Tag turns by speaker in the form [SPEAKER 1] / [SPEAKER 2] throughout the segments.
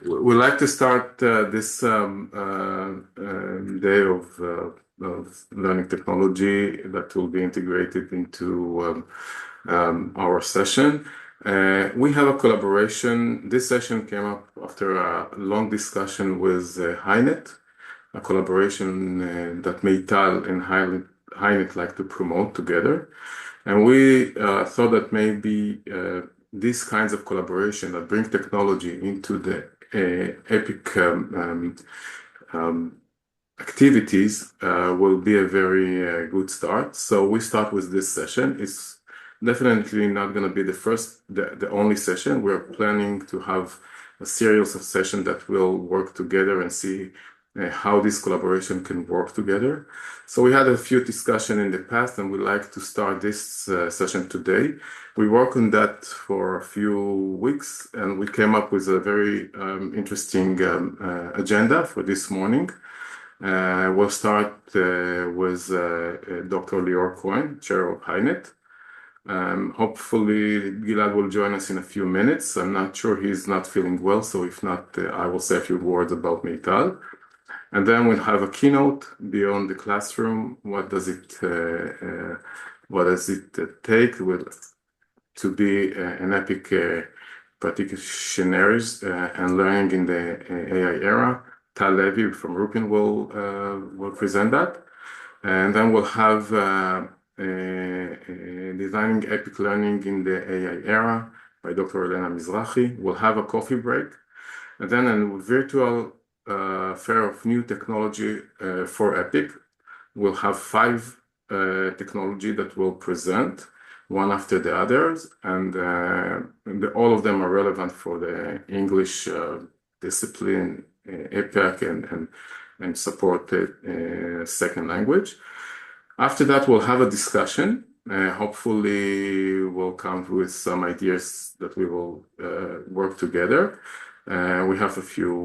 [SPEAKER 1] we'd like to start this day of learning technology that will be integrated into our session. We have a collaboration. This session came up after a long discussion with H-INET, a collaboration that MEITAL and H-INET like to promote together. And we thought that maybe these kinds of collaboration that bring technology into the EPIC activities will be a very good start. So we start with this session. It's definitely not going to be the only session. We're planning to have a series of sessions that will work together and see how this collaboration can work together. So we had a few discussions in the past, and we'd like to start this session today. We worked on that for a few weeks, and we came up with a very interesting agenda for this morning. We'll start with Dr. Leor Cohen, Chair of H-INET. Hopefully Gilad will join us in a few minutes. I'm not sure he's not feeling well, so if not, I will say a few words about MEITAL. And then we'll have a keynote beyond the classroom. What does it take to be an EPIC practitioner and learning in the AI era? Levy from Rupin will present that. And then we'll have designing EPIC learning in the AI era by Dr. Elena Mizrahi. We'll have a coffee break. And then a virtual fair of new technology for EPIC. We'll have 5 technology that will present one after the others, and all of them are relevant for the English discipline, EPIC, and support second language. After that, we'll have a discussion. Hopefully, we'll come with some ideas that we will work together. We have a few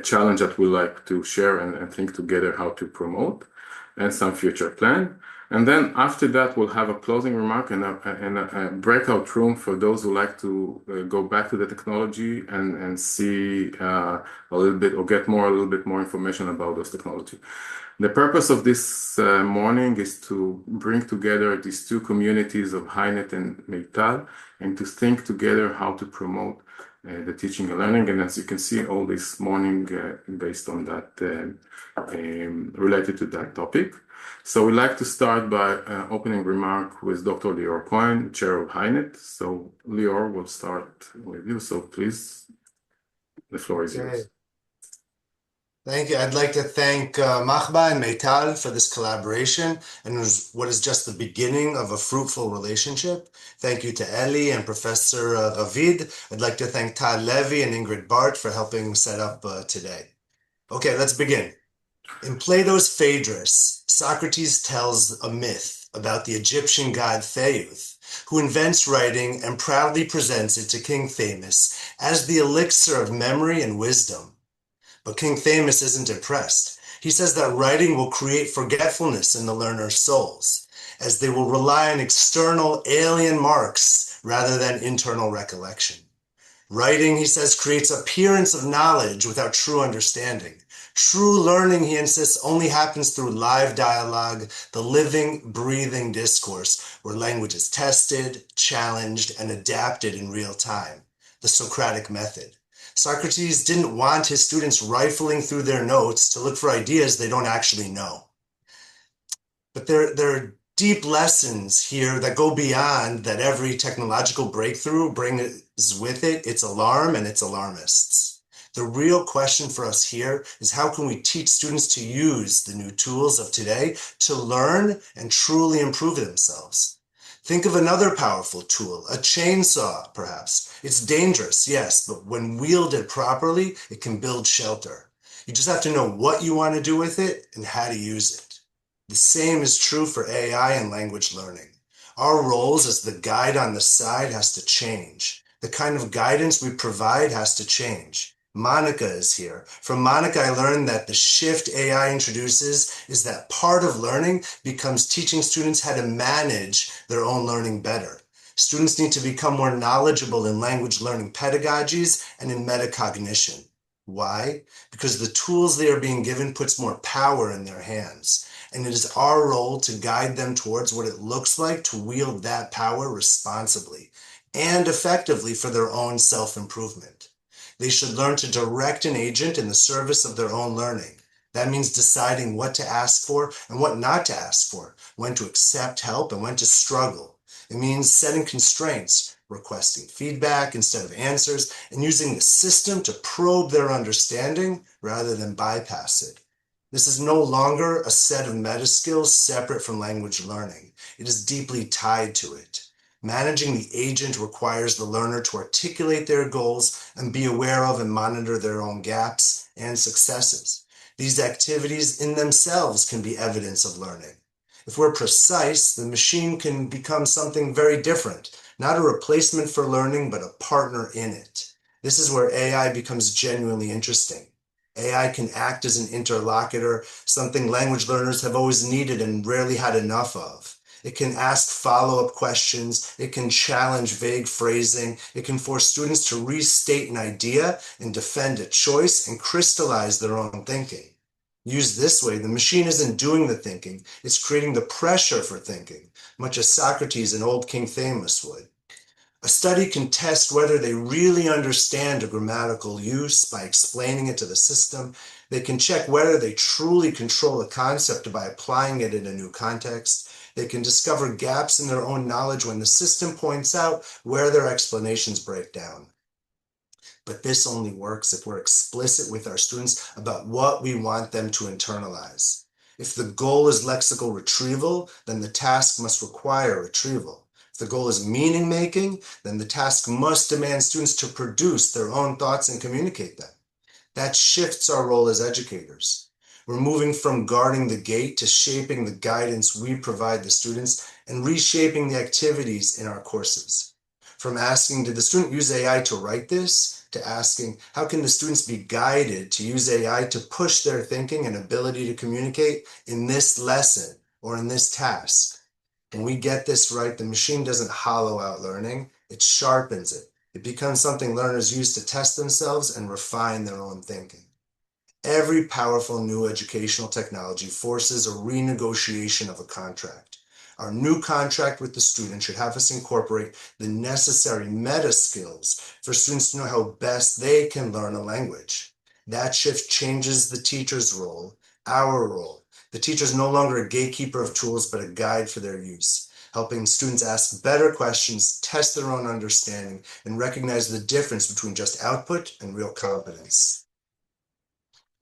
[SPEAKER 1] challenges that we like to share and think together how to promote, and some future plan. And then after that, we'll have a closing remark and a breakout room for those who like to go back to the technology and see a little bit or get a little bit more information about those technology. The purpose of this morning is to bring together these two communities of H-INET and MEITAL and to think together how to promote the teaching and learning. And as you can see, all this morning based on that, related to that topic. So we'd like to start by opening remark with Dr. Leor Cohen, Chair of H-INET. So Leor, will start with you. So please, the floor is yours.
[SPEAKER 2] Thank you. I'd like to thank Machba and MEITAL for this collaboration and what is just the beginning of a fruitful relationship. Thank you to Eli and Professor Ravid. I'd like to thank Tal Levy and Ingrid Bart for helping set up today. Okay, let's begin. In Plato's Phaedrus, Socrates tells a myth about the Egyptian god Theuth, who invents writing and proudly presents it to King Thamus as the elixir of memory and wisdom. But King Thamus isn't impressed. He says that writing will create forgetfulness in the learner's souls, as they will rely on external alien marks rather than internal recollection. Writing, he says, creates appearance of knowledge without true understanding. True learning, he insists, only happens through live dialogue, the living, breathing discourse where language is tested, challenged, and adapted in real time, the Socratic method. Socrates didn't want his students rifling through their notes to look for ideas they don't actually know. But there are deep lessons here that go beyond that. Every technological breakthrough brings with it its alarm and its alarmists. The real question for us here is how can we teach students to use the new tools of today to learn and truly improve themselves? Think of another powerful tool, a chainsaw, perhaps. It's dangerous, yes, but when wielded properly, it can build shelter. You just have to know what you want to do with it and how to use it. The same is true for AI and language learning. Our roles as the guide on the side has to change. The kind of guidance we provide has to change. Monica is here. From Monica, I learned that the shift AI introduces is that part of learning becomes teaching students how to manage their own learning better. Students need to become more knowledgeable in language learning pedagogies and in metacognition. Why? Because the tools they are being given puts more power in their hands, and it is our role to guide them towards what it looks like to wield that power responsibly and effectively for their own self-improvement. They should learn to direct an agent in the service of their own learning. That means deciding what to ask for and what not to ask for, when to accept help and when to struggle. It means setting constraints, requesting feedback instead of answers, and using the system to probe their understanding rather than bypass it. This is no longer a set of meta skills separate from language learning. It is deeply tied to it. Managing the agent requires the learner to articulate their goals and be aware of and monitor their own gaps and successes. These activities in themselves can be evidence of learning. If we're precise, the machine can become something very different, not a replacement for learning, but a partner in it. This is where AI becomes genuinely interesting. AI can act as an interlocutor, something language learners have always needed and rarely had enough of. It can ask follow-up questions, it can challenge vague phrasing, it can force students to restate an idea and defend a choice and crystallize their own thinking. Used this way, the machine isn't doing the thinking, it's creating the pressure for thinking, much as Socrates and old King Thamus would. A study can test whether they really understand a grammatical use by explaining it to the system. They can check whether they truly control a concept by applying it in a new context. They can discover gaps in their own knowledge when the system points out where their explanations break down. But this only works if we're explicit with our students about what we want them to internalize. If the goal is lexical retrieval, then the task must require retrieval. If the goal is meaning making, then the task must demand students to produce their own thoughts and communicate them. That shifts our role as educators. We're moving from guarding the gate to shaping the guidance we provide the students and reshaping the activities in our courses. From asking, did the student use AI to write this? To asking, how can the students be guided to use AI to push their thinking and ability to communicate in this lesson or in this task? When we get this right, the machine doesn't hollow out learning, it sharpens it. It becomes something learners use to test themselves and refine their own thinking. Every powerful new educational technology forces a renegotiation of a contract. Our new contract with the student should have us incorporate the necessary meta skills for students to know how best they can learn a language. That shift changes the teacher's role, our role. The teacher is no longer a gatekeeper of tools, but a guide for their use, helping students ask better questions, test their own understanding, and recognize the difference between just output and real competence.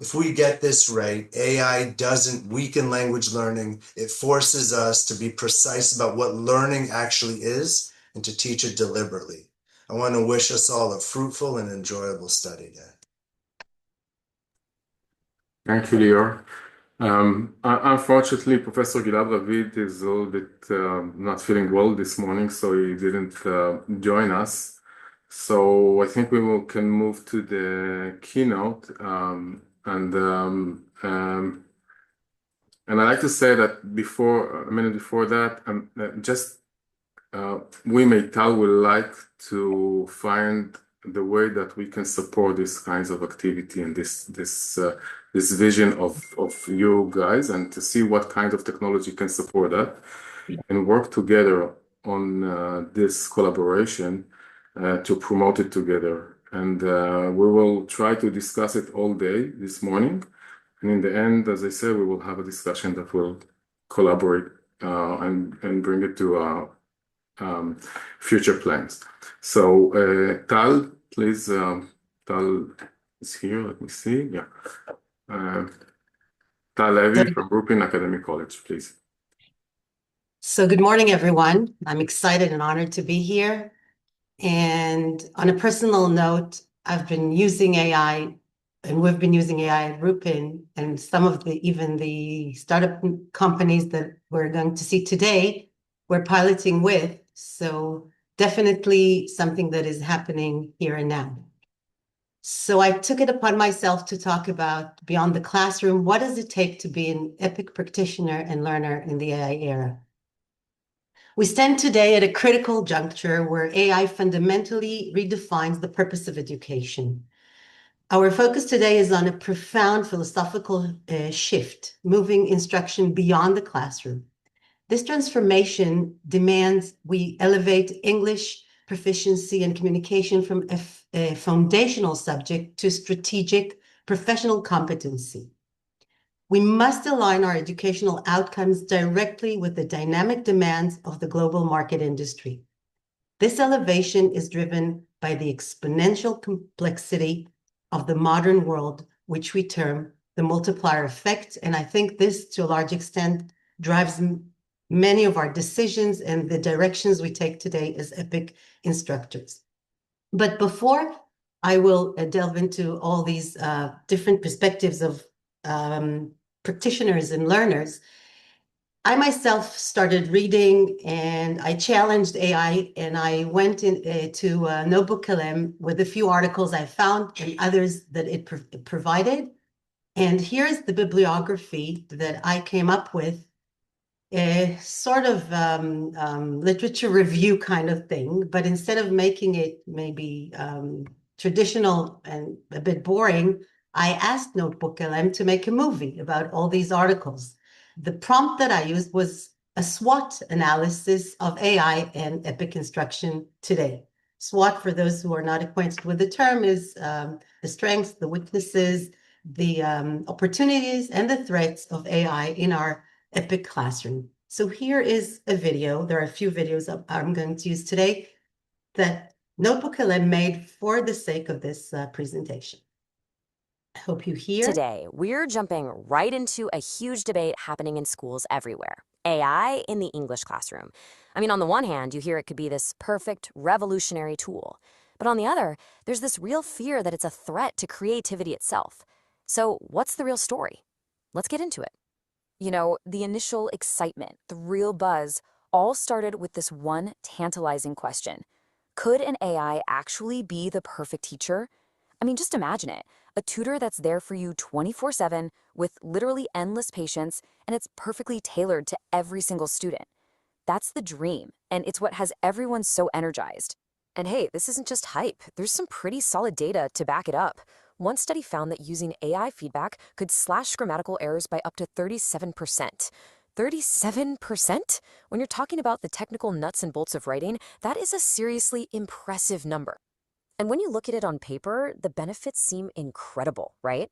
[SPEAKER 2] If we get this right, AI doesn't weaken language learning. It forces us to be precise about what learning actually is and to teach it deliberately. I want to wish us all a fruitful and enjoyable study day.
[SPEAKER 1] Thank you, Leor. Unfortunately, Professor Gilad Ravid is a little bit not feeling well this morning, so he didn't join us. So I think can move to the keynote. And I like to say that a minute before that, we MEITAL would like to find the way that we can support these kinds of activity and this vision of you guys, and to see what kind of technology can support that, and work together on this collaboration to promote it together. And we will try to discuss it all day this morning. And in the end, as I said, we will have a discussion that will collaborate and bring it to future plans. So Tal, please, Tal is here, let me see, yeah. Tal Levy from Brooklyn Academy College, please.
[SPEAKER 3] So good morning, everyone. I'm excited and honored to be here. And on a personal note, I've been using AI, and we've been using AI at Rupin, and some of even the startup companies that we're going to see today, we're piloting with. So definitely something that is happening here and now. So I took it upon myself to talk about beyond the classroom, what does it take to be an epic practitioner and learner in the AI era? We stand today at a critical juncture where AI fundamentally redefines the purpose of education. Our focus today is on a profound philosophical shift, moving instruction beyond the classroom. This transformation demands we elevate English proficiency and communication from a foundational subject to strategic professional competency. We must align our educational outcomes directly with the dynamic demands of the global market industry. This elevation is driven by the exponential complexity of the modern world, which we term the multiplier effect. And I think this, to a large extent, drives many of our decisions and the directions we take today as EPIC instructors. But before I will delve into all these different perspectives of practitioners and learners, I myself started reading and I challenged AI, and I went into Notebook LM with a few articles I found and others that it provided. And here's the bibliography that I came up with, a sort of literature review kind of thing, but instead of making it maybe traditional and a bit boring, I asked Notebook LM to make a movie about all these articles. The prompt that I used was a SWOT analysis of AI and EPIC instruction today. SWOT, for those who are not acquainted with the term, is the strengths, the weaknesses, the opportunities, and the threats of AI in our EPIC classroom. So here is a video. There are a few videos I'm going to use today that Notebook LM made for the sake of this presentation. I hope you hear.
[SPEAKER 4] Today, we're jumping right into a huge debate happening in schools everywhere. AI in the English classroom. I mean, on the one hand, you hear it could be this perfect, revolutionary tool. But on the other, there's this real fear that it's a threat to creativity itself. So what's the real story? Let's get into it. You know, the initial excitement, the real buzz, all started with this one tantalizing question. Could an AI actually be the perfect teacher? I mean, just imagine it. A tutor that's there for you 24/7 with literally endless patience, and it's perfectly tailored to every single student. That's the dream, and it's what has everyone so energized. And hey, this isn't just hype. There's some pretty solid data to back it up. One study found that using AI feedback could slash grammatical errors by up to 37%. 37%? When you're talking about the technical nuts and bolts of writing, that is a seriously impressive number. And when you look at it on paper, the benefits seem incredible, right?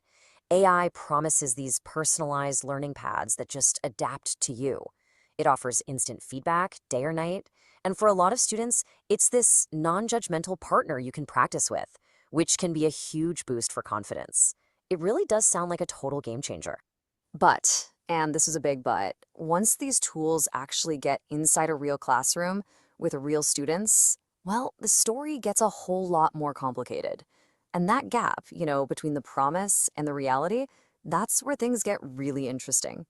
[SPEAKER 4] AI promises these personalized learning paths that just adapt to you. It offers instant feedback, day or night. And for a lot of students, it's this non-judgmental partner you can practice with, which can be a huge boost for confidence. It really does sound like a total game changer. But, and this is a big but, once these tools actually get inside a real classroom with real students, well, the story gets a whole lot more complicated. And that gap, between the promise and the reality, that's where things get really interesting.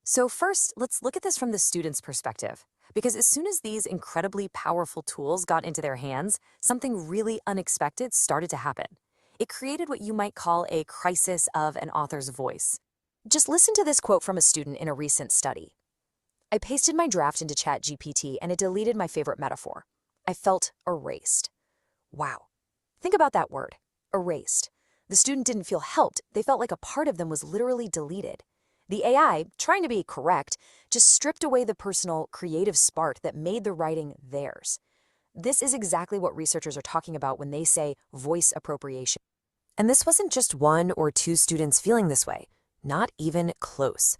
[SPEAKER 4] So first, let's look at this from the student's perspective. Because as soon as these incredibly powerful tools got into their hands, something really unexpected started to happen. It created what you might call a crisis of an author's voice. Just listen to this quote from a student in a recent study. I pasted my draft into ChatGPT and it deleted my favorite metaphor. I felt erased. Wow. Think about that word, erased. The student didn't feel helped. They felt like a part of them was literally deleted. The AI, trying to be correct, just stripped away the personal, creative spark that made the writing theirs. This is exactly what researchers are talking about when they say voice appropriation. And this wasn't just one or two students feeling this way, not even close.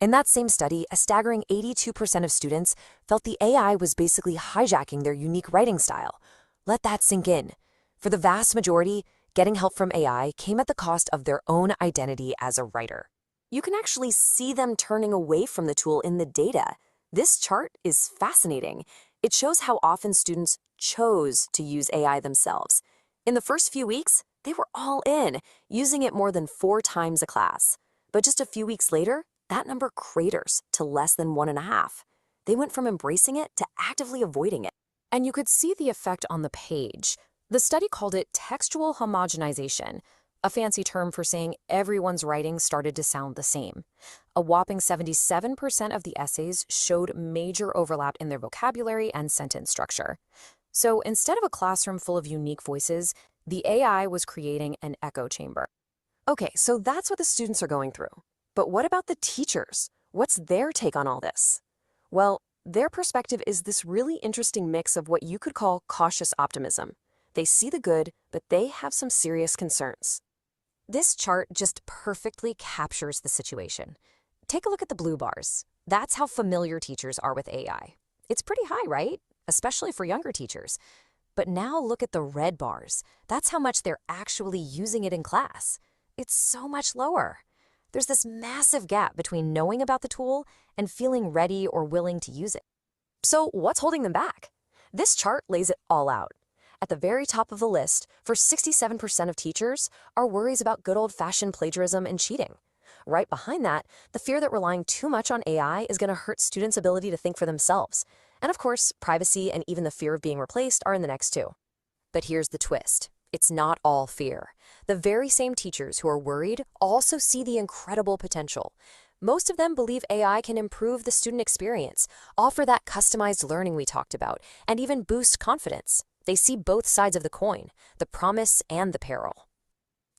[SPEAKER 4] In that same study, a staggering 82% of students felt the AI was basically hijacking their unique writing style. Let that sink in. For the vast majority, getting help from AI came at the cost of their own identity as a writer. You can actually see them turning away from the tool in the data. This chart is fascinating. It shows how often students chose to use AI themselves. In the first few weeks, they were all in, using it more than 4 times a class. But just a few weeks later, that number craters to less than 1.5. They went from embracing it to actively avoiding it. And you could see the effect on the page. The study called it textual homogenization. a fancy term for saying everyone's writing started to sound the same. A whopping 77% of the essays showed major overlap in their vocabulary and sentence structure. So instead of a classroom full of unique voices, the AI was creating an echo chamber. Okay, so that's what the students are going through. But what about the teachers? What's their take on all this? Well, their perspective is this really interesting mix of what you could call cautious optimism. They see the good, but they have some serious concerns. This chart just perfectly captures the situation. Take a look at the blue bars. That's how familiar teachers are with AI. It's pretty high, right? Especially for younger teachers. But now look at the red bars. That's how much they're actually using it in class. It's so much lower. There's this massive gap between knowing about the tool and feeling ready or willing to use it. So what's holding them back? This chart lays it all out. At the very top of the list, for 67% of teachers, are worries about good old-fashioned plagiarism and cheating. Right behind that, the fear that relying too much on AI is going to hurt students' ability to think for themselves. And of course, privacy and even the fear of being replaced are in the next two. But here's the twist. It's not all fear. The very same teachers who are worried also see the incredible potential. Most of them believe AI can improve the student experience, offer that customized learning we talked about, and even boost confidence. They see both sides of the coin, the promise and the peril.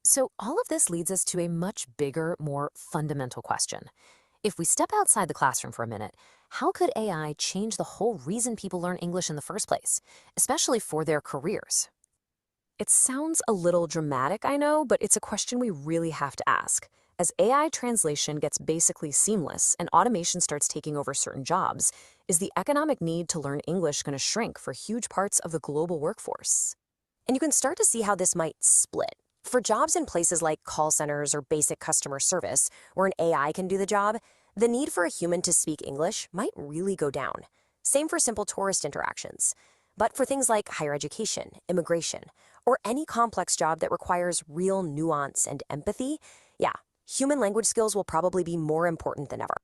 [SPEAKER 4] So all of this leads us to a much bigger, more fundamental question. If we step outside the classroom for a minute, how could AI change the whole reason people learn English in the first place, especially for their careers? It sounds a little dramatic, I know, but it's a question we really have to ask. As AI translation gets basically seamless and automation starts taking over certain jobs, is the economic need to learn English going to shrink for huge parts of the global workforce? And you can start to see how this might split. For jobs in places like call centers or basic customer service, where an AI can do the job, the need for a human to speak English might really go down. Same for simple tourist interactions. But for things like higher education, immigration, or any complex job that requires real nuance and empathy, yeah, human language skills will probably be more important than ever.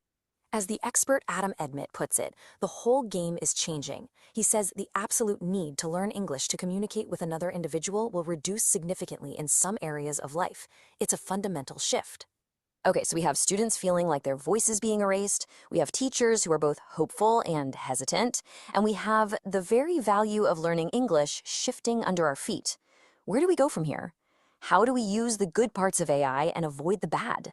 [SPEAKER 4] As the expert Adam Edmit puts it, the whole game is changing. He says the absolute need to learn English to communicate with another individual will reduce significantly in some areas of life. It's a fundamental shift. Okay, so we have students feeling like their voice is being erased, we have teachers who are both hopeful and hesitant, and we have the very value of learning English shifting under our feet. Where do we go from here? How do we use the good parts of AI and avoid the bad?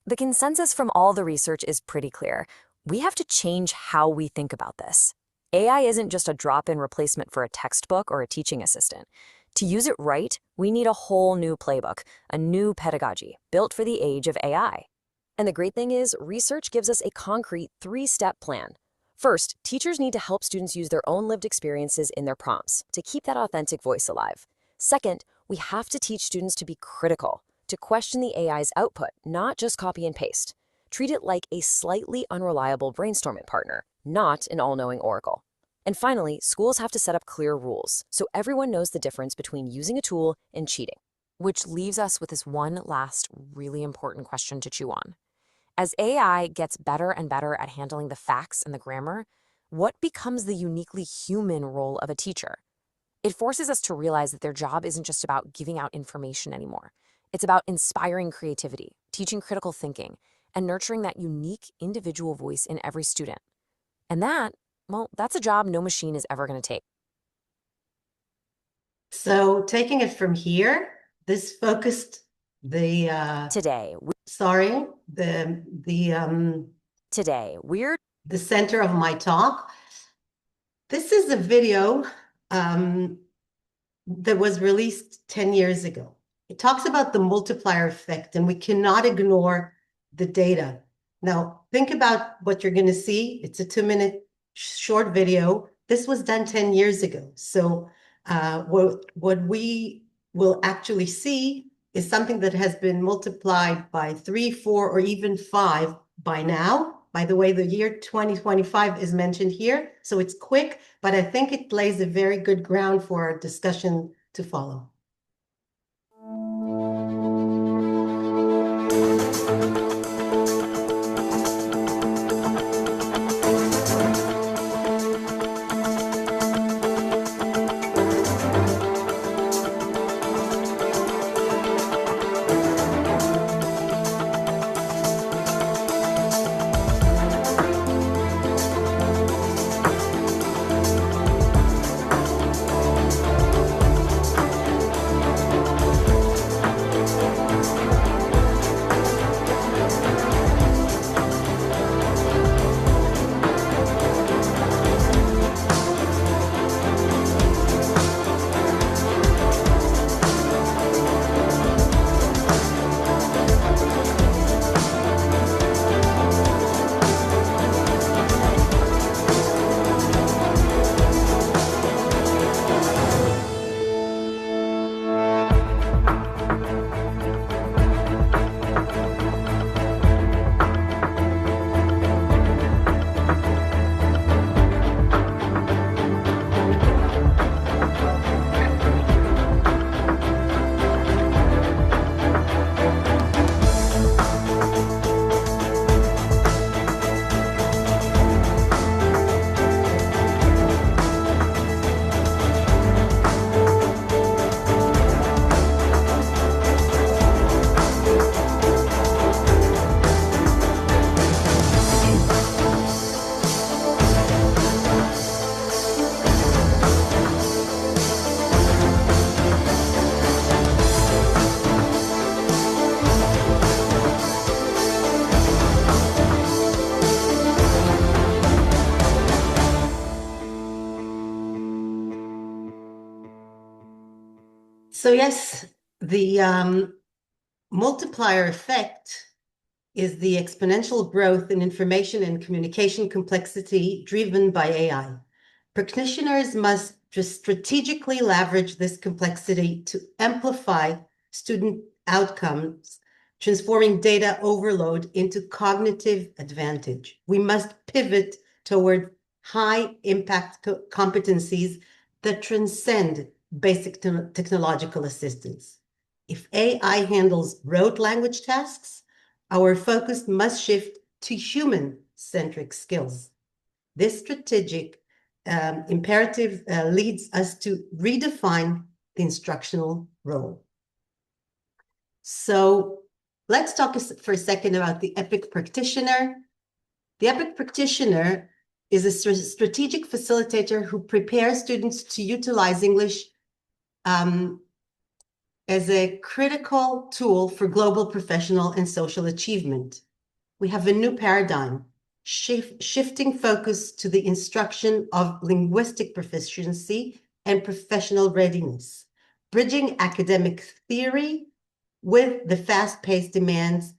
[SPEAKER 4] The consensus from all the research is pretty clear. We have to change how we think about this. AI isn't just a drop-in replacement for a textbook or a teaching assistant. To use it right, we need a whole new playbook, a new pedagogy, built for the age of AI. And the great thing is, research gives us a concrete 3-step plan. First, teachers need to help students use their own lived experiences in their prompts to keep that authentic voice alive. Second, we have to teach students to be critical, to question the AI's output, not just copy and paste. Treat it like a slightly unreliable brainstorming partner, not an all-knowing oracle. And finally, schools have to set up clear rules so everyone knows the difference between using a tool and cheating. Which leaves us with this one last really important question to chew on. As AI gets better and better at handling the facts and the grammar, what becomes the uniquely human role of a teacher? It forces us to realize that their job isn't just about giving out information anymore. It's about inspiring creativity, teaching critical thinking, and nurturing that unique individual voice in every student. And that, well, that's a job no machine is ever going to take.
[SPEAKER 3] So taking it from here, this focused the
[SPEAKER 4] Today we're
[SPEAKER 3] the center of my talk. This is a video that was released 10 years ago. It talks about the multiplier effect, and we cannot ignore the data. Now, think about what you're going to see. It's a 2-minute short video. This was done 10 years ago. So what we will actually see is something that has been multiplied by 3, 4, or even 5 by now. By the way, the year 2025 is mentioned here, so it's quick, but I think it lays a very good ground for our discussion to follow. So yes, the multiplier effect is the exponential growth in information and communication complexity driven by AI. Practitioners must just strategically leverage this complexity to amplify student outcomes, transforming data overload into cognitive advantage. We must pivot toward high impact competencies that transcend basic technological assistance. If AI handles rote language tasks, our focus must shift to human-centric skills. This strategic imperative leads us to redefine the instructional role. So let's talk for a second about the EPIC practitioner. The EPIC practitioner is a strategic facilitator who prepares students to utilize English as a critical tool for global professional and social achievement. We have a new paradigm, shifting focus to the instruction of linguistic proficiency and professional readiness, bridging academic theory with the fast-paced demands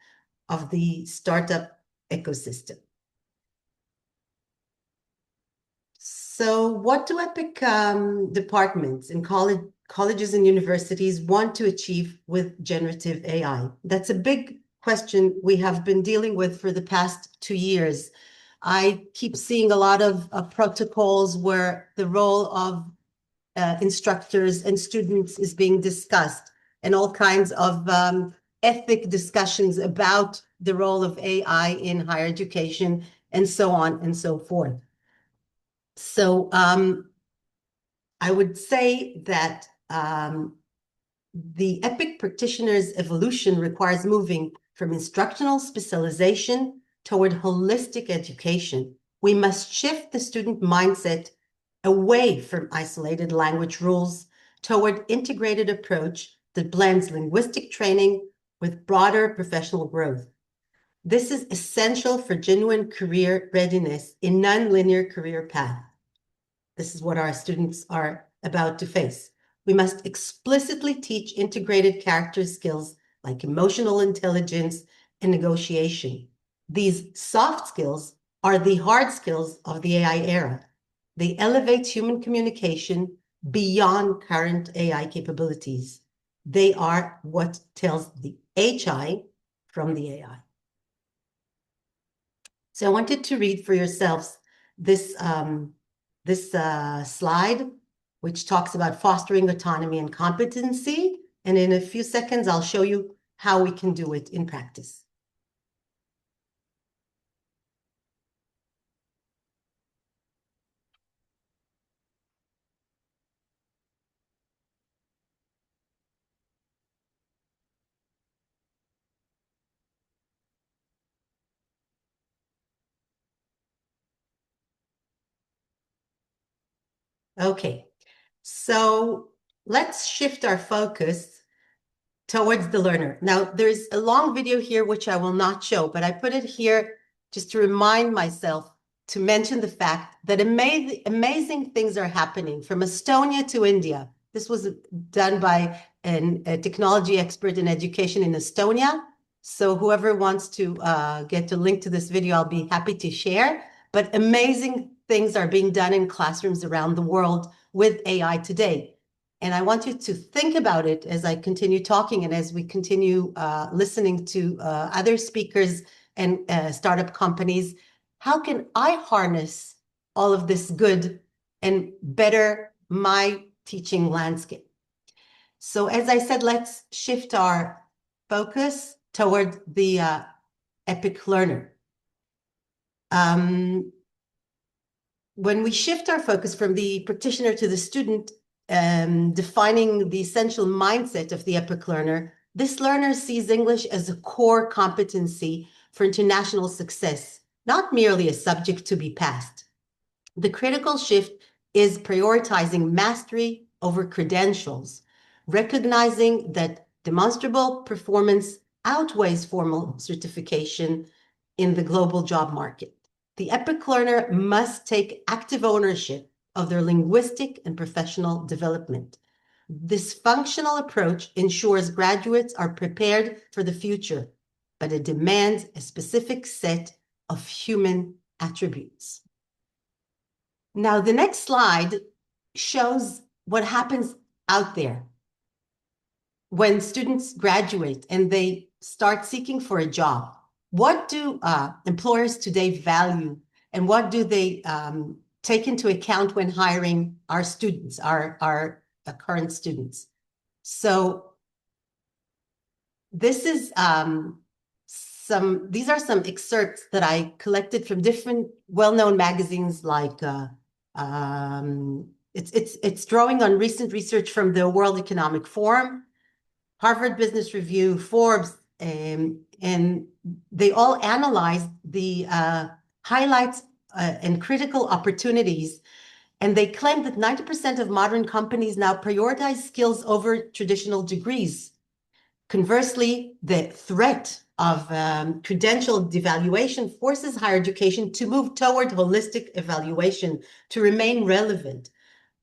[SPEAKER 3] of the startup ecosystem. So what do EPIC departments in colleges and universities want to achieve with generative AI? That's a big question we have been dealing with for the past 2 years. I keep seeing a lot of protocols where the role of instructors and students is being discussed, and all kinds of ethic discussions about the role of AI in higher education, and so on and so forth. So I would say that the EPIC practitioner's evolution requires moving from instructional specialization toward holistic education. We must shift the student mindset away from isolated language rules toward integrated approach that blends linguistic training with broader professional growth. This is essential for genuine career readiness in nonlinear career path. This is what our students are about to face. We must explicitly teach integrated character skills like emotional intelligence and negotiation. These soft skills are the hard skills of the AI era. They elevate human communication beyond current AI capabilities. They are what tells the HI from the AI. So I wanted to read for yourselves this slide, which talks about fostering autonomy and competency. And in a few seconds, I'll show you how we can do it in practice. Okay, so let's shift our focus towards the learner. Now, there's a long video here, which I will not show, but I put it here just to remind myself to mention the fact that amazing things are happening from Estonia to India. This was done by a technology expert in education in Estonia. So whoever wants to get a link to this video, I'll be happy to share. But amazing things are being done in classrooms around the world with AI today. And I want you to think about it as I continue talking and as we continue listening to other speakers and startup companies. How can I harness all of this good and better my teaching landscape? So as I said, let's shift our focus toward the EPIC learner. When we shift our focus from the practitioner to the student, defining the essential mindset of the EPIC learner, this learner sees English as a core competency for international success, not merely a subject to be passed. The critical shift is prioritizing mastery over credentials, recognizing that demonstrable performance outweighs formal certification in the global job market. The EPIC learner must take active ownership of their linguistic and professional development. This functional approach ensures graduates are prepared for the future, but it demands a specific set of human attributes. Now, the next slide shows what happens out there when students graduate and they start seeking for a job. What do employers today value, and what do they take into account when hiring our students, our current students? So this is these are some excerpts that I collected from different well-known magazines like it's drawing on recent research from the World Economic Forum, Harvard Business Review, Forbes, and they all analyzed the highlights and critical opportunities. And they claim that 90% of modern companies now prioritize skills over traditional degrees. Conversely, the threat of credential devaluation forces higher education to move toward holistic evaluation to remain relevant.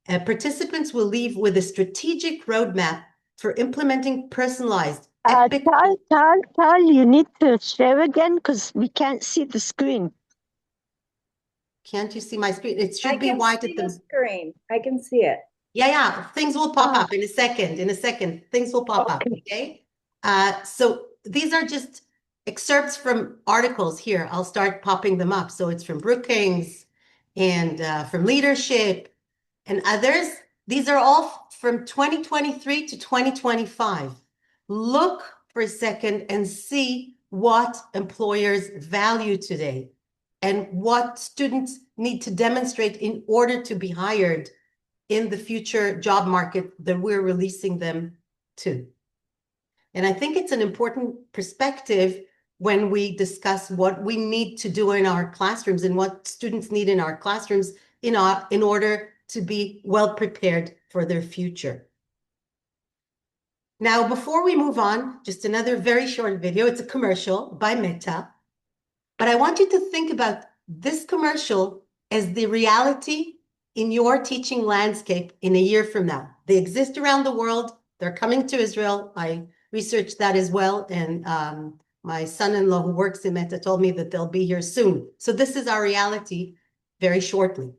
[SPEAKER 3] Participants will leave with a strategic roadmap for implementing personalized.
[SPEAKER 5] Tal, you need to share again because we can't see the screen.
[SPEAKER 3] Can't you see my screen? It should be white at the
[SPEAKER 6] screen. I can see it.
[SPEAKER 3] Yeah, things will pop up in a second. In a second, things will pop up. Okay. So these are just excerpts from articles here. I'll start popping them up. So it's from Brookings and from Leadership and others. These are all from 2023 to 2025. Look for a second and see what employers value today and what students need to demonstrate in order to be hired in the future job market that we're releasing them to. And I think it's an important perspective when we discuss what we need to do in our classrooms and what students need in our classrooms in order to be well prepared for their future. Now, before we move on, just another very short video. It's a commercial by Meta. But I want you to think about this commercial as the reality in your teaching landscape in a year from now. They exist around the world. They're coming to Israel. I researched that as well. And my son-in-law who works in Meta told me that they'll be here soon. So this is our reality very shortly.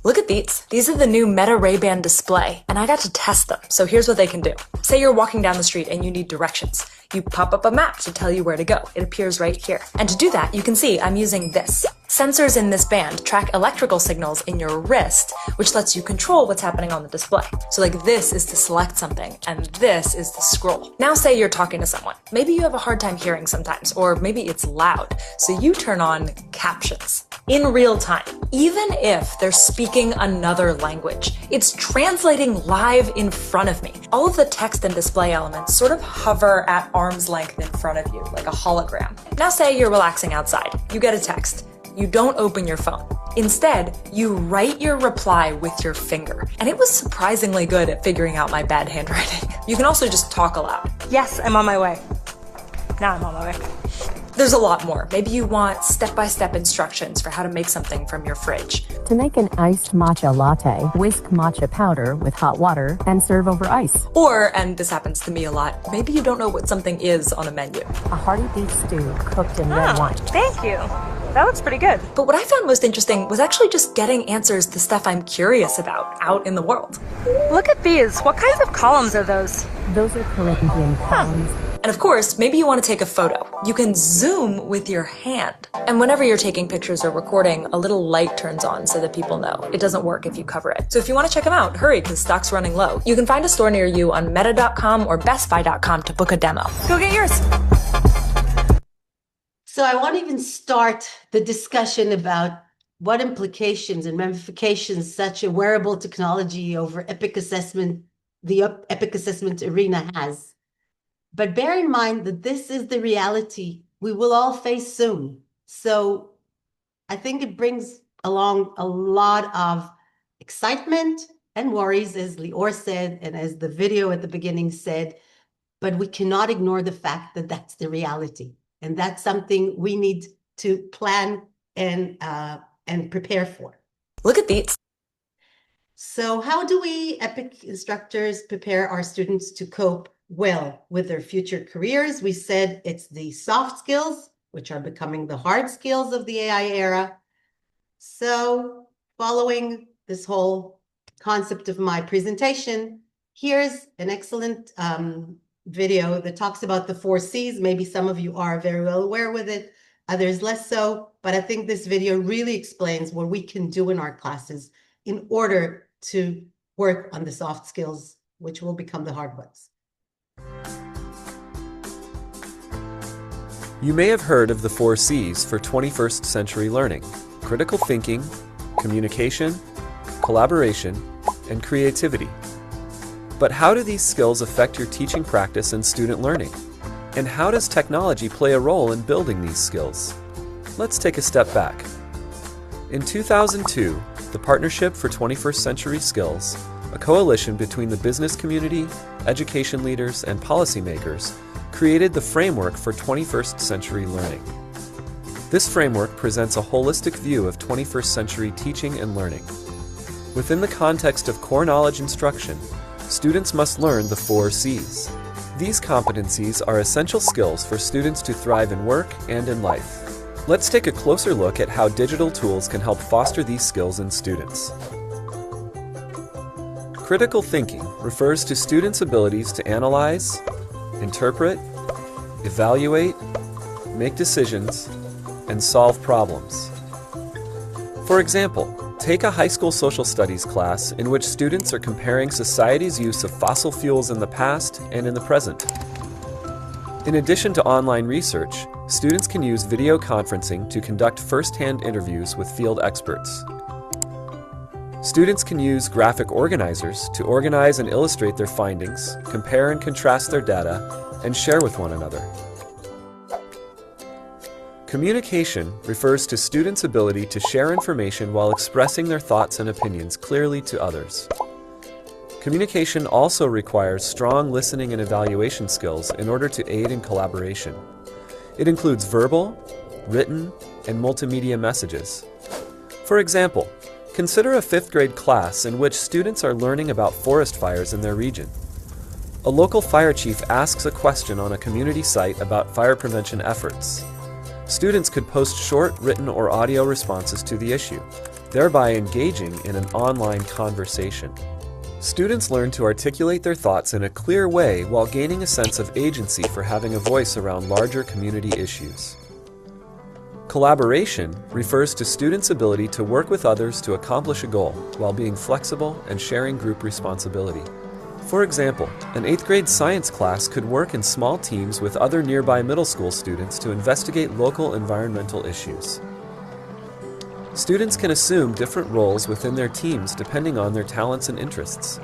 [SPEAKER 7] Look at these. These are the new Meta Ray-Ban display, and I got to test them. So here's what they can do. Say you're walking down the street and you need directions. You pop up a map to tell you where to go. It appears right here. And to do that, you can see I'm using this. Sensors in this band track electrical signals in your wrist, which lets you control what's happening on the display. So like this is to select something, and this is to scroll. Now say you're talking to someone. Maybe you have a hard time hearing sometimes, or maybe it's loud. So you turn on captions in real time. Even if they're speaking another language, it's translating live in front of me. All of the text and display elements sort of hover at arm's length in front of you, like a hologram. Now say you're relaxing outside. You get a text. You don't open your phone. Instead, you write your reply with your finger. And it was surprisingly good at figuring out my bad handwriting. You can also just talk aloud.
[SPEAKER 8] Yes, I'm on my way. Now I'm on my way.
[SPEAKER 7] There's a lot more. Maybe you want step-by-step instructions for how to make something from your fridge.
[SPEAKER 9] To make an iced matcha latte, whisk matcha powder with hot water and serve over ice.
[SPEAKER 7] Or, and this happens to me a lot, maybe you don't know what something is on a menu.
[SPEAKER 9] A hearty beef stew cooked in red wine.
[SPEAKER 8] Thank you. That looks pretty good.
[SPEAKER 7] But what I found most interesting was actually just getting answers to stuff I'm curious about out in the world.
[SPEAKER 8] Look at these. What kinds of columns are those?
[SPEAKER 9] Those are Corinthian columns.
[SPEAKER 7] And of course, maybe you want to take a photo. You can zoom with your hand. And whenever you're taking pictures or recording, a little light turns on so that people know. It doesn't work if you cover it. So if you want to check them out, hurry because stock's running low. You can find a store near you on meta.com or bestbuy.com to book a demo.
[SPEAKER 8] Go get yours.
[SPEAKER 3] So I want to even start the discussion about what implications and ramifications such a wearable technology over epic assessment, the epic assessment arena has. But bear in mind that this is the reality we will all face soon. So I think it brings along a lot of excitement and worries, as Leor said, and as the video at the beginning said, but we cannot ignore the fact that that's the reality. And that's something we need to plan and prepare for.
[SPEAKER 7] Look at these.
[SPEAKER 3] So how do we EPIC instructors prepare our students to cope well with their future careers? We said it's the soft skills, which are becoming the hard skills of the AI era. So following this whole concept of my presentation, here's an excellent video that talks about the 4 C's. Maybe some of you are very well aware with it, others less so, but I think this video really explains what we can do in our classes in order to work on the soft skills, which will become the hard ones.
[SPEAKER 6] You may have heard of the 4 C's for 21st century learning: critical thinking, communication, collaboration, and creativity. But how do these skills affect your teaching practice and student learning? And how does technology play a role in building these skills? Let's take a step back. In 2002, the Partnership for 21st Century Skills, a coalition between the business community, education leaders, and policymakers, created the framework for 21st century learning. This framework presents a holistic view of 21st century teaching and learning. Within the context of core knowledge instruction, students must learn the 4 C's. These competencies are essential skills for students to thrive in work and in life. Let's take a closer look at how digital tools can help foster these skills in students. Critical thinking refers to students' abilities to analyze, interpret, evaluate, make decisions, and solve problems. For example, take a high school social studies class in which students are comparing society's use of fossil fuels in the past and in the present. In addition to online research, students can use video conferencing to conduct first-hand interviews with field experts. Students can use graphic organizers to organize and illustrate their findings, compare and contrast their data, and share with one another. Communication refers to students' ability to share information while expressing their thoughts and opinions clearly to others. Communication also requires strong listening and evaluation skills in order to aid in collaboration. It includes verbal, written, and multimedia messages. For example, consider a 5th grade class in which students are learning about forest fires in their region. A local fire chief asks a question on a community site about fire prevention efforts. Students could post short written or audio responses to the issue, thereby engaging in an online conversation. Students learn to articulate their thoughts in a clear way while gaining a sense of agency for having a voice around larger community issues. Collaboration refers to students' ability to work with others to accomplish a goal while being flexible and sharing group responsibility. For example, an 8th grade science class could work in small teams with other nearby middle school students to investigate local environmental issues. Students can assume different roles within their teams depending on their talents and interests.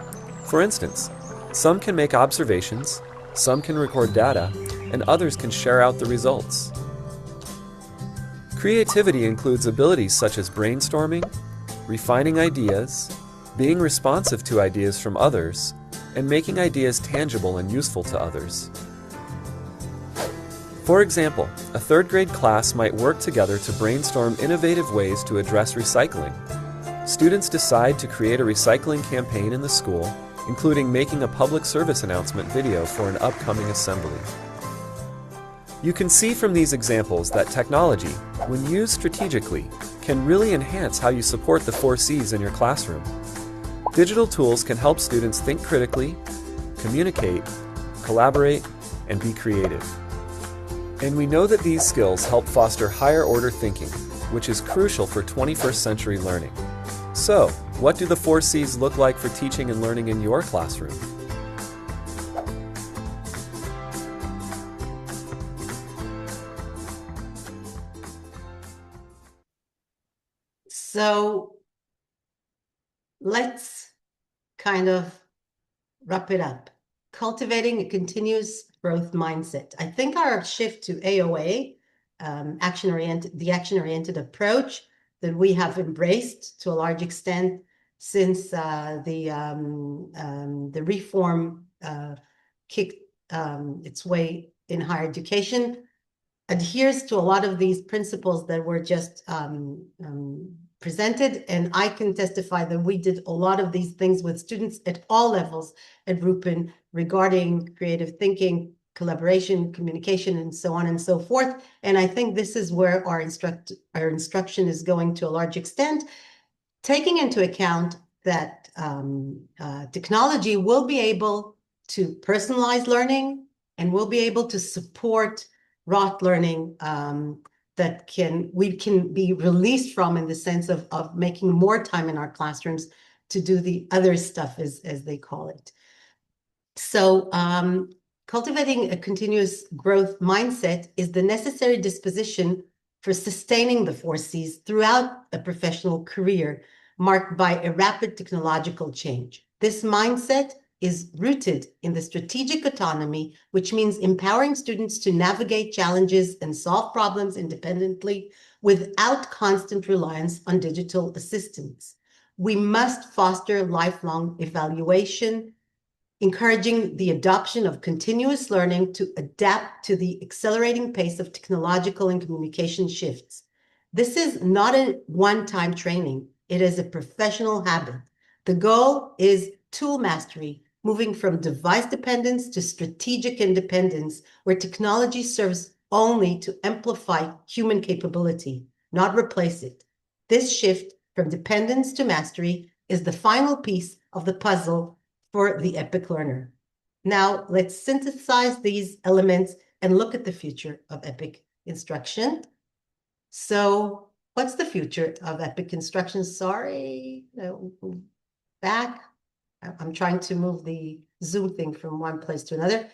[SPEAKER 6] For instance, some can make observations, some can record data, and others can share out the results. Creativity includes abilities such as brainstorming, refining ideas, being responsive to ideas from others, and making ideas tangible and useful to others. For example, a 3rd grade class might work together to brainstorm innovative ways to address recycling. Students decide to create a recycling campaign in the school, including making a public service announcement video for an upcoming assembly. You can see from these examples that technology, when used strategically, can really enhance how you support the 4 C's in your classroom. Digital tools can help students think critically, communicate, collaborate, and be creative. And we know that these skills help foster higher order thinking, which is crucial for 21st century learning. So, what do the 4 C's look like for teaching and learning in your classroom?
[SPEAKER 3] So let's kind of wrap it up. Cultivating a continuous growth mindset. I think our shift to AOA, the action-oriented approach that we have embraced to a large extent since the reform kicked its way in higher education, adheres to a lot of these principles that were just presented, and I can testify that we did a lot of these things with students at all levels at Rupin regarding creative thinking, collaboration, communication, and so on and so forth. And I think this is where our instruction is going to a large extent, taking into account that technology will be able to personalize learning and will be able to support rote learning that we can be released from, in the sense of making more time in our classrooms to do the other stuff, as they call it. So cultivating a continuous growth mindset is the necessary disposition for sustaining the 4Cs throughout a professional career marked by a rapid technological change. This mindset is rooted in the strategic autonomy, which means empowering students to navigate challenges and solve problems independently without constant reliance on digital assistance. We must foster lifelong evaluation, encouraging the adoption of continuous learning to adapt to the accelerating pace of technological and communication shifts. This is not a one-time training. It is a professional habit. The goal is tool mastery, moving from device dependence to strategic independence, where technology serves only to amplify human capability, not replace it. This shift from dependence to mastery is the final piece of the puzzle for the EPIC learner. Now, let's synthesize these elements and look at the future of EPIC instruction. So, what's the future of EPIC instruction? Sorry, back. I'm trying to move the Zoom thing from one place to another.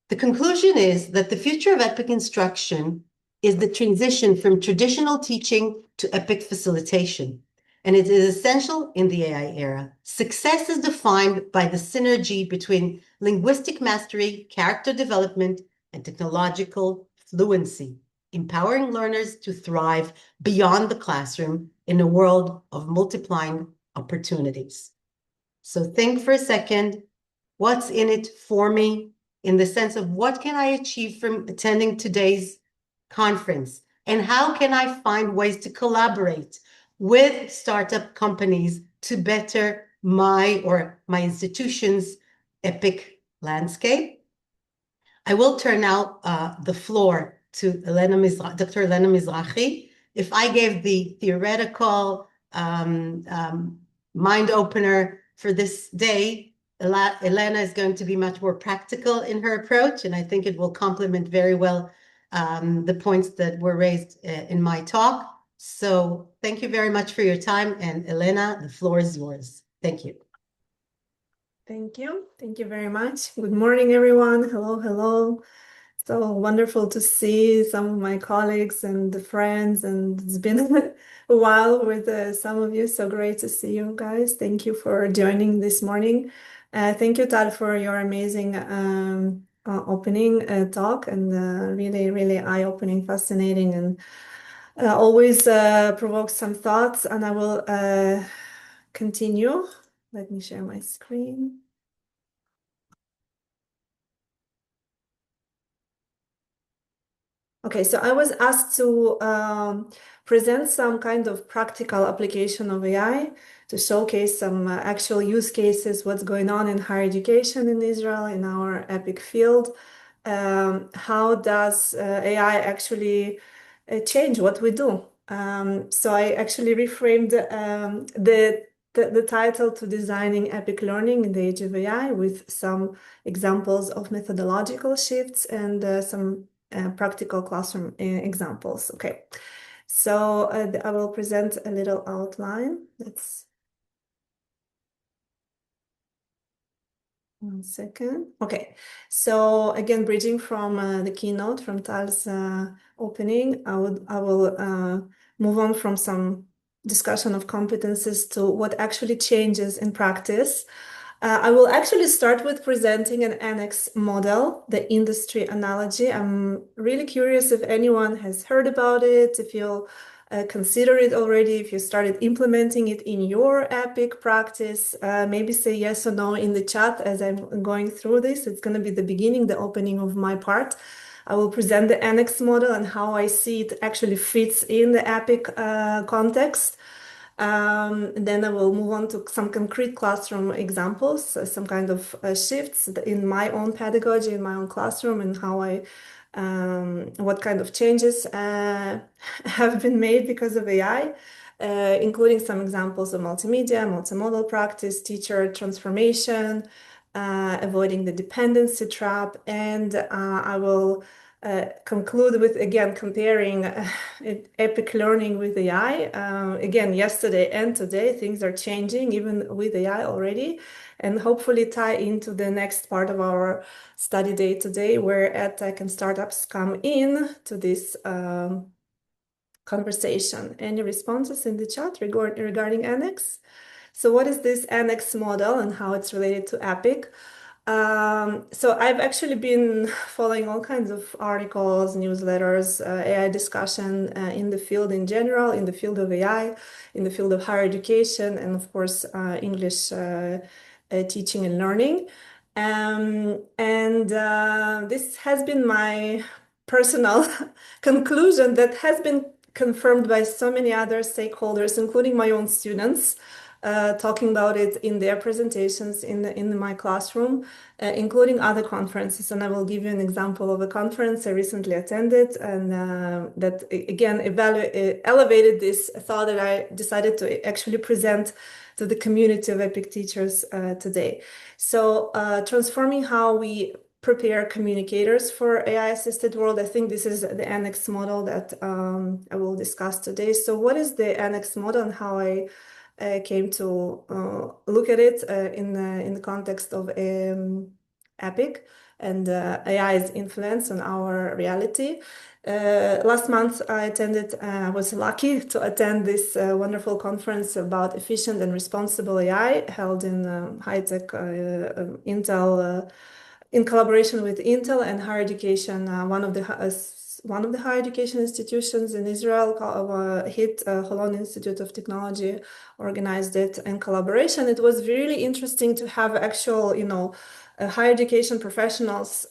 [SPEAKER 3] The conclusion is that the future of EPIC instruction is the transition from traditional teaching to EPIC facilitation, and it is essential in the AI era. Success is defined by the synergy between linguistic mastery, character development, and technological fluency, empowering learners to thrive beyond the classroom in a world of multiplying opportunities. So think for a second, what's in it for me, in the sense of what can I achieve from attending today's conference? And how can I find ways to collaborate with startup companies to better my institution's EPIC landscape? I will turn now the floor to Dr. Elena Mizrahi. If I gave the theoretical mind opener for this day, Elena is going to be much more practical in her approach, and I think it will complement very well the points that were raised in my talk. So thank you very much for your time, and Elena, the floor is yours. Thank you.
[SPEAKER 10] Thank you. Thank you very much. Good morning, everyone. Hello, hello. So wonderful to see some of my colleagues and the friends, and it's been a while with some of you. So great to see you guys. Thank you for joining this morning. Thank you, Tal, for your amazing opening talk, and really, really eye-opening, fascinating, and always provokes some thoughts. And I will continue. Let me share my screen. Okay, so I was asked to present some kind of practical application of AI to showcase some actual use cases, what's going on in higher education in Israel, in our EPIC field. How does AI actually change what we do? So I actually reframed the title to Designing EPIC Learning in the Age of AI, with some examples of methodological shifts and some practical classroom examples. Okay, so I will present a little outline. Let's one second. Okay, so again, bridging from the keynote from Tal's opening, I will move on from some discussion of competences to what actually changes in practice. I will actually start with presenting an annex model, the industry analogy. I'm really curious if anyone has heard about it, if you'll consider it already, if you started implementing it in your EPIC practice. Maybe say yes or no in the chat as I'm going through this. It's going to be the beginning, the opening of my part. I will present the annex model and how I see it actually fits in the EPIC context. Then I will move on to some concrete classroom examples, some kind of shifts in my own pedagogy, in my own classroom, and how what kind of changes have been made because of AI, including some examples of multimedia, multimodal practice, teacher transformation, avoiding the dependency trap, and I will conclude with, again, comparing epic learning with AI. Again, yesterday and today, things are changing, even with AI already, and hopefully tie into the next part of our study day today, where EdTech and startups come in to this conversation. Any responses in the chat regarding Annex? So what is this Annex model and how it's related to EPIC? So I've actually been following all kinds of articles, newsletters, AI discussion in the field in general, in the field of AI, in the field of higher education, and of course, English teaching and learning. This has been my personal conclusion that has been confirmed by so many other stakeholders, including my own students, talking about it in their presentations in my classroom, including other conferences. And I will give you an example of a conference I recently attended, and that again elevated this thought that I decided to actually present to the community of EPIC teachers today. So transforming how we prepare communicators for AI-assisted world. I think this is the Annex model that I will discuss today. So what is the Annex model and how I came to look at it in the context of EPIC and AI's influence on our reality. Last month, I was lucky to attend this wonderful conference about efficient and responsible AI held in high-tech Intel, in collaboration with Intel and higher education. One of the higher education institutions in Israel, HIT, Holon Institute of Technology, organized it in collaboration. It was really interesting to have actual, higher education professionals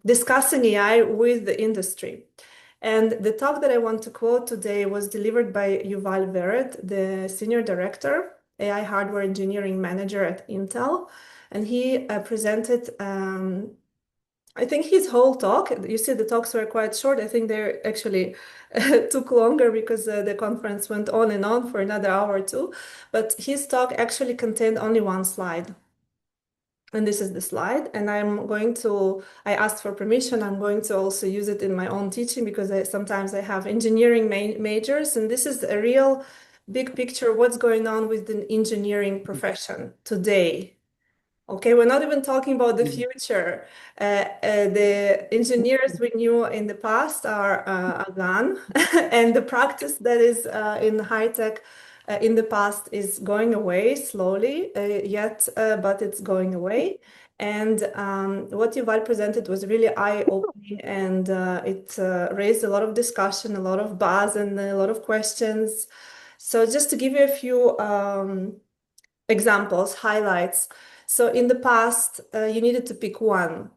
[SPEAKER 10] discussing AI with the industry. And the talk that I want to quote today was delivered by Yuval Veret, the Senior Director, AI Hardware Engineering Manager at Intel. And he presented, I think his whole talk, you see the talks were quite short. I think they actually took longer because the conference went on and on for another hour or two. But his talk actually contained only one slide. And this is the slide. And I asked for permission. I'm going to also use it in my own teaching because sometimes I have engineering majors. And this is a real big picture of what's going on with the engineering profession today. Okay, we're not even talking about the future. The engineers we knew in the past are gone, and the practice that is in high tech in the past is going away slowly, but it's going away. And what Yuval presented was really eye-opening, and it raised a lot of discussion, a lot of buzz, and a lot of questions. So just to give you a few examples, highlights. So in the past, you needed to pick one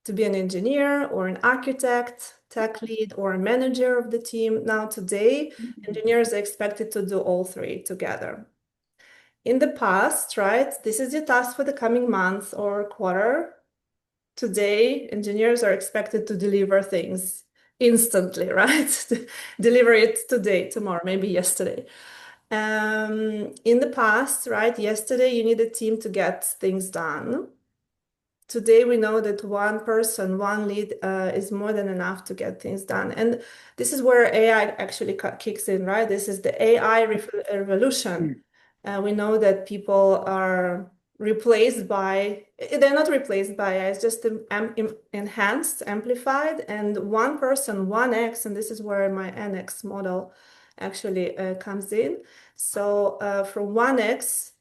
[SPEAKER 10] to be an engineer or an architect, tech lead, or a manager of the team. Now today, engineers are expected to do all three together. In the past, right, this is your task for the coming month or quarter. Today, engineers are expected to deliver things instantly, right? Deliver it today, tomorrow, maybe yesterday. In the past, right, yesterday you need a team to get things done. Today we know that one person, one lead is more than enough to get things done. And this is where AI actually kicks in, right? This is the AI revolution. We know that people are replaced by, they're not replaced by AI, it's just enhanced, amplified, and one person, 1x, and this is where my Annex model actually comes in. So from 1x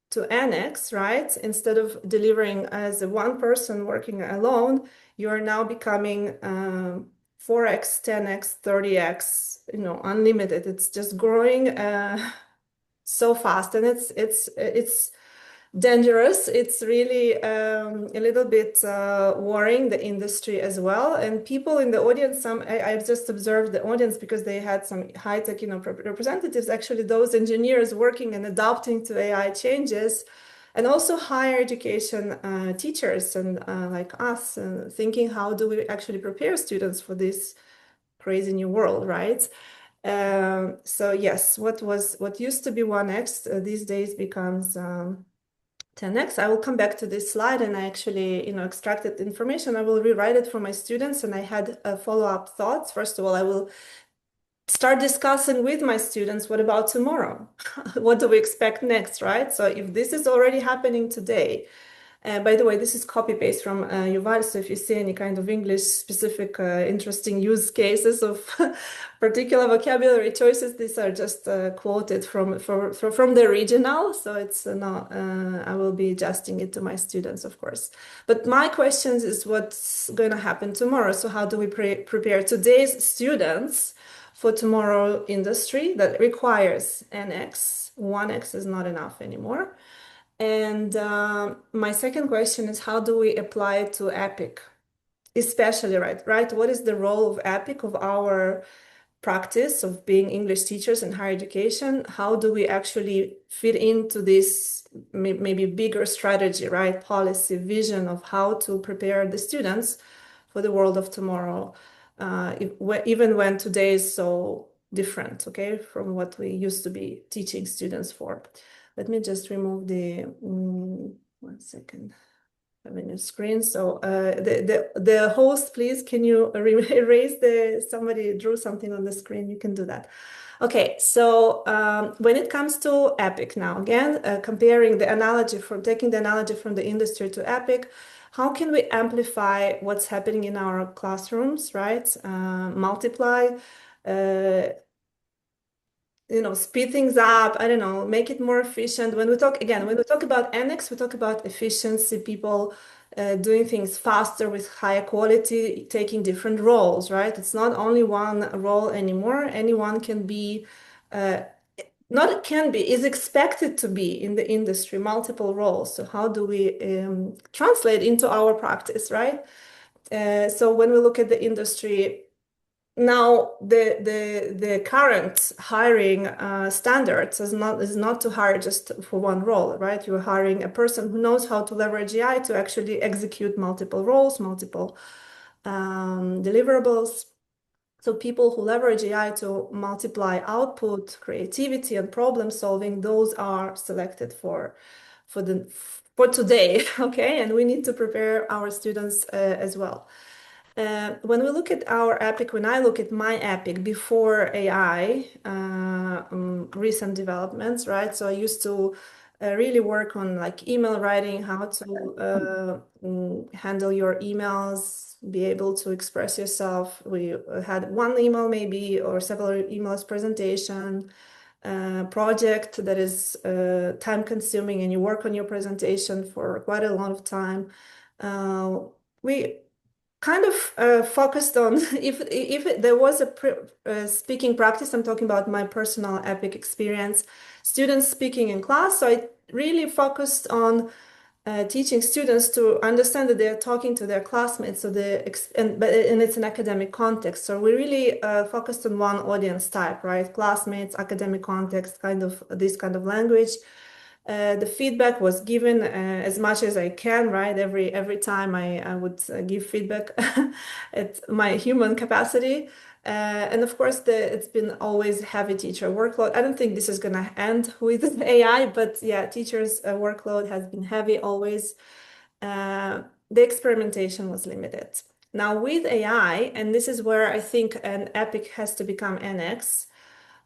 [SPEAKER 10] to Annex, right? Instead of delivering as a one person working alone, you're now becoming 4x, 10x, 30x, unlimited. It's just growing so fast, and it's dangerous. It's really a little bit worrying the industry as well. And people in the audience, I've just observed the audience because they had some high-tech, representatives, actually those engineers working and adapting to AI changes, and also higher education teachers and like us, thinking how do we actually prepare students for this crazy new world, right? So yes, what used to be 1x these days becomes 10x. I will come back to this slide, and I actually, extracted information. I will rewrite it for my students, and I had follow-up thoughts. First of all, I will start discussing with my students, what about tomorrow? What do we expect next, right? So if this is already happening today, by the way, this is copy-paste from Yuval, so if you see any kind of English-specific interesting use cases of particular vocabulary choices, these are just quoted from the original, so it's not, I will be adjusting it to my students, of course. But my questions is what's going to happen tomorrow? So how do we prepare today's students for tomorrow industry that requires NX? 1x is not enough anymore. And my second question is, how do we apply it to EPIC? Especially, right? What is the role of EPIC, of our practice of being English teachers in higher education? How do we actually fit into this maybe bigger strategy, right? Policy, vision of how to prepare the students for the world of tomorrow, even when today is so different, okay, from what we used to be teaching students for. Let me just remove the 1 second. I'm in the screen. So the host, please, can you erase somebody drew something on the screen? You can do that. Okay, so when it comes to EPIC now, again, taking the analogy from the industry to EPIC, how can we amplify what's happening in our classrooms, right? Multiply, speed things up, I don't know, make it more efficient. When we talk about NX, we talk about efficiency, people doing things faster with higher quality, taking different roles, right? It's not only one role anymore. Anyone can be, is expected to be in the industry, multiple roles. So how do we translate into our practice, right? So when we look at the industry, now, the current hiring standards is not to hire just for one role, right? You're hiring a person who knows how to leverage AI to actually execute multiple roles, multiple deliverables. So people who leverage AI to multiply output, creativity, and problem solving, those are selected for today, okay? And we need to prepare our students as well. When we look at our EPIC, when I look at my EPIC before AI, recent developments, right? So I used to really work on like email writing, how to handle your emails, be able to express yourself. We had one email maybe or several emails presentation, project that is time consuming, and you work on your presentation for quite a lot of time. We kind of focused on if there was a speaking practice. I'm talking about my personal EPIC experience, students speaking in class. So I really focused on teaching students to understand that they're talking to their classmates. So and it's an academic context. So we really focused on one audience type, right? Classmates, academic context, kind of this kind of language. The feedback was given as much as I can, right? Every time I would give feedback at my human capacity. And of course, it's been always heavy teacher workload. I don't think this is going to end with AI, but yeah, teachers' workload has been heavy always. The experimentation was limited. Now with AI, and this is where I think an EPIC has to become NX,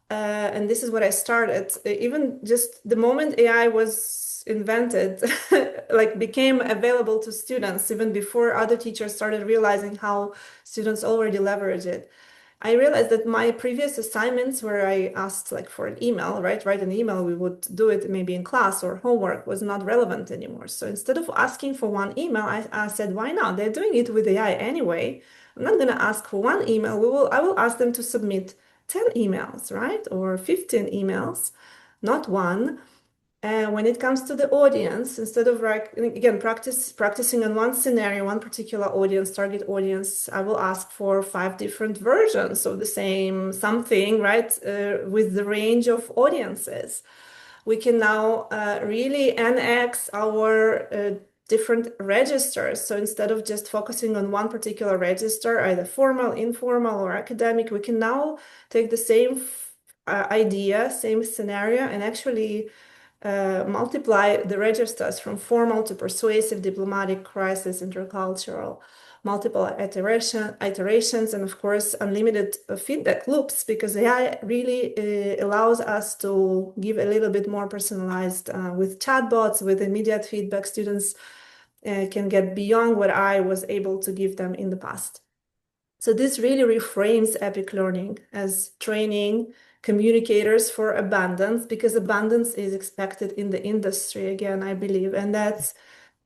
[SPEAKER 10] and this is what I started. Even just the moment AI was invented, like became available to students, even before other teachers started realizing how students already leverage it. I realized that my previous assignments where I asked like for an email, right? Write an email, we would do it maybe in class or homework, was not relevant anymore. So instead of asking for one email, I said, why not? They're doing it with AI anyway. I'm not going to ask for one email. I will ask them to submit 10 emails, right? Or 15 emails, not one. And when it comes to the audience, instead of again practicing on one scenario, one particular audience, target audience, I will ask for 5 different versions of the same something, right? With the range of audiences. We can now really annex our different registers. So instead of just focusing on one particular register, either formal, informal, or academic, we can now take the same idea, same scenario, and actually multiply the registers from formal to persuasive, diplomatic, crisis, intercultural, multiple iterations, and of course, unlimited feedback loops, because AI really allows us to give a little bit more personalized with chatbots, with immediate feedback. Students can get beyond what I was able to give them in the past. So this really reframes epic learning as training communicators for abundance, because abundance is expected in the industry again, I believe, and that's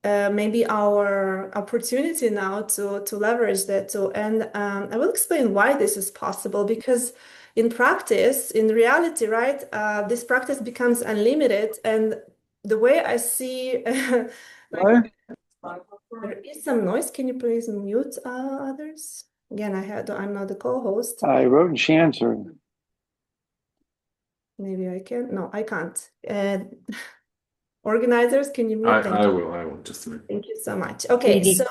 [SPEAKER 10] maybe our opportunity now to leverage that too. And I will explain why this is possible, because in practice, in reality, right, this practice becomes unlimited. And the way I see, there is some noise. Can you please mute others? Again, I'm not the co-host.
[SPEAKER 11] I wrote and she answered.
[SPEAKER 10] Maybe I can. No, I can't. Organizers, can you mute?
[SPEAKER 1] I will just a minute.
[SPEAKER 10] Thank you so much. Okay, so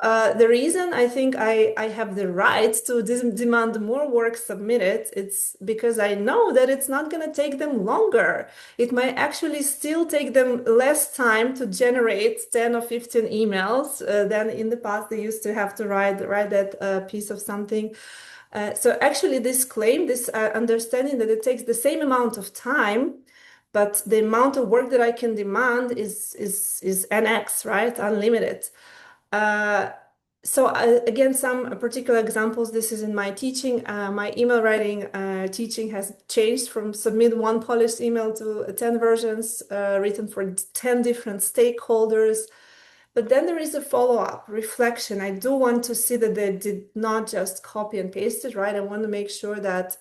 [SPEAKER 10] the reason I think I have the right to demand more work submitted, it's because I know that it's not going to take them longer. It might actually still take them less time to generate 10 or 15 emails than in the past they used to have to write that piece of something. So actually this claim, this understanding that it takes the same amount of time, but the amount of work that I can demand is NX, right? Unlimited. So again, some particular examples. This is in my teaching. My email writing teaching has changed from submit one polished email to 10 versions written for 10 different stakeholders. But then there is a follow-up reflection. I do want to see that they did not just copy and paste it, right? I want to make sure that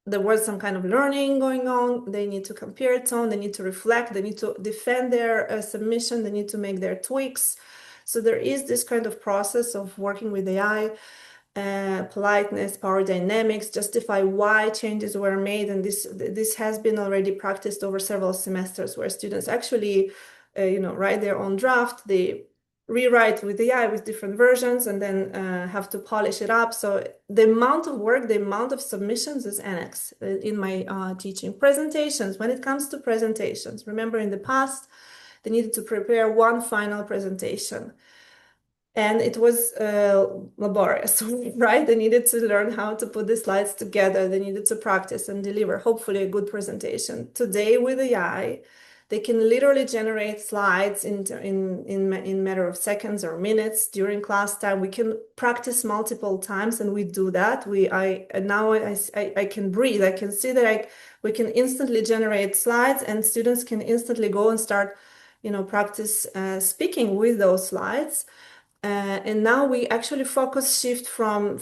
[SPEAKER 10] there was some kind of learning going on. They need to compare tone, they need to reflect, they need to defend their submission, they need to make their tweaks. So there is this kind of process of working with AI, politeness, power dynamics, justify why changes were made. And this has been already practiced over several semesters, where students actually write their own draft, they rewrite with AI with different versions, and then have to polish it up. So the amount of work, the amount of submissions is NX in my teaching. Presentations, when it comes to presentations, remember in the past, they needed to prepare one final presentation. And it was laborious, right? They needed to learn how to put the slides together. They needed to practice and deliver, hopefully, a good presentation. Today, with AI, they can literally generate slides in matter of seconds or minutes during class time. We can practice multiple times, and we do that. Now I can breathe. I can see that we can instantly generate slides, and students can instantly go and start, practice speaking with those slides. And now we actually shift from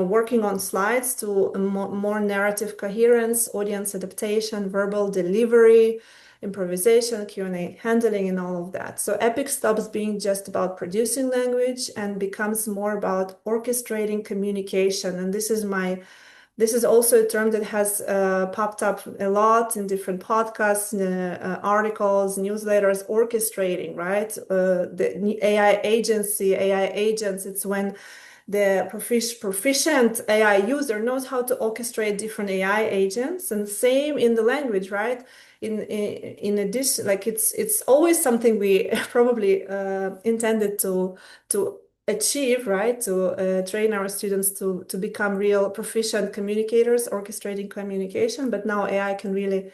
[SPEAKER 10] working on slides to a more narrative coherence, audience adaptation, verbal delivery, improvisation, Q&A handling, and all of that. So EPIC stops being just about producing language and becomes more about orchestrating communication. And this is also a term that has popped up a lot in different podcasts, articles, newsletters, orchestrating, right? The AI agency, AI agents, it's when the proficient AI user knows how to orchestrate different AI agents, and same in the language, right? In addition, like it's always something we probably intended to achieve, right? To train our students to become real proficient communicators, orchestrating communication. But now AI can really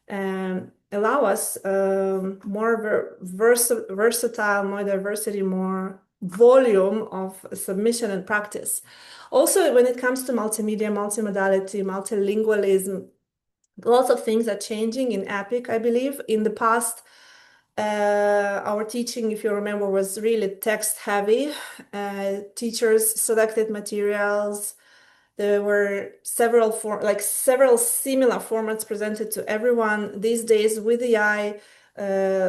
[SPEAKER 10] allow us more versatile, more diversity, more volume of submission and practice. Also, when it comes to multimedia, multimodality, multilingualism, lots of things are changing in EPIC, I believe. In the past, our teaching, if you remember, was really text heavy. Teachers selected materials There were several similar formats presented to everyone. These days with AI,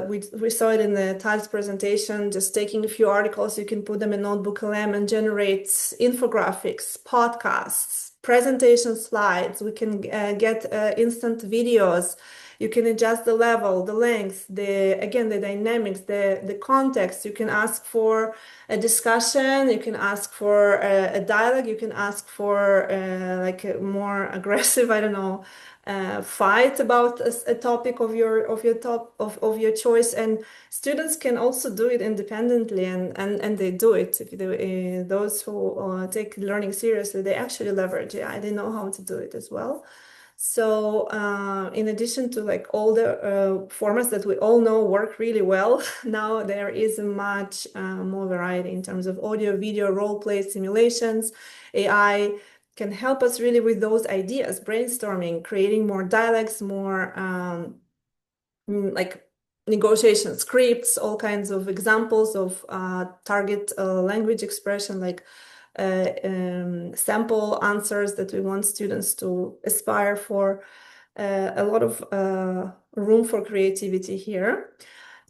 [SPEAKER 10] we saw it in the Tsael's presentation, just taking a few articles, you can put them in Notebook LM and generate infographics, podcasts, presentation slides. We can get instant videos. You can adjust the level, the length, the dynamics, the context. You can ask for a discussion. You can ask for a dialogue. You can ask for like a more aggressive, I don't know, fight about a topic of your choice. And students can also do it independently, and they do it. If those who take learning seriously, they actually leverage AI. They know how to do it as well. So in addition to like all the formats that we all know work really well, now there is much more variety in terms of audio, video, role play, simulations. AI can help us really with those ideas, brainstorming, creating more dialects, more like negotiation scripts, all kinds of examples of target language expression, like sample answers that we want students to aspire for. A lot of room for creativity here.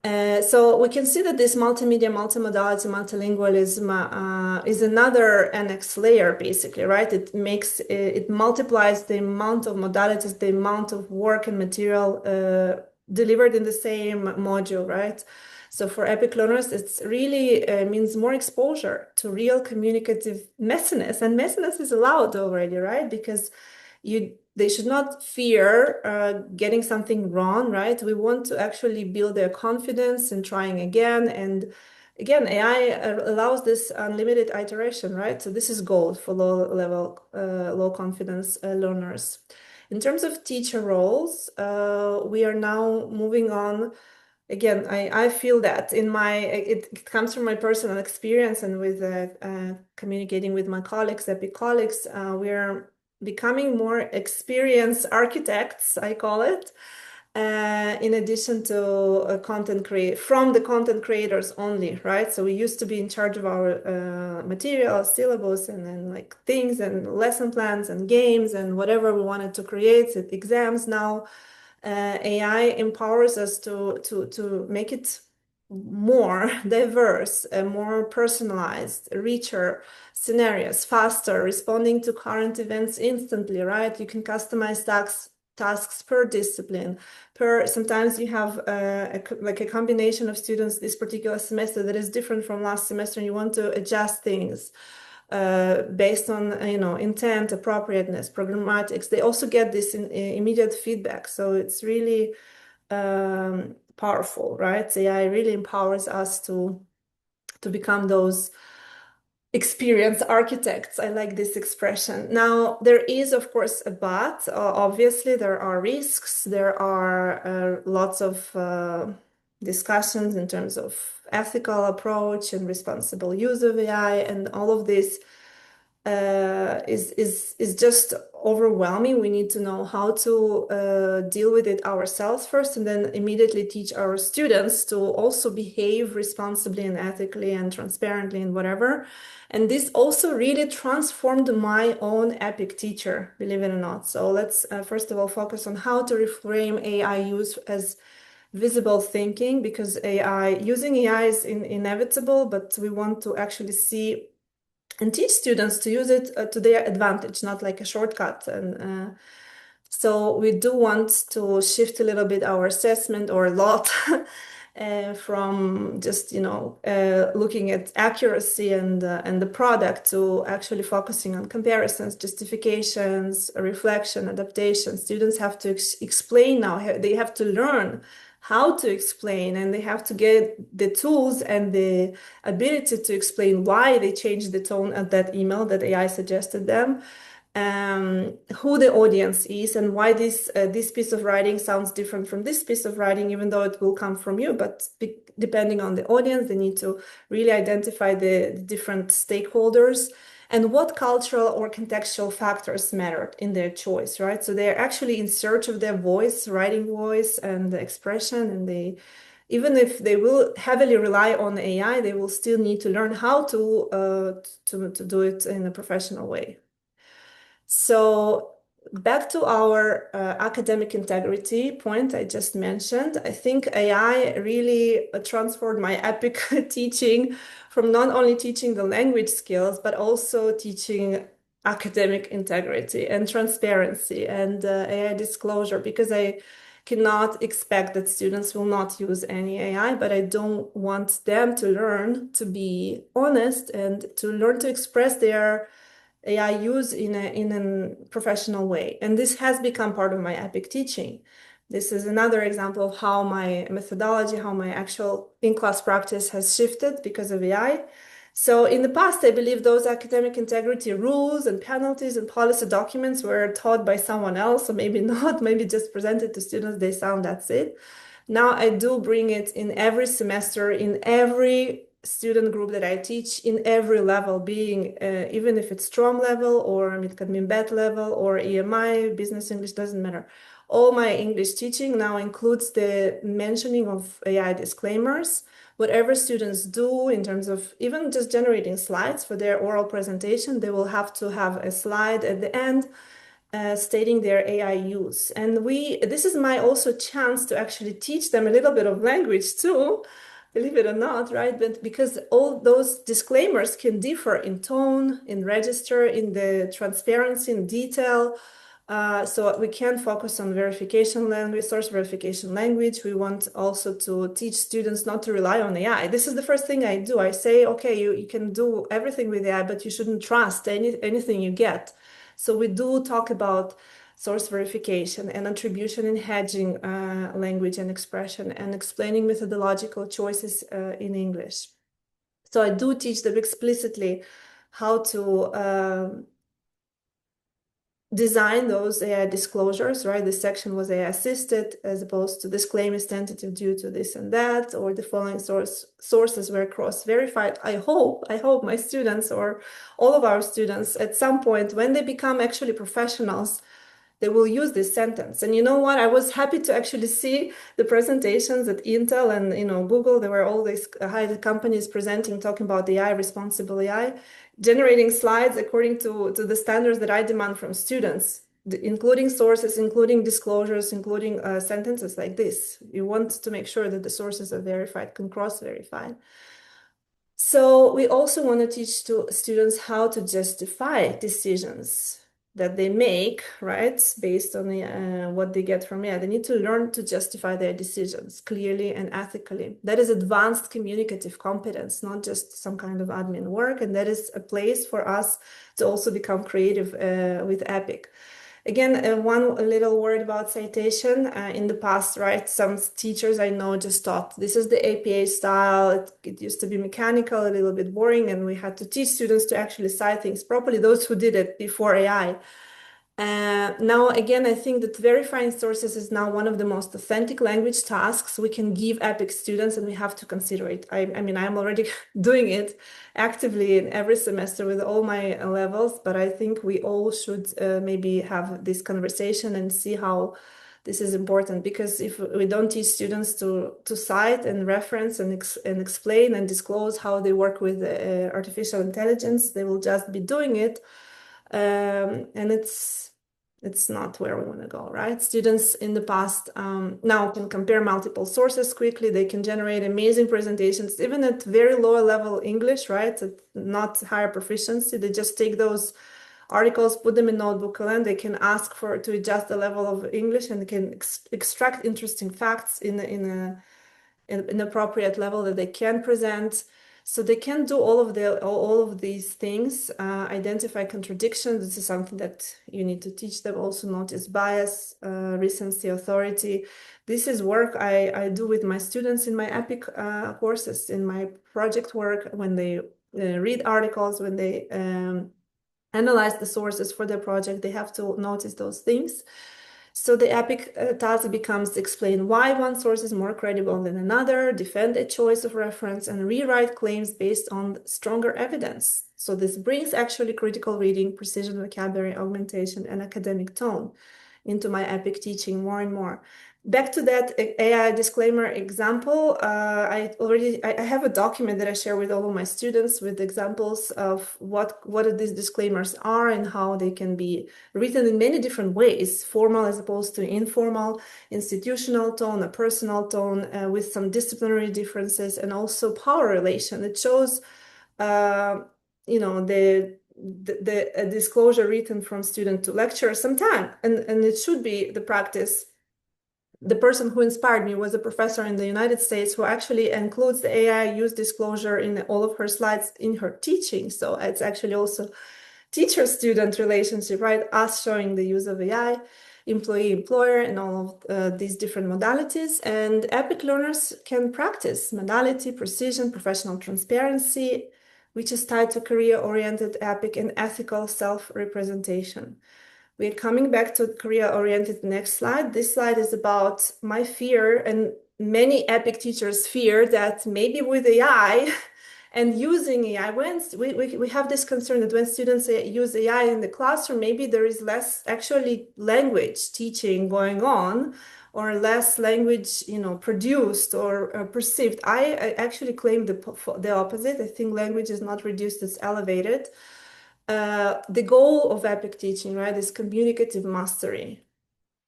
[SPEAKER 10] So we can see that this multimedia, multimodality, multilingualism is another NX layer, basically, right? It multiplies the amount of modalities, the amount of work and material delivered in the same module, right? So for EPIC learners, it's really means more exposure to real communicative messiness, and messiness is allowed already, right? Because they should not fear getting something wrong, right? We want to actually build their confidence in trying again. And again, AI allows this unlimited iteration, right? So this is gold for low-level, low-confidence learners. In terms of teacher roles, we are now moving on. Again, I feel that it comes from my personal experience and with communicating with my colleagues, EPIC colleagues, we're becoming more experienced architects, I call it, in addition to from the content creators only, right? So we used to be in charge of our material, syllabus, and then like things and lesson plans and games and whatever we wanted to create, exams. Now AI empowers us to make it more diverse, more personalized, richer scenarios, faster, responding to current events instantly, right? You can customize tasks per discipline. Sometimes you have like a combination of students this particular semester that is different from last semester, and you want to adjust things based on intent, appropriateness, programmatics. They also get this immediate feedback, so it's really powerful, right? AI really empowers us to become those experienced architects. I like this expression. Now, there is, of course, a but. Obviously, there are risks. There are lots of discussions in terms of ethical approach and responsible use of AI, and all of this is just overwhelming. We need to know how to deal with it ourselves first, and then immediately teach our students to also behave responsibly and ethically and transparently and whatever. And this also really transformed my own EPIC teacher, believe it or not. So let's first of all focus on how to reframe AI use as visible thinking, because using AI is inevitable, but we want to actually see and teach students to use it to their advantage, not like a shortcut. And so we do want to shift a little bit our assessment, or a lot, from just looking at accuracy and the product, to actually focusing on comparisons, justifications, reflection, adaptation. Students have to explain now. They have to learn how to explain, and they have to get the tools and the ability to explain why they changed the tone of that email that AI suggested them, who the audience is, and why this piece of writing sounds different from this piece of writing, even though it will come from you. But depending on the audience, they need to really identify the different stakeholders and what cultural or contextual factors mattered in their choice, right? So they're actually in search of their voice, writing voice and the expression, and even if they will heavily rely on AI, they will still need to learn how to do it in a professional way. So back to our academic integrity point I just mentioned, I think AI really transformed my EPIC teaching from not only teaching the language skills, but also teaching academic integrity and transparency and AI disclosure, because I cannot expect that students will not use any AI, but I don't want them to learn to be honest and to learn to express their AI use in a professional way. And this has become part of my EPIC teaching. This is another example of how my methodology, how my actual in-class practice has shifted because of AI. So in the past, I believe those academic integrity rules and penalties and policy documents were taught by someone else, or maybe not, maybe just presented to students, they sound, that's it. Now I do bring it in every semester, in every student group that I teach, in every level, being even if it's strong level or it can be BET level or EMI, business English, doesn't matter. All my English teaching now includes the mentioning of AI disclaimers. Whatever students do in terms of even just generating slides for their oral presentation, they will have to have a slide at the end stating their AI use. And this is my also chance to actually teach them a little bit of language too, believe it or not, right? But because all those disclaimers can differ in tone, in register, in the transparency, in detail. So we can focus on verification language, source verification language. We want also to teach students not to rely on AI. This is the first thing I do. I say, okay, you can do everything with AI, but you shouldn't trust anything you get. So we do talk about source verification and attribution and hedging language and expression, and explaining methodological choices in English. So I do teach them explicitly how to design those AI disclosures, right? This section was AI assisted as opposed to this claim is tentative due to this and that, or the following sources were cross-verified. I hope my students or all of our students at some point, when they become actually professionals, they will use this sentence. And you know what? I was happy to actually see the presentations at Intel and Google. There were all these high companies presenting, talking about AI, responsible AI, generating slides according to the standards that I demand from students, including sources, including disclosures, including sentences like this. You want to make sure that the sources are verified, can cross-verify. So we also want to teach students how to justify decisions that they make, right, based on what they get from AI. They need to learn to justify their decisions clearly and ethically. That is advanced communicative competence, not just some kind of admin work. And that is a place for us to also become creative with EPIC. Again, one little word about citation. In the past, right, some teachers I know just taught, this is the APA style. It used to be mechanical, a little bit boring, and we had to teach students to actually cite things properly, those who did it before AI. Now, again, I think that verifying sources is now one of the most authentic language tasks we can give EPIC students, and we have to consider it. I mean, I'm already doing it actively in every semester with all my levels, but I think we all should maybe have this conversation and see how this is important, because if we don't teach students to cite and reference and explain and disclose how they work with artificial intelligence, they will just be doing it. And it's not where we want to go, right? Students in the past now can compare multiple sources quickly. They can generate amazing presentations, even at very low level English, right? Not higher proficiency. They just take those articles, put them in notebook, and they can ask to adjust the level of English, and they can extract interesting facts in an appropriate level that they can present. So they can do all of these things, identify contradictions. This is something that you need to teach them. Also notice bias, recency, authority. This is work I do with my students in my EPIC courses, in my project work, when they read articles, when they analyze the sources for their project, they have to notice those things. So the EPIC task becomes explain why one source is more credible than another, defend a choice of reference, and rewrite claims based on stronger evidence. So this brings actually critical reading, precision vocabulary, augmentation, and academic tone into my EPIC teaching more and more. Back to that AI disclaimer example, I have a document that I share with all of my students with examples of what these disclaimers are and how they can be written in many different ways, formal as opposed to informal, institutional tone, a personal tone, with some disciplinary differences, and also power relation. It shows, you know, the disclosure written from student to lecturer sometime, and it should be the practice. The person who inspired me was a professor in the United States who actually includes the AI use disclosure in all of her slides in her teaching. So it's actually also teacher-student relationship, right? Us showing the use of AI, employee-employer, and all of these different modalities. And EPIC learners can practice modality, precision, professional transparency, which is tied to career-oriented EPIC and ethical self-representation. We're coming back to career-oriented next slide. This slide is about my fear, and many EPIC teachers fear that maybe with AI and using AI, when we have this concern that when students use AI in the classroom, maybe there is less actually language teaching going on, or less language, you know, produced or perceived. I actually claim the opposite. I think language is not reduced, it's elevated. The goal of EPIC teaching, right, is communicative mastery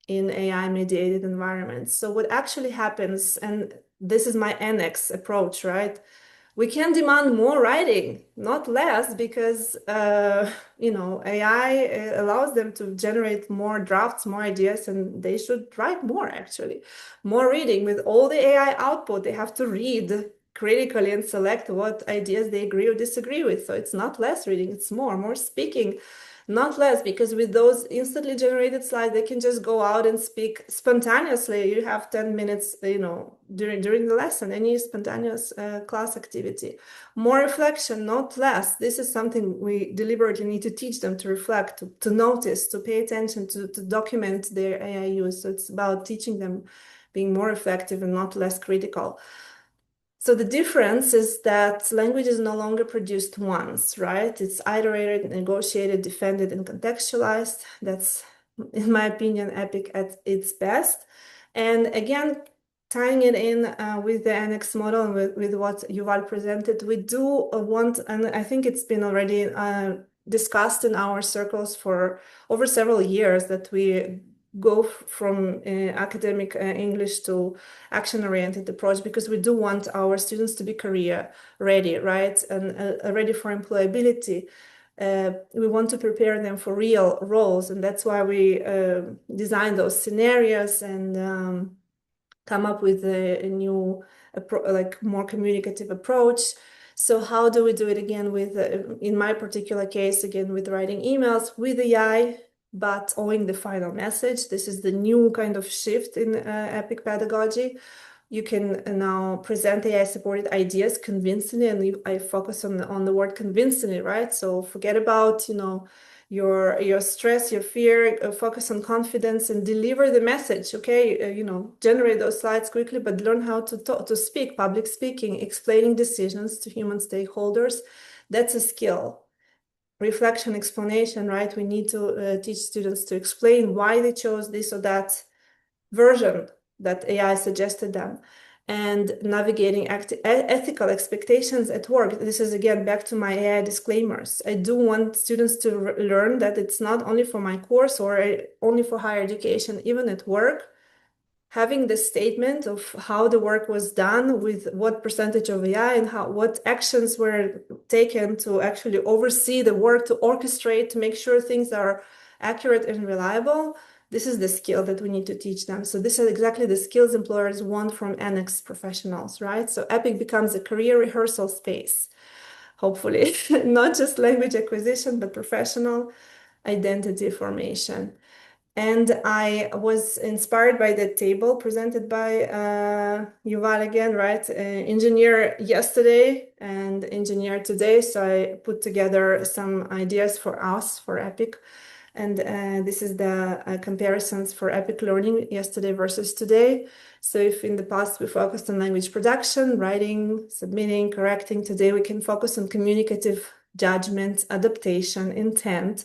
[SPEAKER 10] in AI-mediated environments. So what actually happens, and this is my annex approach, right? We can demand more writing, not less, because you know, AI allows them to generate more drafts, more ideas, and they should write more, actually. More reading. With all the AI output, they have to read critically and select what ideas they agree or disagree with. So it's not less reading, it's more speaking, not less, because with those instantly generated slides, they can just go out and speak spontaneously. You have 10 minutes, you know, during the lesson, any spontaneous class activity. More reflection, not less. This is something we deliberately need to teach them to reflect, to notice, to pay attention, to document their AI use. So it's about teaching them being more effective and not less critical. So the difference is that language is no longer produced once, right? It's iterated, negotiated, defended, and contextualized. That's, in my opinion, EPIC at its best. And again, tying it in with the annex model and with what Yuval presented, we do want, and I think it's been already discussed in our circles for over several years, that we go from academic English to action-oriented approach, because we do want our students to be career ready, right? And ready for employability. We want to prepare them for real roles, and that's why we design those scenarios and come up with a new, like more communicative approach. So how do we do it again with, in my particular case, again, with writing emails with AI, but owing the final message. This is the new kind of shift in EPIC pedagogy. You can now present AI-supported ideas convincingly, and I focus on the word convincingly, right? So forget about, you know, your stress, your fear, focus on confidence and deliver the message, okay? You know, generate those slides quickly, but learn how to talk, to speak, public speaking, explaining decisions to human stakeholders. That's a skill. Reflection, explanation, right? We need to teach students to explain why they chose this or that version that AI suggested them, and navigating ethical expectations at work. This is again back to my AI disclaimers. I do want students to learn that it's not only for my course or only for higher education, even at work. Having the statement of how the work was done, with what percentage of AI and what actions were taken to actually oversee the work, to orchestrate, to make sure things are accurate and reliable. This is the skill that we need to teach them. So this is exactly the skills employers want from annex professionals, right? So EPIC becomes a career rehearsal space, hopefully, not just language acquisition, but professional identity formation. And I was inspired by the table presented by Yuval again, right? Engineer yesterday and engineer today. So I put together some ideas for us, for EPIC. And this is the comparisons for EPIC learning yesterday versus today. So if in the past we focused on language production, writing, submitting, correcting, today we can focus on communicative judgment, adaptation, intent,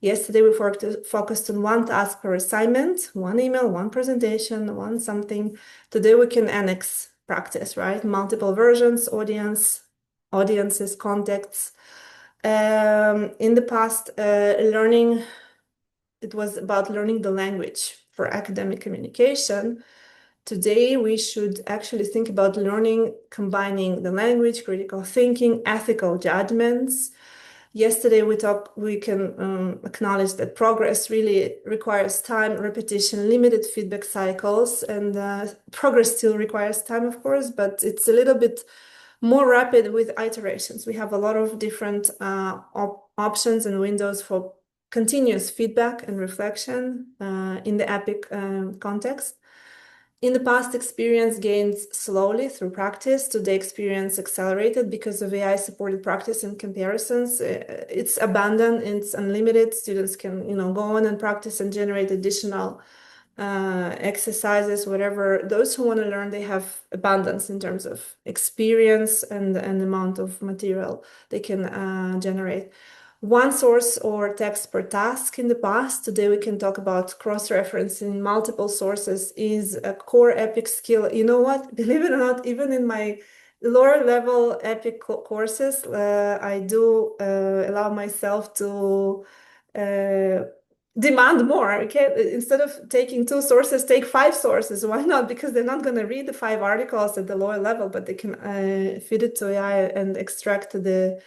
[SPEAKER 10] Yesterday, we focused on one task per assignment, one email, one presentation, one something. Today, we can annex practice, right? Multiple versions, audiences, contexts. In the past, it was about learning the language for academic communication. Today, we should actually think about learning, combining the language, critical thinking, ethical judgments. Yesterday, we can acknowledge that progress really requires time, repetition, limited feedback cycles, and progress still requires time, of course, but it's a little bit more rapid with iterations. We have a lot of different options and windows for continuous feedback and reflection in the EPIC context. In the past, experience gains slowly through practice. Today, experience accelerated because of AI-supported practice and comparisons. It's abundant, it's unlimited. Students can, go on and practice and generate additional exercises, whatever. Those who want to learn, they have abundance in terms of experience and amount of material they can generate. One source or text per task in the past. Today, we can talk about cross-referencing multiple sources is a core EPIC skill. You know what? Believe it or not, even in my lower level EPIC courses, I do allow myself to demand more. Okay, instead of taking 2 sources, take 5 sources. Why not? Because they're not going to read the 5 articles at the lower level, but they can feed it to AI and extract the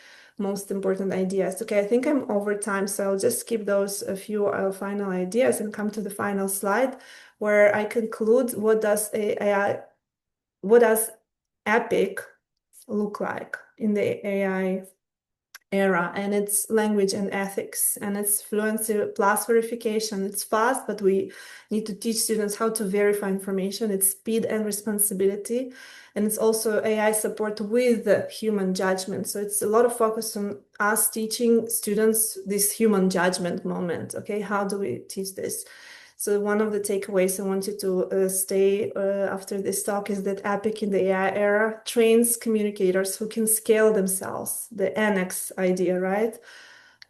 [SPEAKER 10] most important ideas. Okay, I think I'm over time, so I'll just skip those a few final ideas and come to the final slide where I conclude what does EPIC look like in the AI era, and it's language and ethics, and it's fluency plus verification. It's fast, but we need to teach students how to verify information. It's speed and responsibility, and it's also AI support with the human judgment. So it's a lot of focus on us teaching students this human judgment moment. Okay, how do we teach this? So one of the takeaways I want you to stay after this talk is that EPIC in the AI era trains communicators who can scale themselves, the annex idea, right?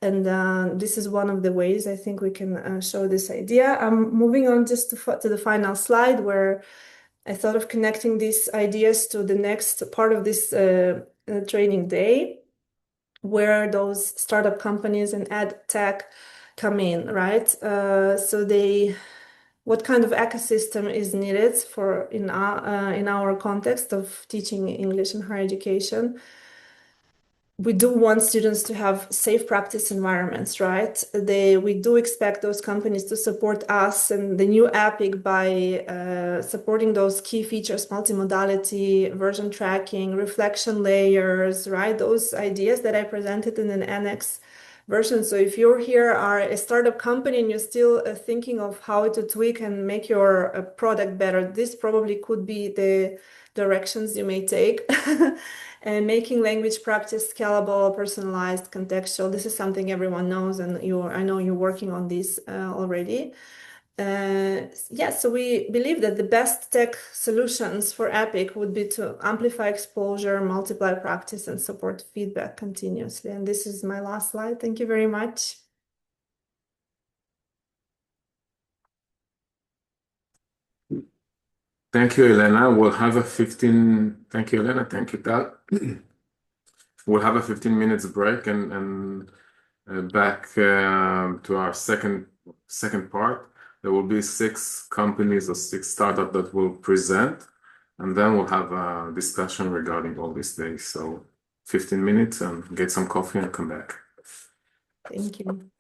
[SPEAKER 10] And this is one of the ways I think we can show this idea. I'm moving on just to the final slide where I thought of connecting these ideas to the next part of this training day, where those startup companies and ed tech come in, right? What kind of ecosystem is needed for in our context of teaching English in higher education? We do want students to have safe practice environments, right? We do expect those companies to support us and the new EPIC by supporting those key features, multimodality, version tracking, reflection layers, right? Those ideas that I presented in an annex version. So if you're here are a startup company and you're still thinking of how to tweak and make your product better, this probably could be the directions you may take. And making language practice scalable, personalized, contextual. This is something everyone knows, and I know you're working on this already. So we believe that the best tech solutions for EPIC would be to amplify exposure, multiply practice, and support feedback continuously. And this is my last slide. Thank you very much.
[SPEAKER 1] Thank you, Elena. We'll have a 15. Thank you, Elena. Thank you, Tal. We'll have a 15 minutes break and back to our second part. There will be 6 companies or 6 startups that will present, and then we'll have a discussion regarding all these things. So 15 minutes and get some coffee and come back.
[SPEAKER 10] Thank you.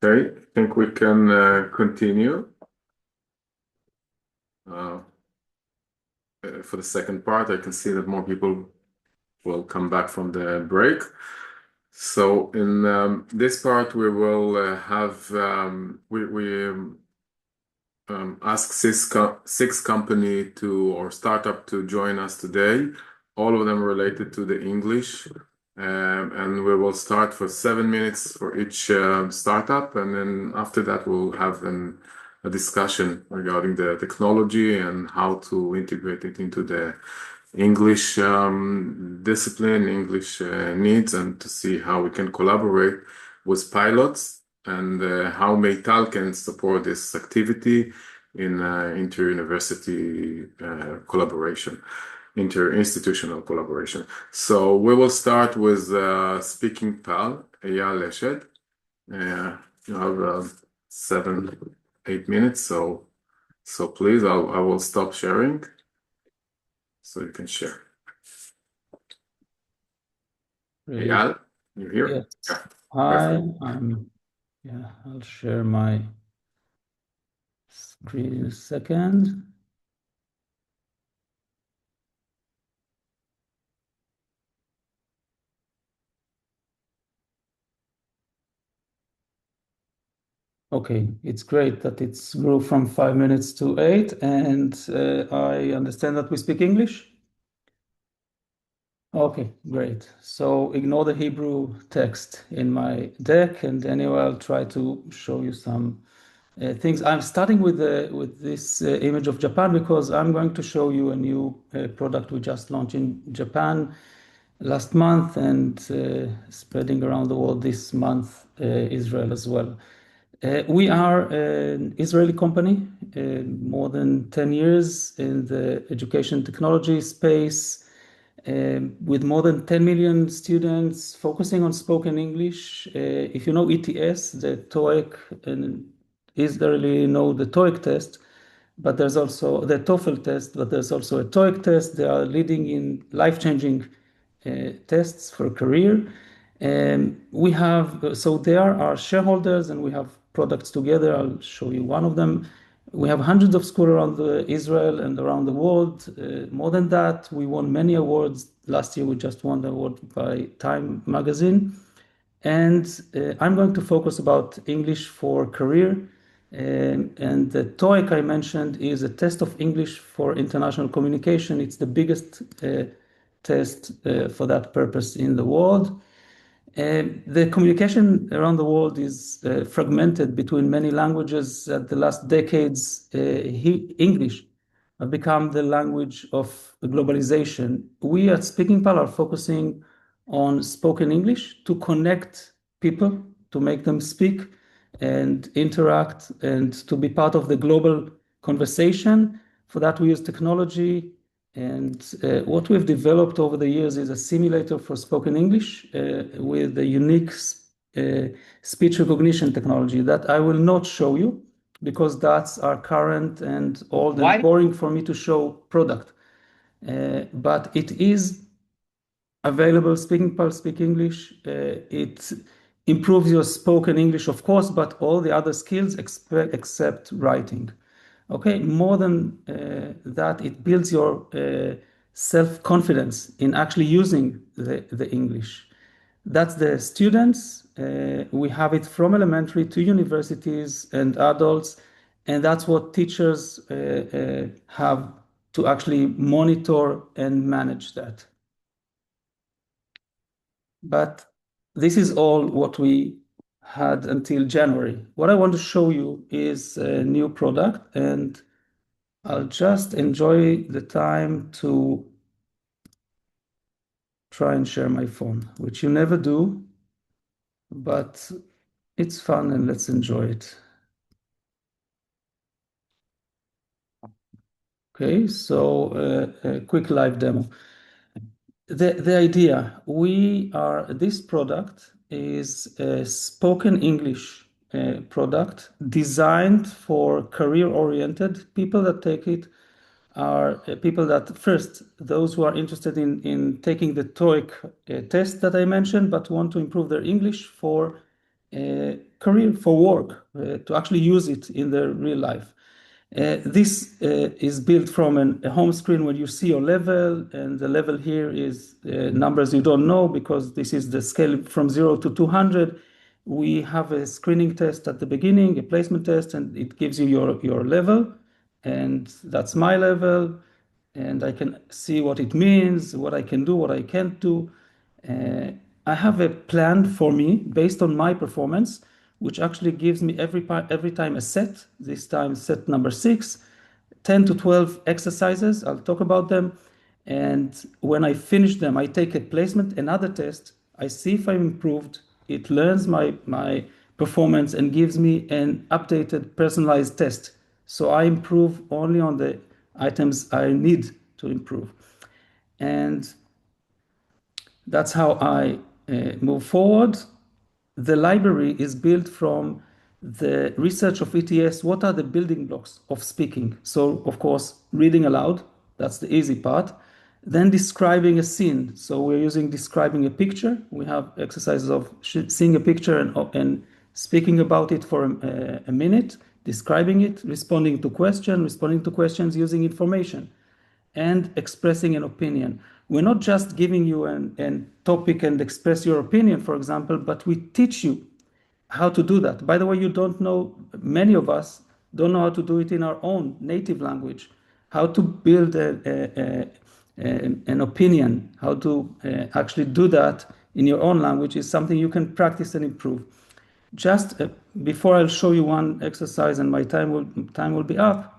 [SPEAKER 1] Okay, I think we can continue. For the second part, I can see that more people will come back from the break. So in this part, we will ask six company or startup to join us today. All of them related to the English, and we will start for 7 minutes for each startup, and then after that we'll have a discussion regarding the technology and how to integrate it into the English discipline, English needs, and to see how we can collaborate with pilots and how MEITAL can support this activity in inter-university collaboration, inter-institutional collaboration. So we will start with SpeakingPal, Eyal Eshed. You have 7-8 minutes, so please, I will stop sharing so you can share. Eyal, you here?
[SPEAKER 11] Yes.
[SPEAKER 1] Yeah.
[SPEAKER 11] Hi, I'll share my screen in a second. Okay, it's great that it's grew from 5 minutes to 8, and I understand that we speak English. Okay, great. So ignore the Hebrew text in my deck, and anyway, I'll try to show you some things. I'm starting with this image of Japan because I'm going to show you a new product we just launched in Japan last month and spreading around the world this month, Israel as well. We are an Israeli company, more than 10 years in the education technology space, with more than 10 million students focusing on spoken English. If you know ETS, the TOEIC, and Israeli know the TOEIC test, but there's also the TOEFL test, but there's also a TOEIC test. They are leading in life-changing tests for a career. So they are our shareholders, and we have products together. I'll show you one of them. We have hundreds of schools around Israel and around the world. More than that, we won many awards. Last year, we just won the award by Time magazine. And I'm going to focus about English for career. And the TOEIC I mentioned is a test of English for international communication. It's the biggest test for that purpose in the world. The communication around the world is fragmented between many languages. At the last decades, English have become the language of globalization. We at SpeakingPal are focusing on spoken English to connect people, to make them speak and interact, and to be part of the global conversation. For that, we use technology. And what we've developed over the years is a simulator for spoken English with a unique speech recognition technology that I will not show you because that's our current and old and boring for me to show product. But it is available, SpeakingPal Speak English. It improves your spoken English, of course, but all the other skills except writing. Okay, more than that, it builds your self-confidence in actually using the English. That's the students. We have it from elementary to universities and adults, and that's what teachers have to actually monitor and manage that. But this is all what we had until January. What I want to show you is a new product, and I'll just enjoy the time to try and share my phone, which you never do, but it's fun and let's enjoy it. Okay, so a quick live demo. The idea, this product is a spoken English product designed for career-oriented people that take it are people that first, those who are interested in taking the TOEIC test that I mentioned, but want to improve their English for career, for work, to actually use it in their real life. This is built from a home screen where you see your level, and the level here is numbers you don't know because this is the scale from 0 to 200. We have a screening test at the beginning, a placement test, and it gives you your level, and that's my level, and I can see what it means, what I can do, what I can't do. I have a plan for me based on my performance, which actually gives me every time a set, this time set number 6, 10 to 12 exercises. I'll talk about them. And when I finish them, I take a placement, another test. I see if I'm improved. It learns my performance and gives me an updated personalized test. So I improve only on the items I need to improve. And that's how I move forward. The library is built from the research of ETS. What are the building blocks of speaking? So, of course, reading aloud, that's the easy part. Then describing a scene. So we're using describing a picture. We have exercises of seeing a picture and speaking about it for a minute, describing it, responding to questions using information, and expressing an opinion. We're not just giving you a topic and express your opinion, for example, but we teach you how to do that. By the way, you don't know, many of us don't know how to do it in our own native language, how to build an opinion, how to actually do that in your own language is something you can practice and improve. Just before I'll show you one exercise and my time will be up,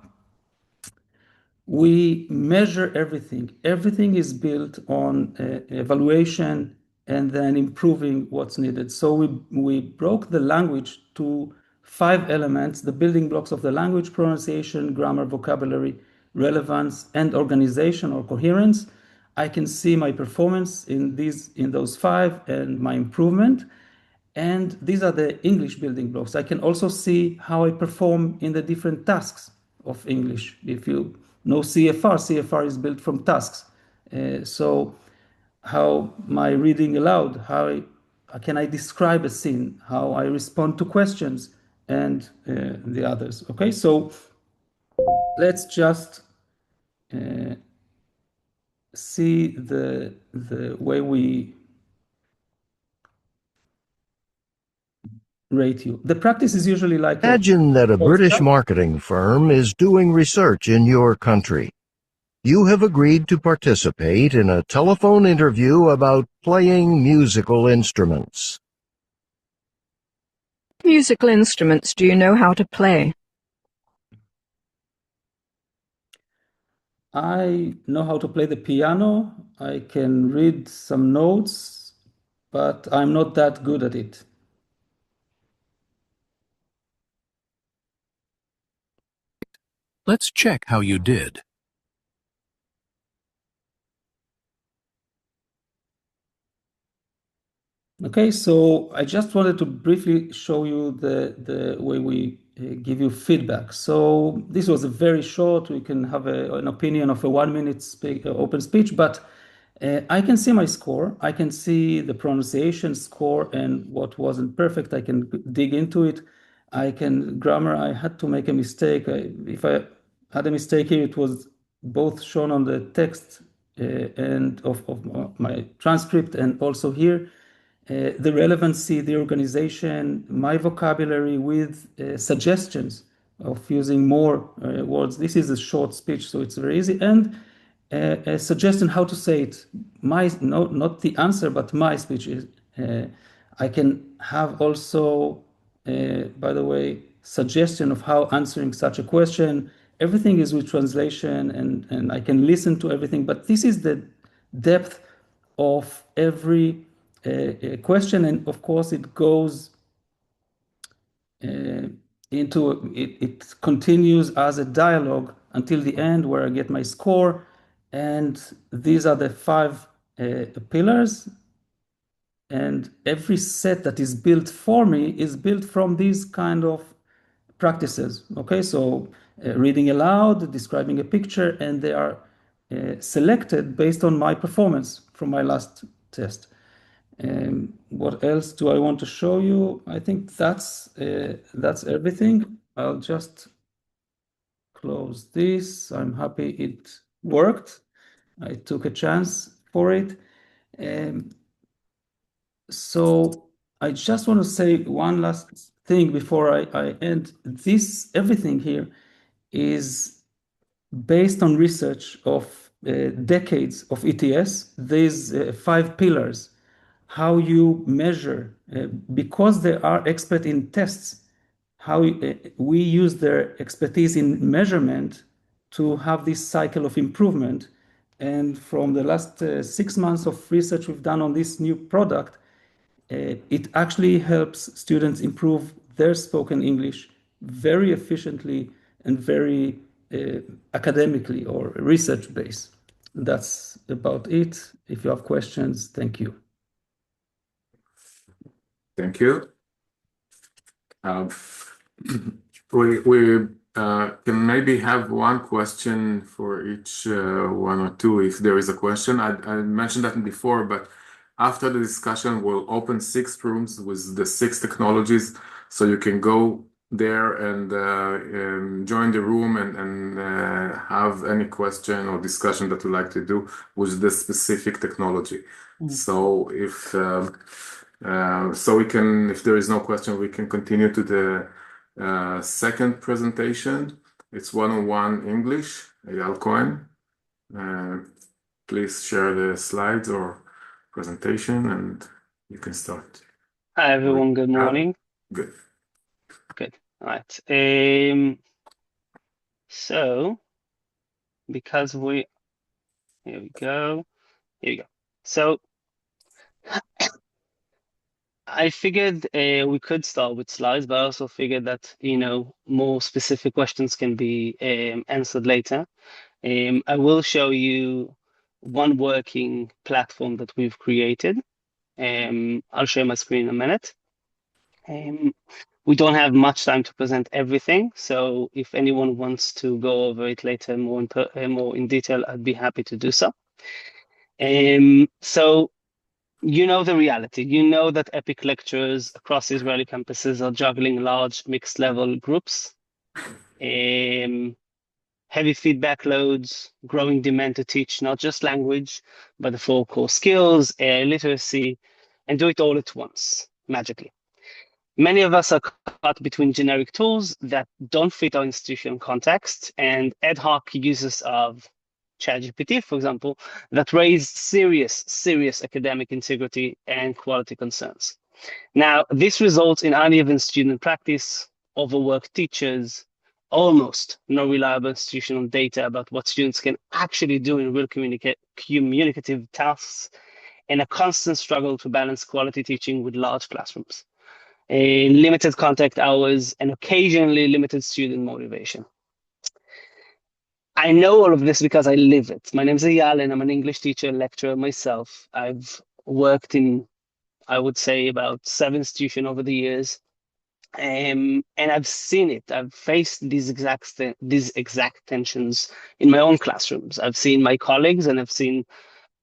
[SPEAKER 11] we measure everything. Everything is built on evaluation and then improving what's needed. So we broke the language to 5 elements, the building blocks of the language: pronunciation, grammar, vocabulary, relevance, and organization or coherence. I can see my performance in those 5 and my improvement. And these are the English building blocks. I can also see how I perform in the different tasks of English. If you know CFR is built from tasks. So how my reading aloud, how can I describe a scene, how I respond to questions, and the others. Okay, so let's just see the way we rate you. The practice is usually like
[SPEAKER 12] Imagine that a British marketing firm is doing research in your country. You have agreed to participate in a telephone interview about playing musical instruments.
[SPEAKER 13] Musical instruments do you know how to play?
[SPEAKER 11] I know how to play the piano. I can read some notes, but I'm not that good at it.
[SPEAKER 14] Let's check how you did.
[SPEAKER 11] Okay, so I just wanted to briefly show you the way we give you feedback. So this was a very short, we can have an opinion of a 1-minute open speech, but I can see my score. I can see the pronunciation score and what wasn't perfect. I can dig into it. Grammar, I had to make a mistake. If I had a mistake here, it was both shown on the text and of my transcript and also here. The relevancy, the organization, my vocabulary with suggestions of using more words. This is a short speech, so it's very easy. And a suggestion how to say it. Not the answer, but my speech is. I can have also, by the way, suggestion of how answering such a question. Everything is with translation, and I can listen to everything. But this is the depth of every question, and of course it goes it continues as a dialogue until the end where I get my score. And these are the 5 pillars, and every set that is built for me is built from these kind of practices. Okay, so reading aloud, describing a picture, and they are selected based on my performance from my last test. What else do I want to show you? I think that's everything. I'll just close this. I'm happy it worked. I took a chance for it. So I just want to say one last thing before I end. Everything here is based on research of decades of ETS. These 5 pillars, how you measure, because they are expert in tests, how we use their expertise in measurement to have this cycle of improvement. And from the last 6 months of research we've done on this new product, it actually helps students improve their spoken English very efficiently and very academically or research based. That's about it. If you have questions, thank you.
[SPEAKER 1] Thank you. We can maybe have one question for each one or two if there is a question. I mentioned that before, but after the discussion, we'll open 6 rooms with the 6 technologies, so you can go there and join the room and have any question or discussion that you like to do with the specific technology. So if we can, if there is no question, we can continue to the second presentation. It's one-on-one English. Eyal Cohen. Please share the slides or presentation and you can start.
[SPEAKER 14] Hi everyone, good morning.
[SPEAKER 1] Good.
[SPEAKER 14] Good. All right. So because here we go. So I figured we could start with slides, but I also figured that, more specific questions can be answered later. I will show you one working platform that we've created. I'll share my screen in a minute. We don't have much time to present everything, so if anyone wants to go over it later more in detail, I'd be happy to do so. So you know the reality. You know that EPIC lecturers across Israeli campuses are juggling large mixed level groups, heavy feedback loads, growing demand to teach not just language, but the 4 core skills, AI literacy, and do it all at once, magically. Many of us are caught between generic tools that don't fit our institutional context and ad hoc uses of ChatGPT, for example, that raise serious academic integrity and quality concerns. Now, this results in uneven student practice, overworked teachers, almost no reliable institutional data about what students can actually do in real communicative tasks, and a constant struggle to balance quality teaching with large classrooms, limited contact hours, and occasionally limited student motivation. I know all of this because I live it. My name is Eyal, and I'm an English teacher and lecturer myself. I've worked in, I would say, about 7 institutions over the years, and I've seen it. I've faced these exact tensions in my own classrooms. I've seen my colleagues, and I've seen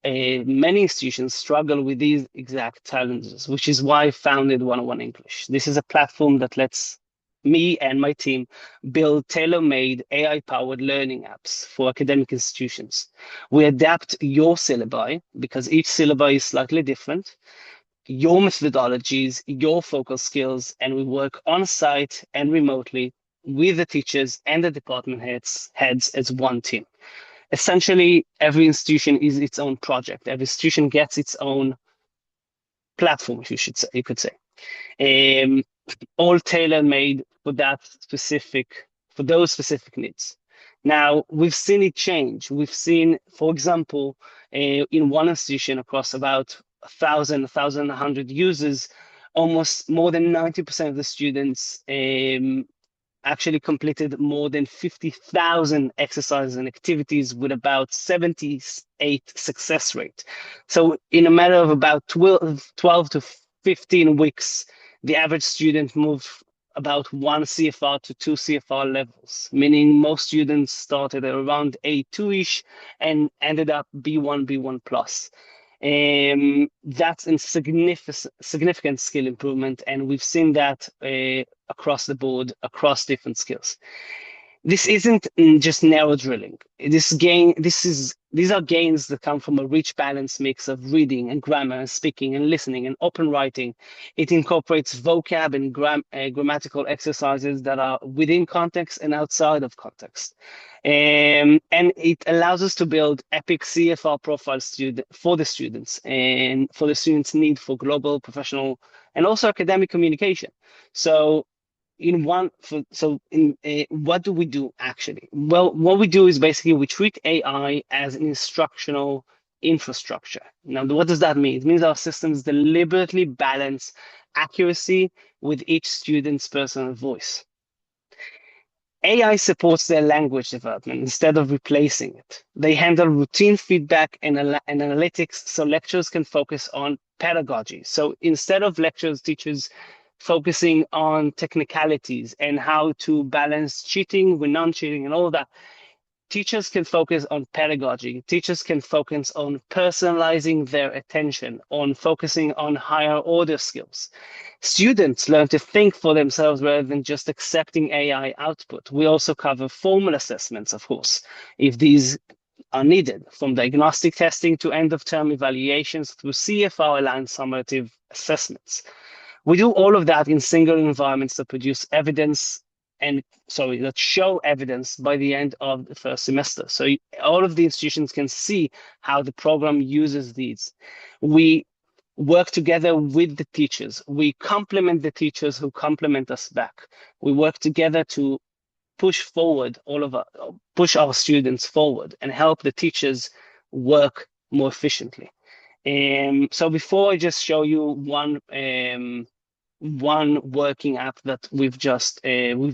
[SPEAKER 14] many institutions struggle with these exact challenges, which is why I founded 101 English. This is a platform that lets me and my team build tailor-made AI-powered learning apps for academic institutions. We adapt your syllabi because each syllabi is slightly different, your methodologies, your focal skills, and we work on-site and remotely with the teachers and the department heads as one team. Essentially, every institution is its own project. Every institution gets its own platform, you could say. All tailor-made for those specific needs. Now, we've seen it change. We've seen, for example, in one institution across about 1,100 users, almost more than 90% of the students actually completed more than 50,000 exercises and activities with about 78 success rate. So in a matter of about 12 to 15 weeks, the average student moved about 1 CFR to 2 CFR levels, meaning most students started at around A2-ish and ended up B1, B1+. That's a significant skill improvement, and we've seen that across the board, across different skills. This isn't just narrow drilling. These are gains that come from a rich balanced mix of reading and grammar and speaking and listening and open writing. It incorporates vocab and grammatical exercises that are within context and outside of context. And it allows us to build epic CFR profiles for the students and for the students' need for global, professional, and also academic communication. So what do we do actually? Well, what we do is basically we treat AI as an instructional infrastructure. Now, what does that mean? It means our systems deliberately balance accuracy with each student's personal voice. AI supports their language development instead of replacing it. They handle routine feedback and analytics, so lecturers can focus on pedagogy. So instead of lectures, teachers focusing on technicalities and how to balance cheating with non-cheating and all that, teachers can focus on pedagogy. Teachers can focus on personalizing their attention, on focusing on higher order skills. Students learn to think for themselves rather than just accepting AI output. We also cover formal assessments, of course, if these are needed, from diagnostic testing to end-of-term evaluations through CFR-aligned summative assessments. We do all of that in single environments that produce evidence that show evidence by the end of the first semester. So all of the institutions can see how the program uses these. We work together with the teachers. We complement the teachers who complement us back. We work together to push our students forward and help the teachers work more efficiently. So before I just show you one working app that we've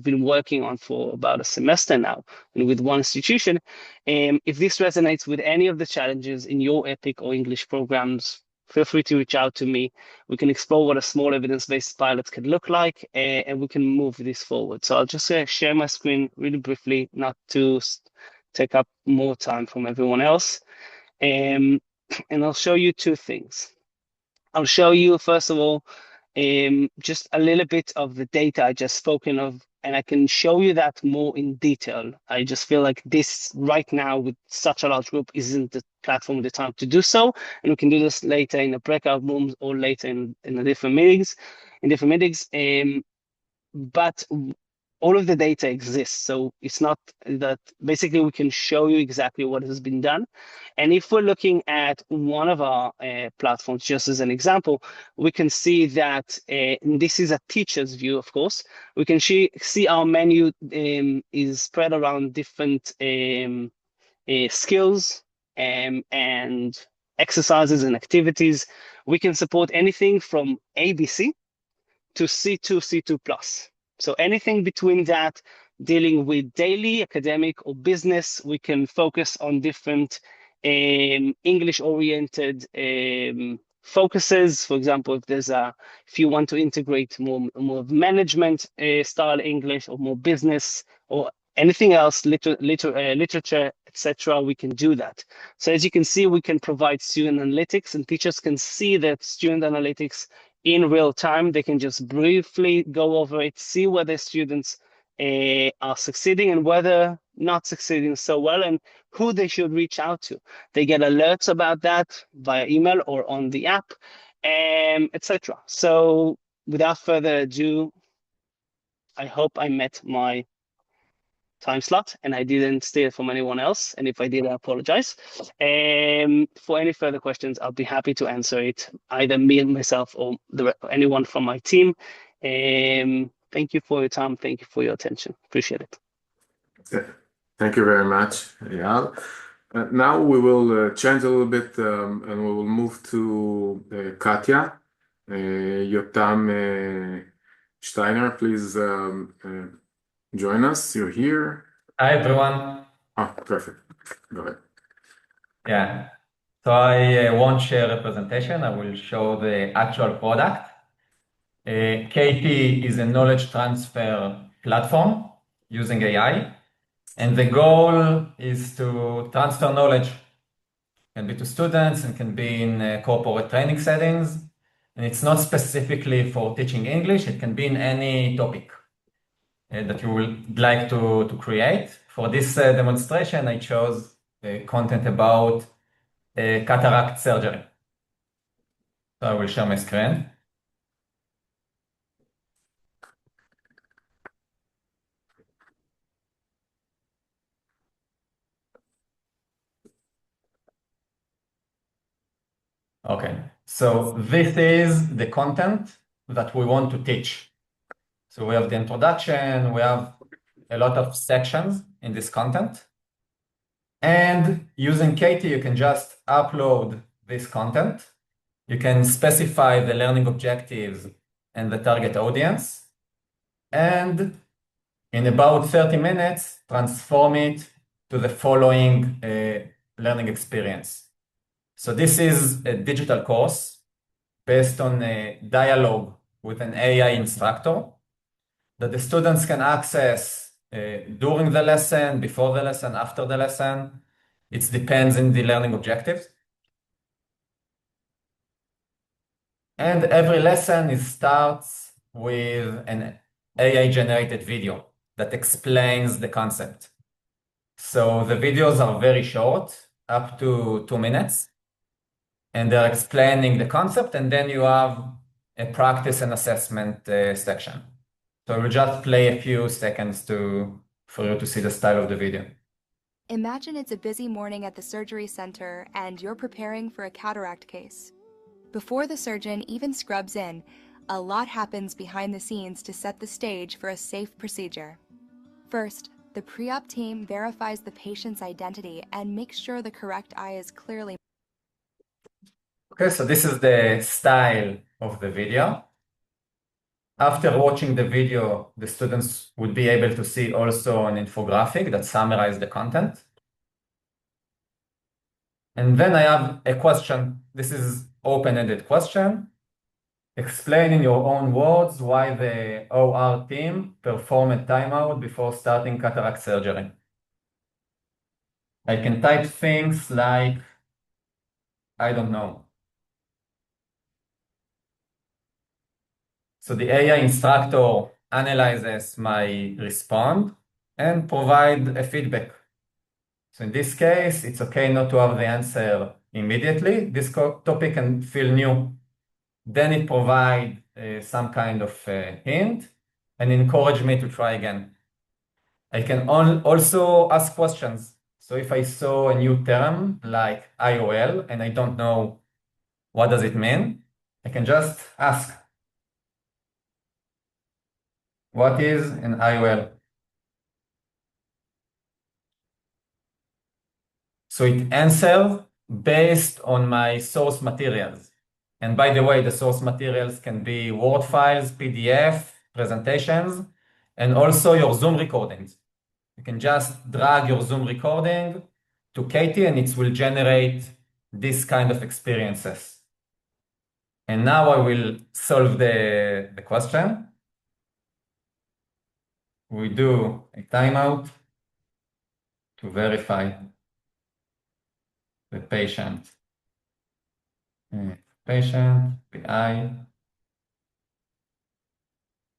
[SPEAKER 14] been working on for about a semester now, and with one institution. If this resonates with any of the challenges in your EPIC or English programs, feel free to reach out to me. We can explore what a small evidence-based pilot could look like, and we can move this forward. So I'll just share my screen really briefly, not to take up more time from everyone else. And I'll show you two things. I'll show you, first of all, just a little bit of the data I just spoken of, and I can show you that more in detail. I just feel like this right now with such a large group isn't the platform, the time to do so, and we can do this later in the breakout rooms or later in the different meetings. But all of the data exists, so it's not that basically we can show you exactly what has been done. And if we're looking at one of our platforms, just as an example, we can see that, and this is a teacher's view, of course, we can see our menu is spread around different skills and exercises and activities. We can support anything from ABC to C2, C2+. So anything between that, dealing with daily, academic, or business, we can focus on different English-oriented focuses. For example, if you want to integrate more management style English, or more business, or anything else, literature, etc., we can do that. So as you can see, we can provide student analytics, and teachers can see that student analytics in real time. They can just briefly go over it, see whether students are succeeding and whether not succeeding so well, and who they should reach out to. They get alerts about that via email or on the app, etc. So without further ado, I hope I met my time slot and I didn't steal it from anyone else. And if I did, I apologize. For any further questions, I'll be happy to answer it, either me and myself or anyone from my team. Thank you for your time. Thank you for your attention. Appreciate it.
[SPEAKER 1] Thank you very much, Eyal. Now we will change a little bit and we will move to Katya. Yotam Shtainer, please join us. You're here.
[SPEAKER 15] Hi, everyone.
[SPEAKER 1] Oh, perfect. Go ahead.
[SPEAKER 15] Yeah. So I won't share a presentation. I will show the actual product. KT is a knowledge transfer platform using AI. And the goal is to transfer knowledge can be to students, and can be in corporate training settings. And it's not specifically for teaching English. It can be in any topic that you would like to create. For this demonstration, I chose content about cataract surgery. So I will share my screen. Okay, so this is the content that we want to teach. So we have the introduction, we have a lot of sections in this content. And using Katie, you can just upload this content. You can specify the learning objectives and the target audience. And in about 30 minutes, transform it to the following learning experience. So this is a digital course based on a dialogue with an AI instructor that the students can access during the lesson, before the lesson, after the lesson. It depends on the learning objectives. And every lesson starts with an AI-generated video that explains the concept. So the videos are very short, up to 2 minutes, and they're explaining the concept, and then you have a practice and assessment section. So we'll just play a few seconds for you to see the style of the video.
[SPEAKER 16] Imagine it's a busy morning at the surgery center and you're preparing for a cataract case. Before the surgeon even scrubs in, a lot happens behind the scenes to set the stage for a safe procedure. First, the pre-op team verifies the patient's identity and makes sure the correct eye is clearly.
[SPEAKER 15] Okay, so this is the style of the video. After watching the video, the students would be able to see also an infographic that summarizes the content. And then I have a question. This is open-ended question. Explain in your own words why the OR team perform a timeout before starting cataract surgery. I can type things like, I don't know. So the AI instructor analyzes my response and provide a feedback. So in this case, it's okay not to have the answer immediately. This topic can feel new. Then it provides some kind of hint and encourage me to try again. I can also ask questions. So if I saw a new term like IOL and I don't know what does it mean, I can just ask, what is an IOL? So it answers based on my source materials. And by the way, the source materials can be Word files, PDF, presentations, and also your Zoom recordings. You can just drag your Zoom recording to Katie and it will generate this kind of experiences. And now I will solve the question. We do a timeout to verify the patient, the eye,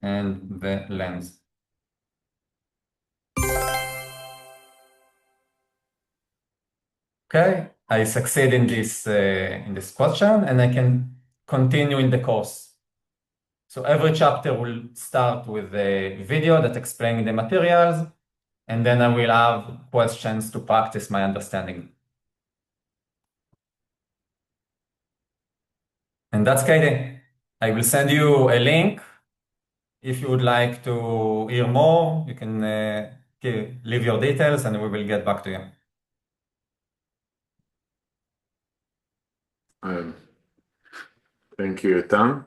[SPEAKER 15] and the lens. Okay, I succeed in this question, and I can continue in the course. So every chapter will start with a video that explains the materials, and then I will have questions to practice my understanding. And that's Katie. I will send you a link. If you would like to hear more, you can leave your details and we will get back to you.
[SPEAKER 1] Thank you, Yotam.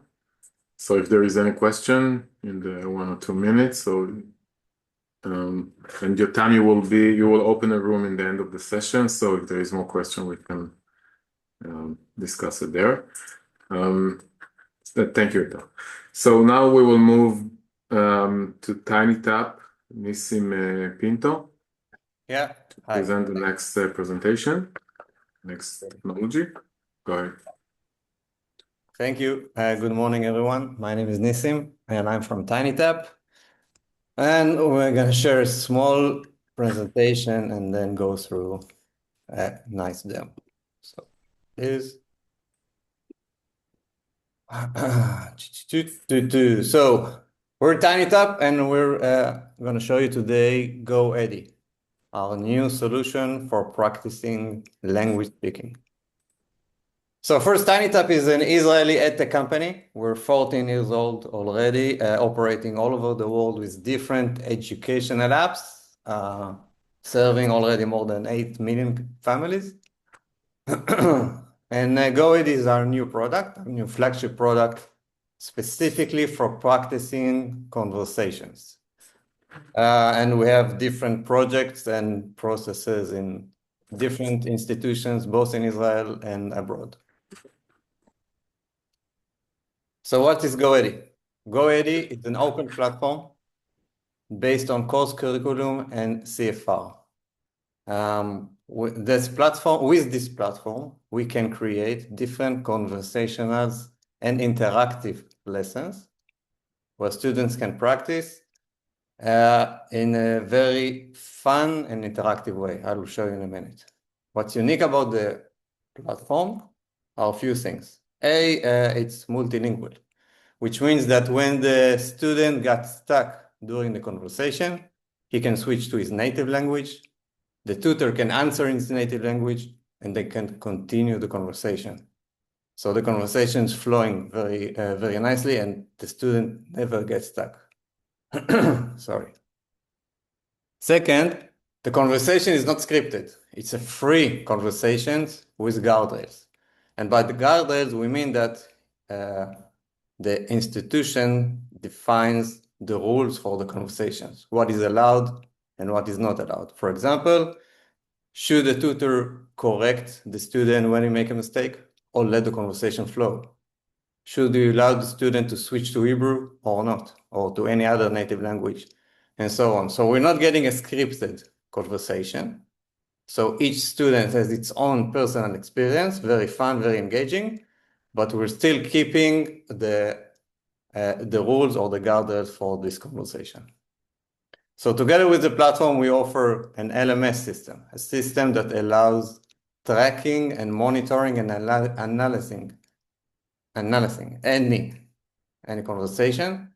[SPEAKER 1] So if there is any question in the 1 or 2 minutes, and Yotam, you will open a room in the end of the session. So if there is more question, we can discuss it there. Thank you, Yotam. So now we will move to Tinytap, Nissim Pinto.
[SPEAKER 17] Yeah.
[SPEAKER 1] To present the next presentation. next technology. Go ahead.
[SPEAKER 17] Thank you. Good morning, everyone. My name is Nissim, and I'm from Tinytap. And we're going to share a small presentation and then go through a nice demo. So here's so we're Tinytap, and we're going to show you today Go Eddy, our new solution for practicing language speaking. So first, Tinytap is an Israeli edtech company. We're 14 years old already, operating all over the world with different educational apps, serving already more than 8 million families. And GoEd is our new product, our new flagship product, specifically for practicing conversations. And we have different projects and processes in different institutions, both in Israel and abroad. So what is GoEddy? GoEddy is an open platform based on course curriculum and CFR. With this platform, we can create different conversational and interactive lessons where students can practice in a very fun and interactive way. I will show you in a minute. What's unique about the platform are a few things. It's multilingual, which means that when the student got stuck during the conversation, he can switch to his native language. The tutor can answer in his native language, and they can continue the conversation. So the conversation is flowing very nicely, and the student never gets stuck. Sorry. Second, the conversation is not scripted. It's a free conversation with guardrails. And by the guardrails, we mean that the institution defines the rules for the conversations, what is allowed and what is not allowed. For example, should the tutor correct the student when he makes a mistake or let the conversation flow? Should you allow the student to switch to Hebrew or not, or to any other native language, and so on? So we're not getting a scripted conversation. So each student has its own personal experience, very fun, very engaging, but we're still keeping the rules or the guardrails for this conversation. So together with the platform, we offer an LMS system, a system that allows tracking and monitoring and analyzing any conversation.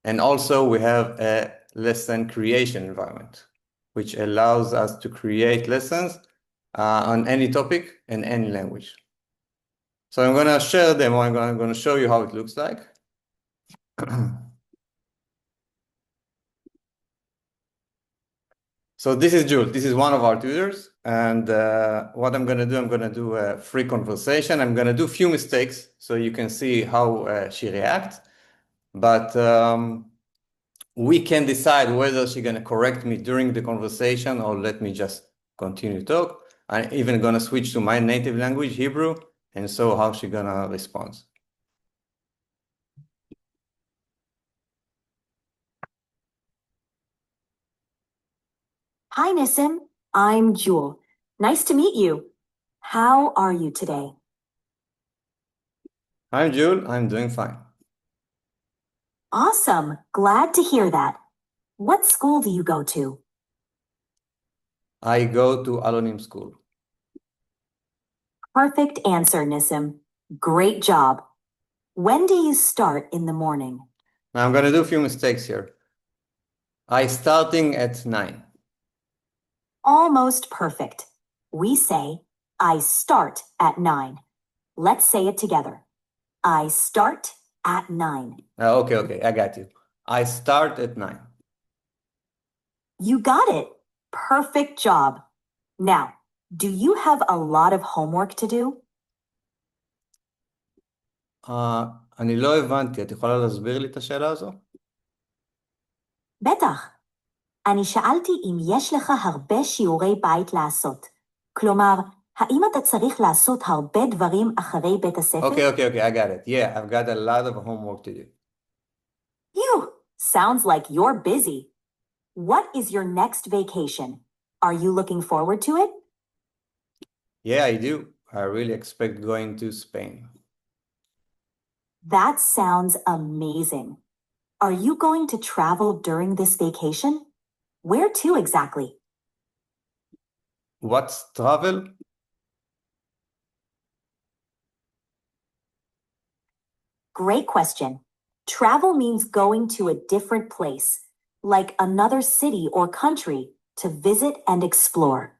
[SPEAKER 17] And also we have a lesson creation environment, which allows us to create lessons on any topic in any language. So I'm going to share them. I'm going to show you how it looks like. So this is Jules. This is one of our tutors. And what I'm going to do a free conversation. I'm going to do a few mistakes so you can see how she reacts. But we can decide whether she's going to correct me during the conversation or let me just continue to talk. I'm even going to switch to my native language, Hebrew, and so how she's going to respond.
[SPEAKER 18] Hi, Nissim. I'm Jewel. Nice to meet you. How are you today?
[SPEAKER 17] Hi, Jewel. I'm doing fine.
[SPEAKER 18] Awesome. Glad to hear that. What school do you go to?
[SPEAKER 17] I go to Alonim School.
[SPEAKER 18] Perfect answer, Nissim. Great job. When do you start in the morning?
[SPEAKER 17] Now I'm going to do a few mistakes here. I starting at 9.
[SPEAKER 18] Almost perfect. We say, I start at 9. Let's say it together. I start at 9.
[SPEAKER 17] Okay, I got you. I start at 9.
[SPEAKER 18] You got it. Perfect job. Now, do you have a lot of homework to do?
[SPEAKER 17] אני לא הבנתי. את יכולה להסביר לי את השאלה הזו?
[SPEAKER 18] בטח. אני שאלתי אם יש לך הרבה שיעורי בית לעשות. כלומר, האם אתה צריך לעשות הרבה דברים אחרי בית הספר?
[SPEAKER 17] Okay, I got it. Yeah, I've got a lot of homework to do.
[SPEAKER 18] Phew, sounds like you're busy. What is your next vacation? Are you looking forward to it?
[SPEAKER 17] Yeah, I do. I really expect going to Spain.
[SPEAKER 18] That sounds amazing. Are you going to travel during this vacation? Where to exactly?
[SPEAKER 17] What's travel?
[SPEAKER 18] Great question. Travel means going to a different place, like another city or country, to visit and explore.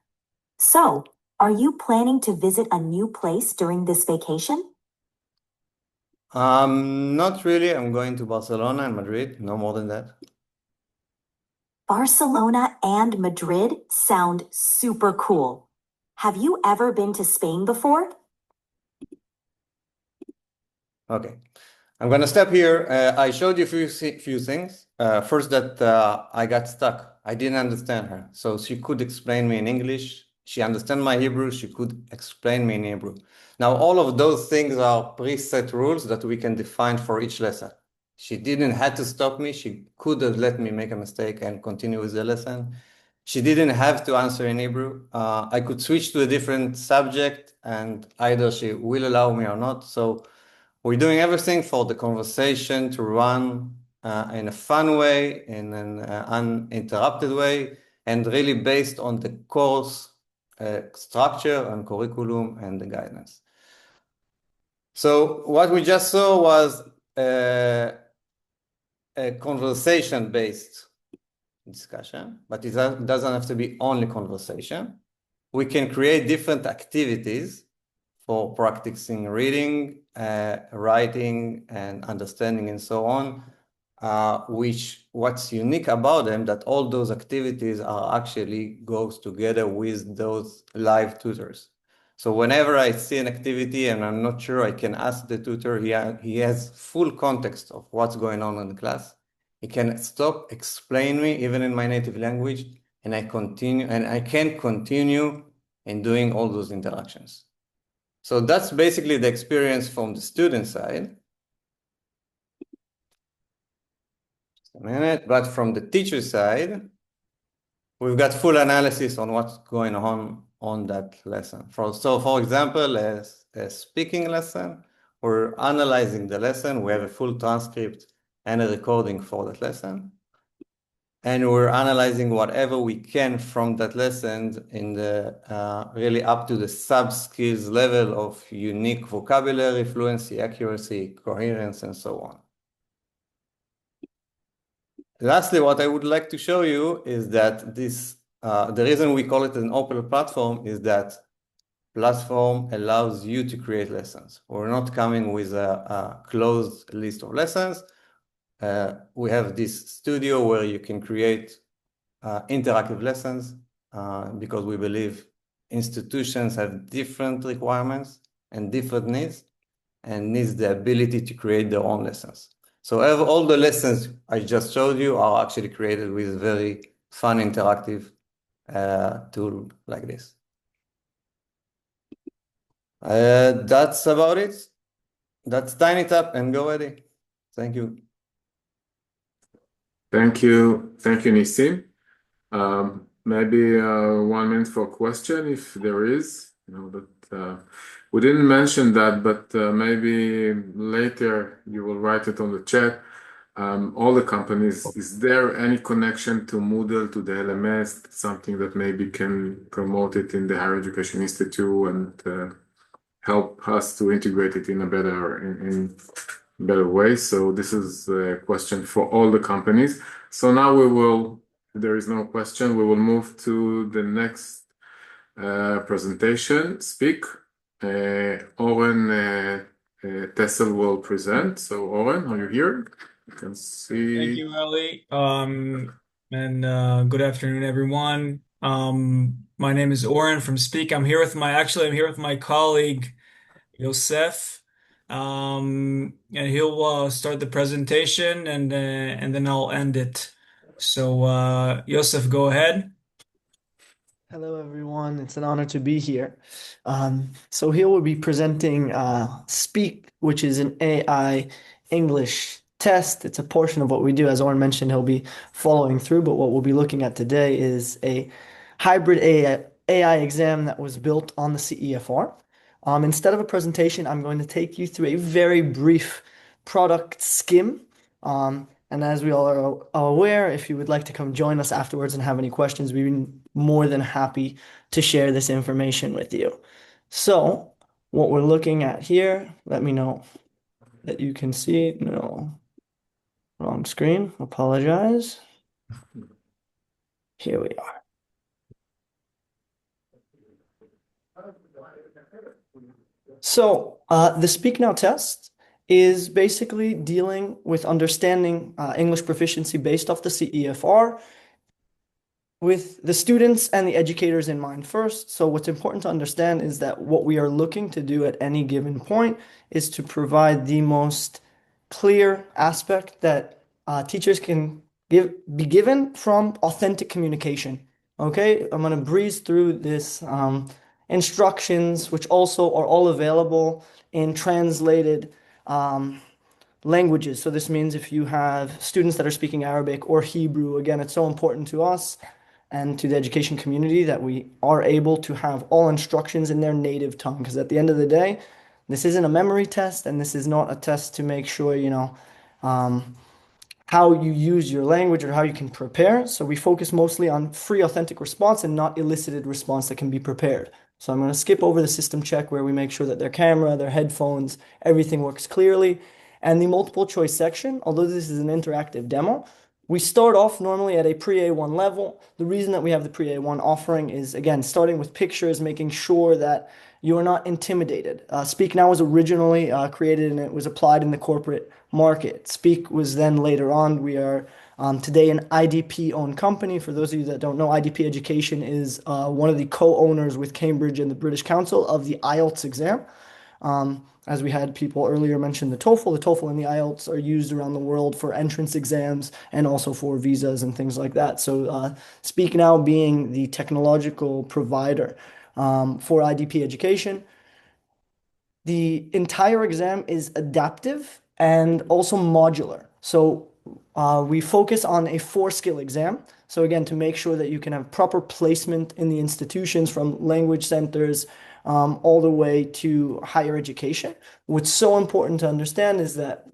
[SPEAKER 18] So, are you planning to visit a new place during this vacation?
[SPEAKER 17] Not really. I'm going to Barcelona and Madrid, no more than that.
[SPEAKER 18] Barcelona and Madrid sound super cool. Have you ever been to Spain before?
[SPEAKER 17] Okay. I'm going to stop here. I showed you a few things. First, that I got stuck. I didn't understand her. So she could explain me in English. She understand my Hebrew. She could explain me in Hebrew. Now, all of those things are preset rules that we can define for each lesson. She didn't have to stop me. She could have let me make a mistake and continue with the lesson. She didn't have to answer in Hebrew. I could switch to a different subject, and either she will allow me or not. So we're doing everything for the conversation to run in a fun way, in an uninterrupted way, and really based on the course structure and curriculum and the guidance. So what we just saw was a conversation-based discussion, but it doesn't have to be only conversation. We can create different activities for practicing reading, writing, and understanding, and so on, what's unique about them, that all those activities are actually goes together with those live tutors. So whenever I see an activity and I'm not sure, I can ask the tutor. He has full context of what's going on in the class. He can stop, explain me, even in my native language, and I can continue in doing all those interactions. So that's basically the experience from the student side. Just a minute. But from the teacher side, we've got full analysis on what's going on that lesson. So for example, a speaking lesson, we're analyzing the lesson. We have a full transcript and a recording for that lesson. And we're analyzing whatever we can from that lesson in the really up to the sub-skills level of unique vocabulary, fluency, accuracy, coherence, and so on. Lastly, what I would like to show you is that the reason we call it an open platform is that platform allows you to create lessons. We're not coming with a closed list of lessons. We have this studio where you can create interactive lessons because we believe institutions have different requirements and different needs, and needs the ability to create their own lessons. So all the lessons I just showed you are actually created with a very fun interactive tool like this. That's about it. That's Tinytap and go ready. Thank you.
[SPEAKER 1] Thank you, Nissim. Maybe 1 minute for a question, if there is. But we didn't mention that, but maybe later you will write it on the chat. All the companies, is there any connection to Moodle, to the LMS, something that maybe can promote it in the Higher Education Institute and help us to integrate it in a better way? So this is a question for all the companies. So now if there is no question, we will move to the next presentation. Oren Tsael will present. So Oren, are you here? You can see.
[SPEAKER 19] Thank you, Eli. And good afternoon, everyone. My name is Oren from Speak. I'm here with my colleague, Yosef. And he'll start the presentation and then I'll end it. So Yosef, go ahead.
[SPEAKER 20] Hello, everyone. It's an honor to be here. So here we'll be presenting Speak, which is an AI English test. It's a portion of what we do. As Oren mentioned, he'll be following through, but what we'll be looking at today is a hybrid AI exam that was built on the CEFR. Instead of a presentation, I'm going to take you through a very brief product skim. And as we all are aware, if you would like to come join us afterwards and have any questions, we'd be more than happy to share this information with you. So what we're looking at here, let me know that you can see. No, wrong screen. Apologize. Here we are. So the Speak Now test is basically dealing with understanding English proficiency based off the CEFR with the students and the educators in mind first. So what's important to understand is that what we are looking to do at any given point is to provide the most clear aspect that teachers can be given from authentic communication. Okay, I'm going to breeze through this instructions, which also are all available in translated languages. So this means if you have students that are speaking Arabic or Hebrew, again, it's so important to us and to the education community that we are able to have all instructions in their native tongue. Because at the end of the day, this isn't a memory test, and this is not a test to make sure, how you use your language or how you can prepare. So we focus mostly on free, authentic response and not elicited response that can be prepared. So I'm going to skip over the system check where we make sure that their camera, their headphones, everything works clearly. And the multiple choice section, although this is an interactive demo, we start off normally at a pre-A1 level. The reason that we have the pre-A1 offering is, again, starting with pictures, making sure that you are not intimidated. Speak Now was originally created and it was applied in the corporate market. Speak was then later on. We are today an IDP-owned company. For those of you that don't know, IDP Education is one of the co-owners with Cambridge and the British Council of the IELTS exam. As we had people earlier mention the TOEFL and the IELTS are used around the world for entrance exams and also for visas and things like that. So Speak Now being the technological provider for IDP education. The entire exam is adaptive and also modular. So we focus on a 4-skill exam. So again, to make sure that you can have proper placement in the institutions from language centers all the way to higher education. What's so important to understand is that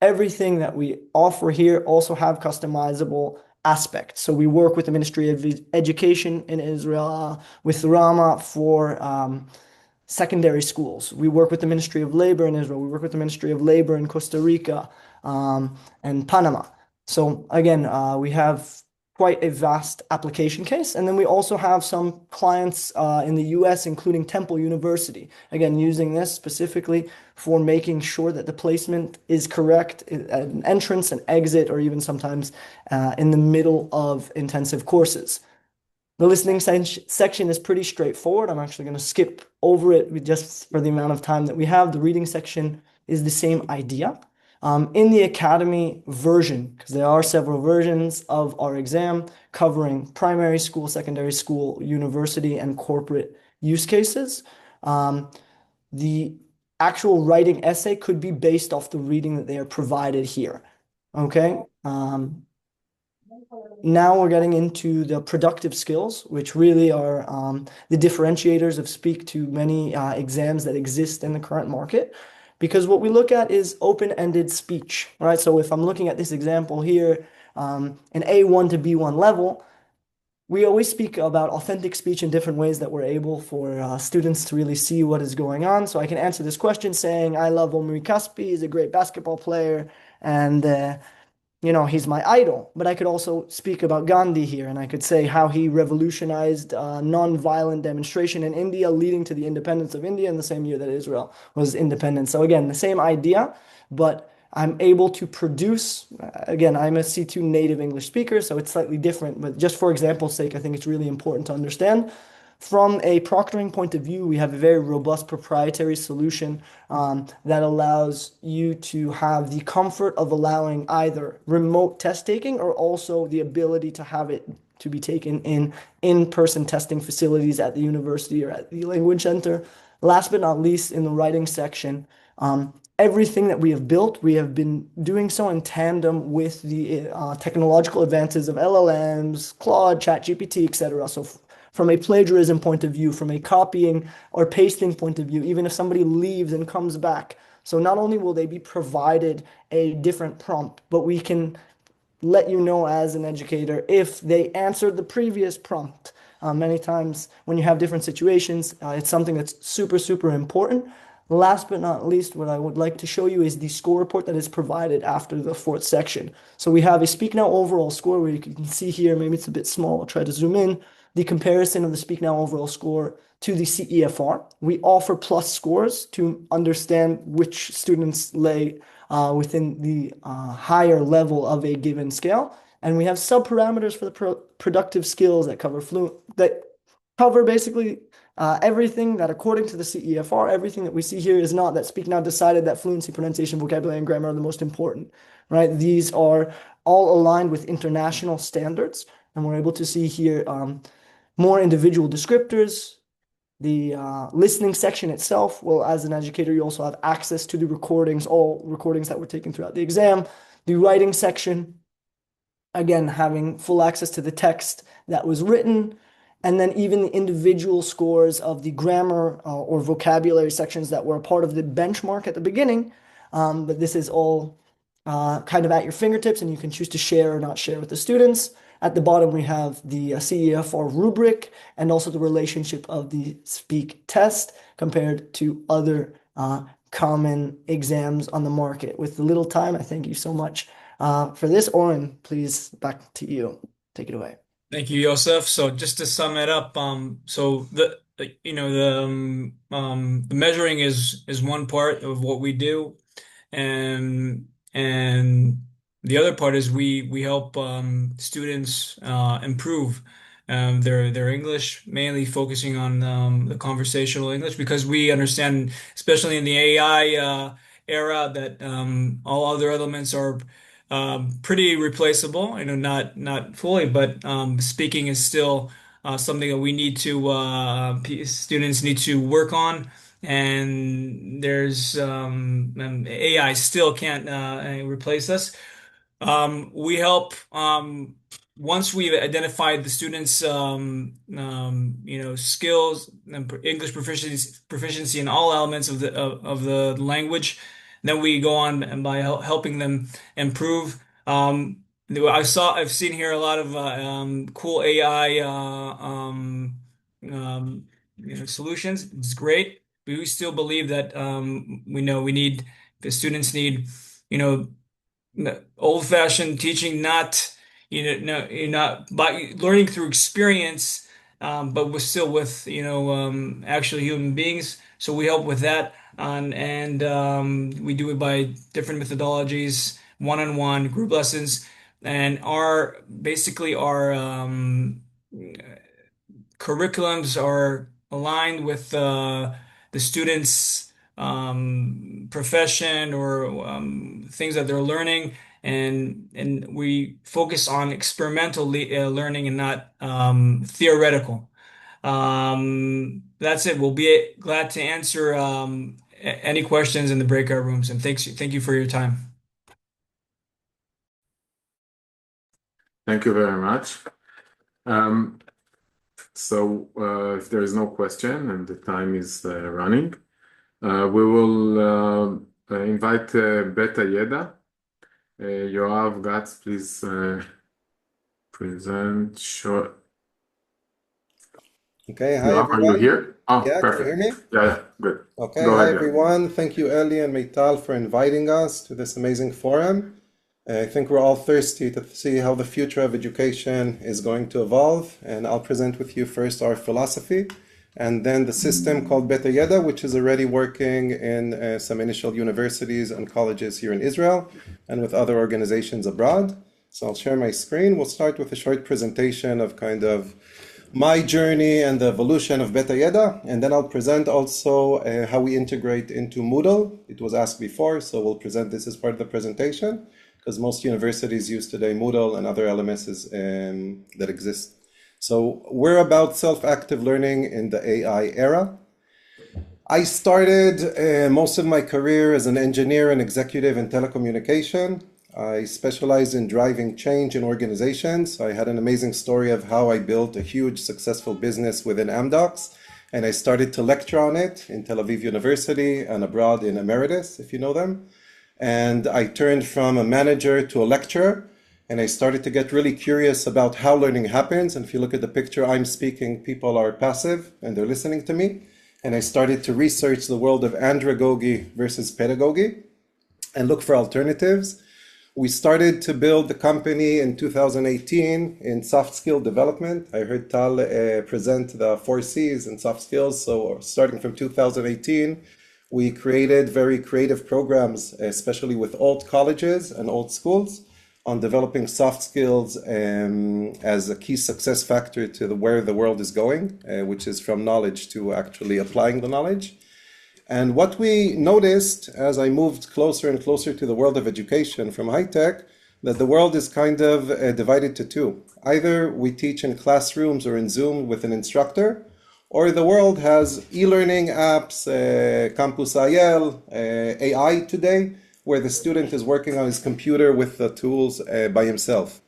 [SPEAKER 20] everything that we offer here also have customizable aspects. So we work with the Ministry of Education in Israel, with Rama for secondary schools. We work with the Ministry of Labor in Israel. We work with the Ministry of Labor in Costa Rica and Panama. So again, we have quite a vast application case. And then we also have some clients in the US, including Temple University. Again, using this specifically for making sure that the placement is correct at an entrance and exit, or even sometimes in the middle of intensive courses. The listening section is pretty straightforward. I'm actually going to skip over it just for the amount of time that we have. The reading section is the same idea. In the Academy version, because there are several versions of our exam covering primary school, secondary school, university, and corporate use cases, the actual writing essay could be based off the reading that they are provided here. Okay? Now we're getting into the productive skills, which really are the differentiators of Speak to many exams that exist in the current market. Because what we look at is open-ended speech, right? So if I'm looking at this example here, an A1 to B1 level, we always speak about authentic speech in different ways that we're able for students to really see what is going on. So I can answer this question saying, I love Omri Caspi, he's a great basketball player, and he's my idol. But I could also speak about Gandhi here, and I could say how he revolutionized non-violent demonstration in India, leading to the independence of India in the same year that Israel was independent. So again, the same idea, but I'm able to produce, again, I'm a C2 native English speaker, so it's slightly different. But just for example's sake, I think it's really important to understand. From a proctoring point of view, we have a very robust proprietary solution that allows you to have the comfort of allowing either remote test taking or also the ability to have it to be taken in in-person testing facilities at the university or at the language center. Last but not least, in the writing section, everything that we have built, we have been doing so in tandem with the technological advances of LLMs, Claude, ChatGPT, etc. So from a plagiarism point of view, from a copying or pasting point of view, even if somebody leaves and comes back. So not only will they be provided a different prompt, but we can let you know as an educator if they answered the previous prompt. Many times when you have different situations, it's something that's super, super important. Last but not least, what I would like to show you is the score report that is provided after the 4th section. So we have a Speak Now overall score where you can see here, maybe it's a bit small, I'll try to zoom in, the comparison of the Speak Now overall score to the CEFR. We offer plus scores to understand which students lay within the higher level of a given scale. And we have sub-parameters for the productive skills that cover basically everything that, according to the CEFR, everything that we see here is not that Speak Now decided that fluency, pronunciation, vocabulary, and grammar are the most important, right? These are all aligned with international standards, and we're able to see here more individual descriptors. The listening section itself, well, as an educator, you also have access to the recordings, all recordings that were taken throughout the exam. The writing section, again, having full access to the text that was written, and then even the individual scores of the grammar or vocabulary sections that were a part of the benchmark at the beginning. But this is all kind of at your fingertips, and you can choose to share or not share with the students. At the bottom, we have the CEFR rubric and also the relationship of the Speak test compared to other common exams on the market. With the little time, I thank you so much for this. Oren, please, back to you. Take it away.
[SPEAKER 19] Thank you, Yosef. So just to sum it up, so the measuring is one part of what we do, and the other part is we help students improve their English, mainly focusing on the conversational English, because we understand, especially in the AI era, that all other elements are pretty replaceable, not fully, but speaking is still something that we need to students need to work on, and there's AI still can't replace us. We help once we've identified the students' skills and English proficiency in all elements of the language. Then we go on and by helping them improve. I've seen here a lot of cool AI solutions. It's great. But we still believe that the students need old-fashioned teaching, not by learning through experience, but we're still with actual human beings. So we help with that, and we do it by different methodologies, one-on-one group lessons, and our curriculums are aligned with the students' profession or things that they're learning, and we focus on experimental learning and not theoretical. That's it. We'll be glad to answer any questions in the breakout rooms, and thank you for your time.
[SPEAKER 1] Thank you very much. So if there is no question and the time is running, we will invite Beta Yeda. Yoav, Guez, please present short.
[SPEAKER 21] Okay, hi
[SPEAKER 1] Yoav,
[SPEAKER 21] everyone.
[SPEAKER 1] are you here? Oh,
[SPEAKER 21] Yeah,
[SPEAKER 1] perfect.
[SPEAKER 21] can you hear me?
[SPEAKER 1] Yeah, good.
[SPEAKER 21] Okay,
[SPEAKER 1] Go
[SPEAKER 21] hi
[SPEAKER 1] ahead,
[SPEAKER 21] everyone. Thank you, Eli and MEITAL, for inviting us to this amazing forum. I think we're all thirsty to see how the future of education is going to evolve, and I'll present with you first our philosophy, and then the system called Beta Yeda, which is already working in some initial universities and colleges here in Israel, and with other organizations abroad. So I'll share my screen. We'll start with a short presentation of kind of my journey and the evolution of Beta Yeda, and then I'll present also how we integrate into Moodle. It was asked before, so we'll present this as part of the presentation, because most universities use today Moodle and other LMSs that exist. So we're about self-active learning in the AI era. I started most of my career as an engineer and executive in telecommunication. I specialize in driving change in organizations. I had an amazing story of how I built a huge successful business within Amdocs, and I started to lecture on it in Tel Aviv University and abroad in Emeritus, if you know them. And I turned from a manager to a lecturer, and I started to get really curious about how learning happens. And if you look at the picture, I'm speaking, people are passive and they're listening to me. And I started to research the world of andragogy versus pedagogy and look for alternatives. We started to build the company in 2018 in soft skill development. I heard Tal present the 4 C's in soft skills. So starting from 2018, we created very creative programs, especially with old colleges and old schools, on developing soft skills as a key success factor to where the world is going, which is from knowledge to actually applying the knowledge. And what we noticed as I moved closer and closer to the world of education from high tech, that the world is kind of divided to two. Either we teach in classrooms or in Zoom with an instructor, or the world has e-learning apps, Campus Eyal, AI today, where the student is working on his computer with the tools by himself.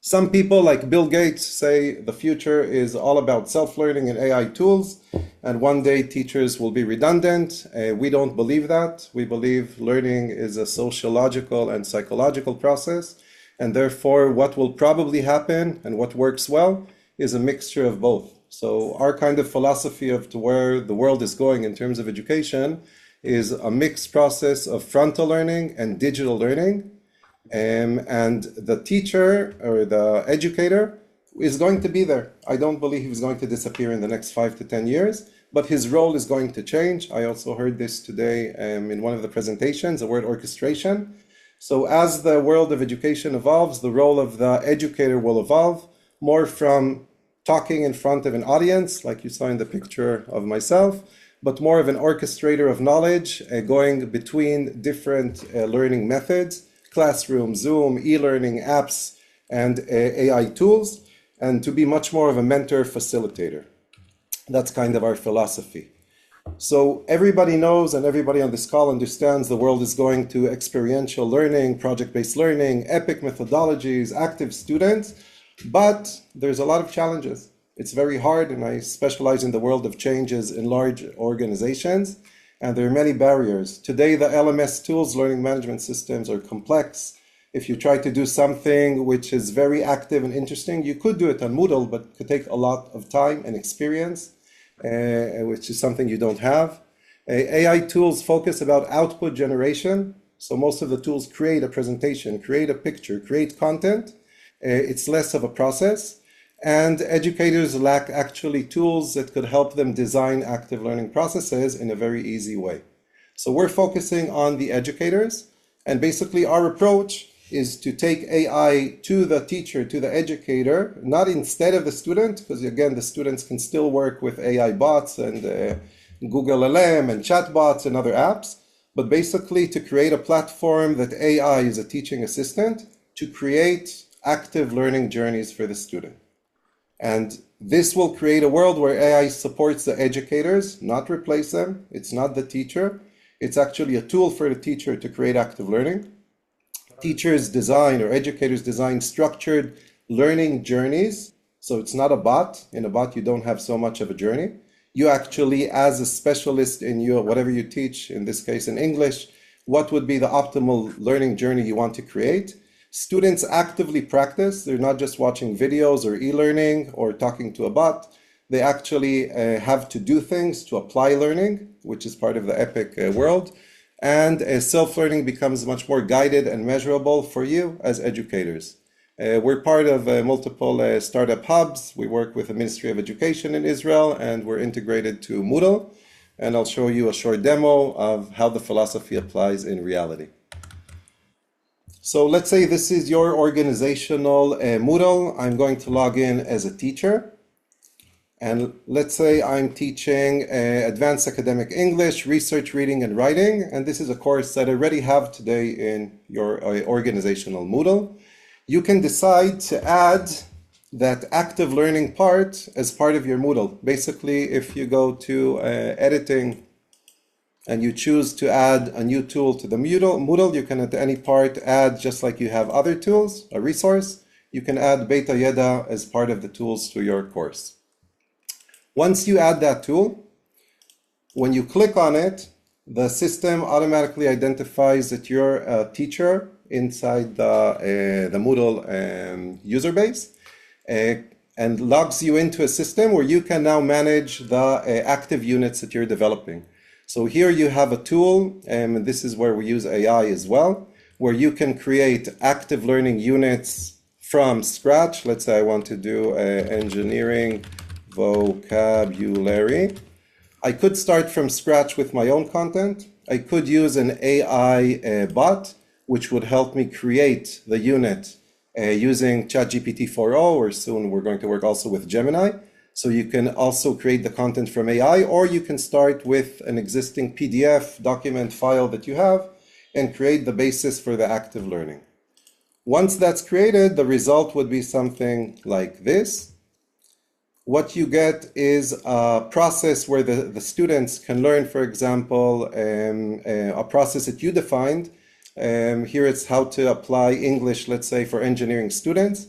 [SPEAKER 21] Some people like Bill Gates say the future is all about self-learning and AI tools, and one day teachers will be redundant. We don't believe that. We believe learning is a sociological and psychological process, and therefore what will probably happen and what works well is a mixture of both. So our kind of philosophy of to where the world is going in terms of education is a mixed process of frontal learning and digital learning. And the teacher or the educator is going to be there. I don't believe he's going to disappear in the next 5 to 10 years, but his role is going to change. I also heard this today in one of the presentations, the word orchestration. So as the world of education evolves, the role of the educator will evolve more from talking in front of an audience, like you saw in the picture of myself, but more of an orchestrator of knowledge, going between different learning methods, classroom, Zoom, e-learning apps, and AI tools, and to be much more of a mentor facilitator. That's kind of our philosophy. So everybody knows and everybody on this call understands the world is going to experiential learning, project-based learning, epic methodologies, active students, but there's a lot of challenges. It's very hard, and I specialize in the world of changes in large organizations, and there are many barriers. Today, the LMS tools, learning management systems, are complex. If you try to do something which is very active and interesting, you could do it on Moodle, but it could take a lot of time and experience, which is something you don't have. AI tools focus about output generation. So most of the tools create a presentation, create a picture, create content. It's less of a process. And educators lack actually tools that could help them design active learning processes in a very easy way. So we're focusing on the educators, and basically our approach is to take AI to the teacher, to the educator, not instead of the student, because again, the students can still work with AI bots and Google LM and chatbots and other apps, but basically to create a platform that AI is a teaching assistant to create active learning journeys for the student. And this will create a world where AI supports the educators, not replace them. It's not the teacher. It's actually a tool for the teacher to create active learning. Teachers design or educators design structured learning journeys. So it's not a bot. In a bot, you don't have so much of a journey. You actually, as a specialist in your whatever you teach, in this case in English, what would be the optimal learning journey you want to create? Students actively practice. They're not just watching videos or e-learning or talking to a bot. They actually have to do things to apply learning, which is part of the EPIC world. And self-learning becomes much more guided and measurable for you as educators. We're part of multiple startup hubs. We work with the Ministry of Education in Israel, and we're integrated to Moodle. And I'll show you a short demo of how the philosophy applies in reality. So let's say this is your organizational Moodle. I'm going to log in as a teacher. And let's say I'm teaching advanced academic English, research, reading, and writing. And this is a course that I already have today in your organizational Moodle. You can decide to add that active learning part as part of your Moodle. Basically, if you go to editing and you choose to add a new tool to the Moodle, you can at any part add, just like you have other tools, a resource, you can add Beta Yeda as part of the tools to your course. Once you add that tool, when you click on it, the system automatically identifies that you're a teacher inside the Moodle user base and logs you into a system where you can now manage the active units that you're developing. So here you have a tool, and this is where we use AI as well, where you can create active learning units from scratch. Let's say I want to do engineering vocabulary. I could start from scratch with my own content. I could use an AI bot, which would help me create the unit using ChatGPT 4.0, or soon we're going to work also with Gemini. So you can also create the content from AI, or you can start with an existing PDF document file that you have and create the basis for the active learning. Once that's created, the result would be something like this. What you get is a process where the students can learn, for example, a process that you defined. Here it's how to apply English, let's say, for engineering students.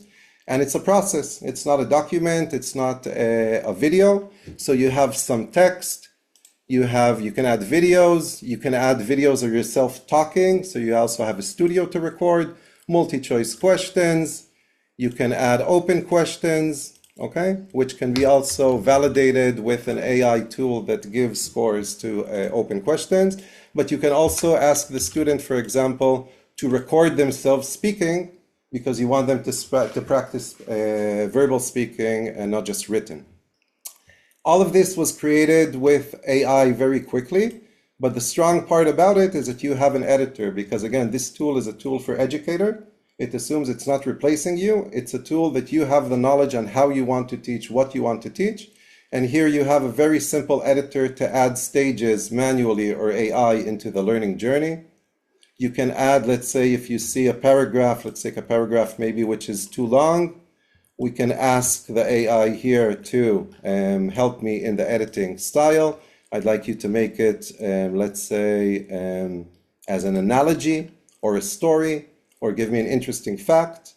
[SPEAKER 21] And it's a process. It's not a document. It's not a video. So you have some text. You can add videos. You can add videos of yourself talking. So you also have a studio to record, multi-choice questions. You can add open questions, okay, which can be also validated with an AI tool that gives scores to open questions. But you can also ask the student, for example, to record themselves speaking, because you want them to practice verbal speaking and not just written. All of this was created with AI very quickly, but the strong part about it is that you have an editor, because again, this tool is a tool for educator. It assumes it's not replacing you. It's a tool that you have the knowledge on how you want to teach, what you want to teach. And here you have a very simple editor to add stages manually or AI into the learning journey. You can add, let's say, if you see a paragraph, let's take a paragraph maybe which is too long, we can ask the AI here to help me in the editing style. I'd like you to make it, let's say, as an analogy or a story, or give me an interesting fact.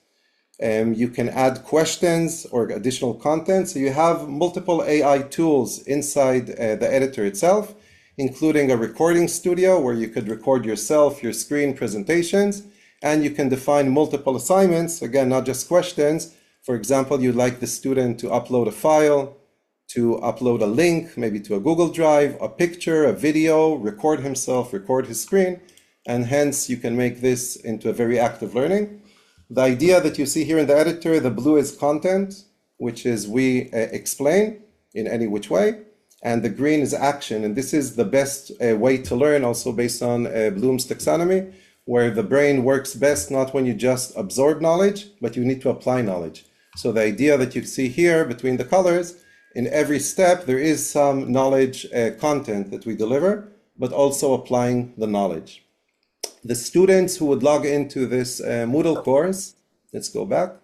[SPEAKER 21] You can add questions or additional content. So you have multiple AI tools inside the editor itself, including a recording studio where you could record yourself, your screen presentations, and you can define multiple assignments, again, not just questions. For example, you'd like the student to upload a file, to upload a link, maybe to a Google Drive, a picture, a video, record himself, record his screen, and hence you can make this into a very active learning. The idea that you see here in the editor, the blue is content, which is we explain in any which way. And the green is action. And this is the best way to learn, also based on Bloom's taxonomy, where the brain works best not when you just absorb knowledge, but you need to apply knowledge. So the idea that you see here between the colors, in every step, there is some knowledge content that we deliver, but also applying the knowledge. The students who would log into this Moodle course, let's go back.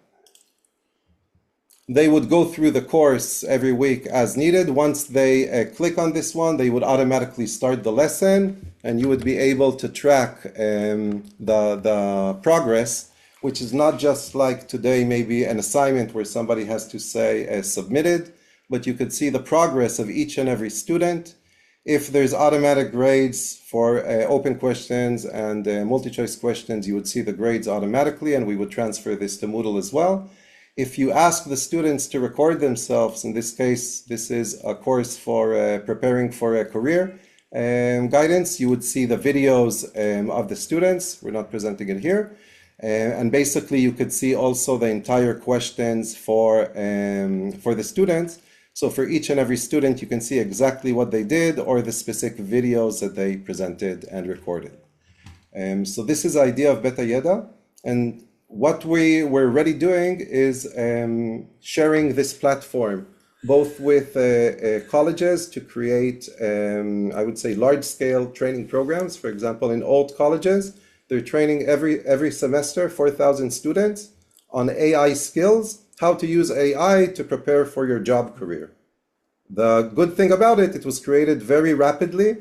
[SPEAKER 21] They would go through the course every week as needed. Once they click on this one, they would automatically start the lesson, and you would be able to track the progress, which is not just like today, maybe an assignment where somebody has to say submitted, but you could see the progress of each and every student. If there's automatic grades for open questions and multi-choice questions, you would see the grades automatically, and we would transfer this to Moodle as well. If you ask the students to record themselves, in this case, this is a course for preparing for a career guidance, you would see the videos of the students. We're not presenting it here. And basically, you could see also the entire questions for the students. So for each and every student, you can see exactly what they did or the specific videos that they presented and recorded. So this is the idea of Beta Yeda. And what we were already doing is sharing this platform, both with colleges to create, I would say, large-scale training programs. For example, in old colleges, they're training every semester 4,000 students on AI skills, how to use AI to prepare for your job career. The good thing about it, it was created very rapidly,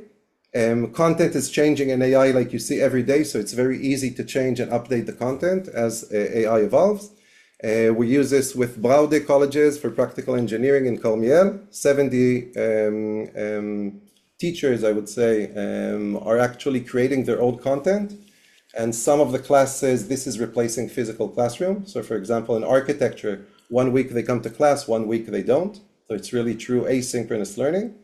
[SPEAKER 21] Content is changing in AI like you see every day, so it's very easy to change and update the content as AI evolves. We use this with Braude colleges for practical engineering in Carmiel. 70 teachers, I would say, are actually creating their own content. And some of the classes, this is replacing physical classroom. So for example, in architecture, 1 week they come to class, 1 week they don't. So it's really true asynchronous learning.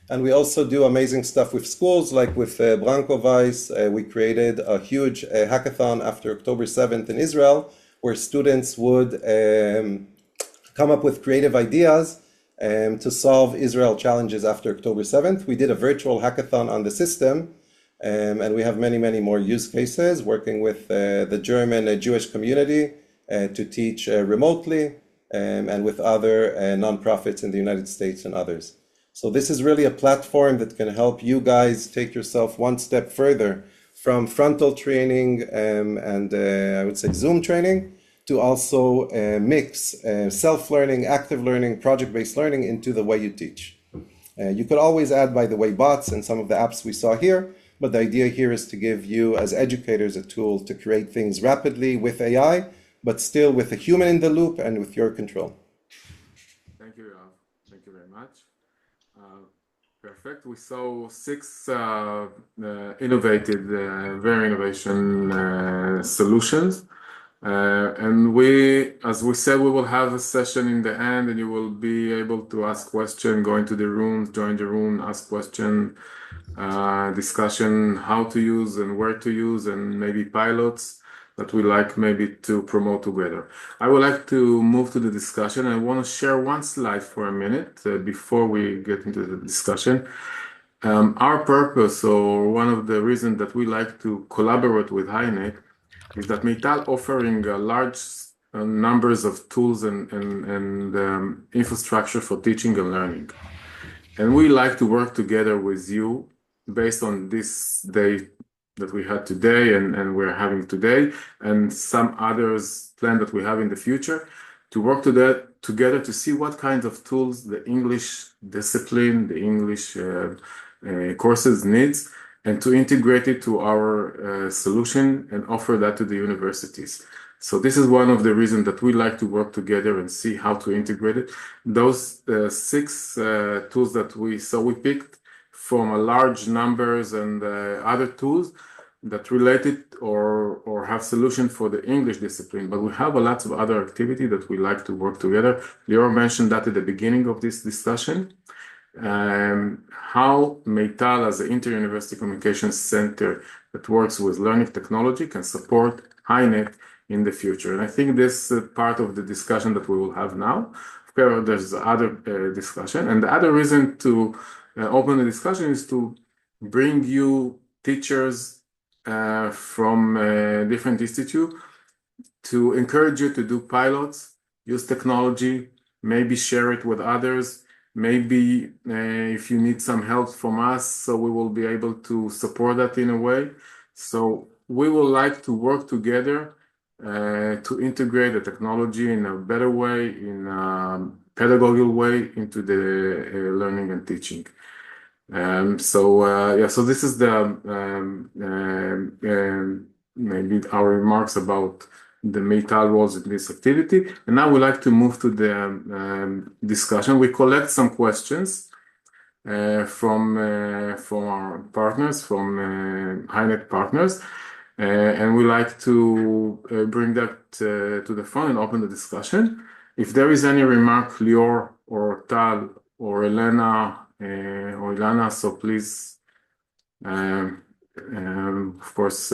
[SPEAKER 21] And we also do amazing stuff with schools, like with Branko Weiss. We created a huge hackathon after October 7th in Israel, where students would come up with creative ideas to solve Israel challenges after October 7th. We did a virtual hackathon on the system, and we have many, many more use cases working with the German Jewish community to teach remotely, and with other nonprofits in the United States and others. So this is really a platform that can help you guys take yourself one step further from frontal training and I would say Zoom training to also mix self-learning, active learning, project-based learning into the way you teach. You could always add, by the way, bots and some of the apps we saw here, but the idea here is to give you as educators a tool to create things rapidly with AI, but still with a human in the loop and with your control.
[SPEAKER 1] Thank you, Yoav. Thank you very much. Perfect. We saw 6 innovative, very innovation solutions. And as we said, we will have a session in the end, and you will be able to ask questions, go into the room, join the room, ask questions, discussion how to use and where to use, and maybe pilots that we like maybe to promote together. I would like to move to the discussion. I want to share one slide for a minute before we get into the discussion. Our purpose, or one of the reasons that we like to collaborate with H-INET, is that MEITAL offering large numbers of tools and infrastructure for teaching and learning. And we like to work together with you based on this day that we had today and we're having today, and some others planned that we have in the future, to work together to see what kinds of tools the English discipline, the English courses needs, and to integrate it to our solution and offer that to the universities. So this is one of the reasons that we like to work together and see how to integrate it. Those 6 tools that we picked from a large numbers and other tools that related or have solution for the English discipline, but we have a lot of other activity that we like to work together. Leor mentioned that at the beginning of this discussion. How MEITAL as an inter-university communications center that works with learning technology can support H-INET in the future. And I think this is part of the discussion that we will have now. Of course, there's other discussion. And the other reason to open the discussion is to bring you teachers from different institutes to encourage you to do pilots, use technology, maybe share it with others. Maybe if you need some help from us, so we will be able to support that in a way. So we would like to work together to integrate the technology in a better way, in a pedagogical way into the learning and teaching. So this is the maybe our remarks about the MEITAL roles in this activity. And now we'd like to move to the discussion. We collect some questions from our partners, from H-INET partners, and we like to bring that to the front and open the discussion. If there is any remark, Leor or Tal or Elena or Ilana, so please, of course,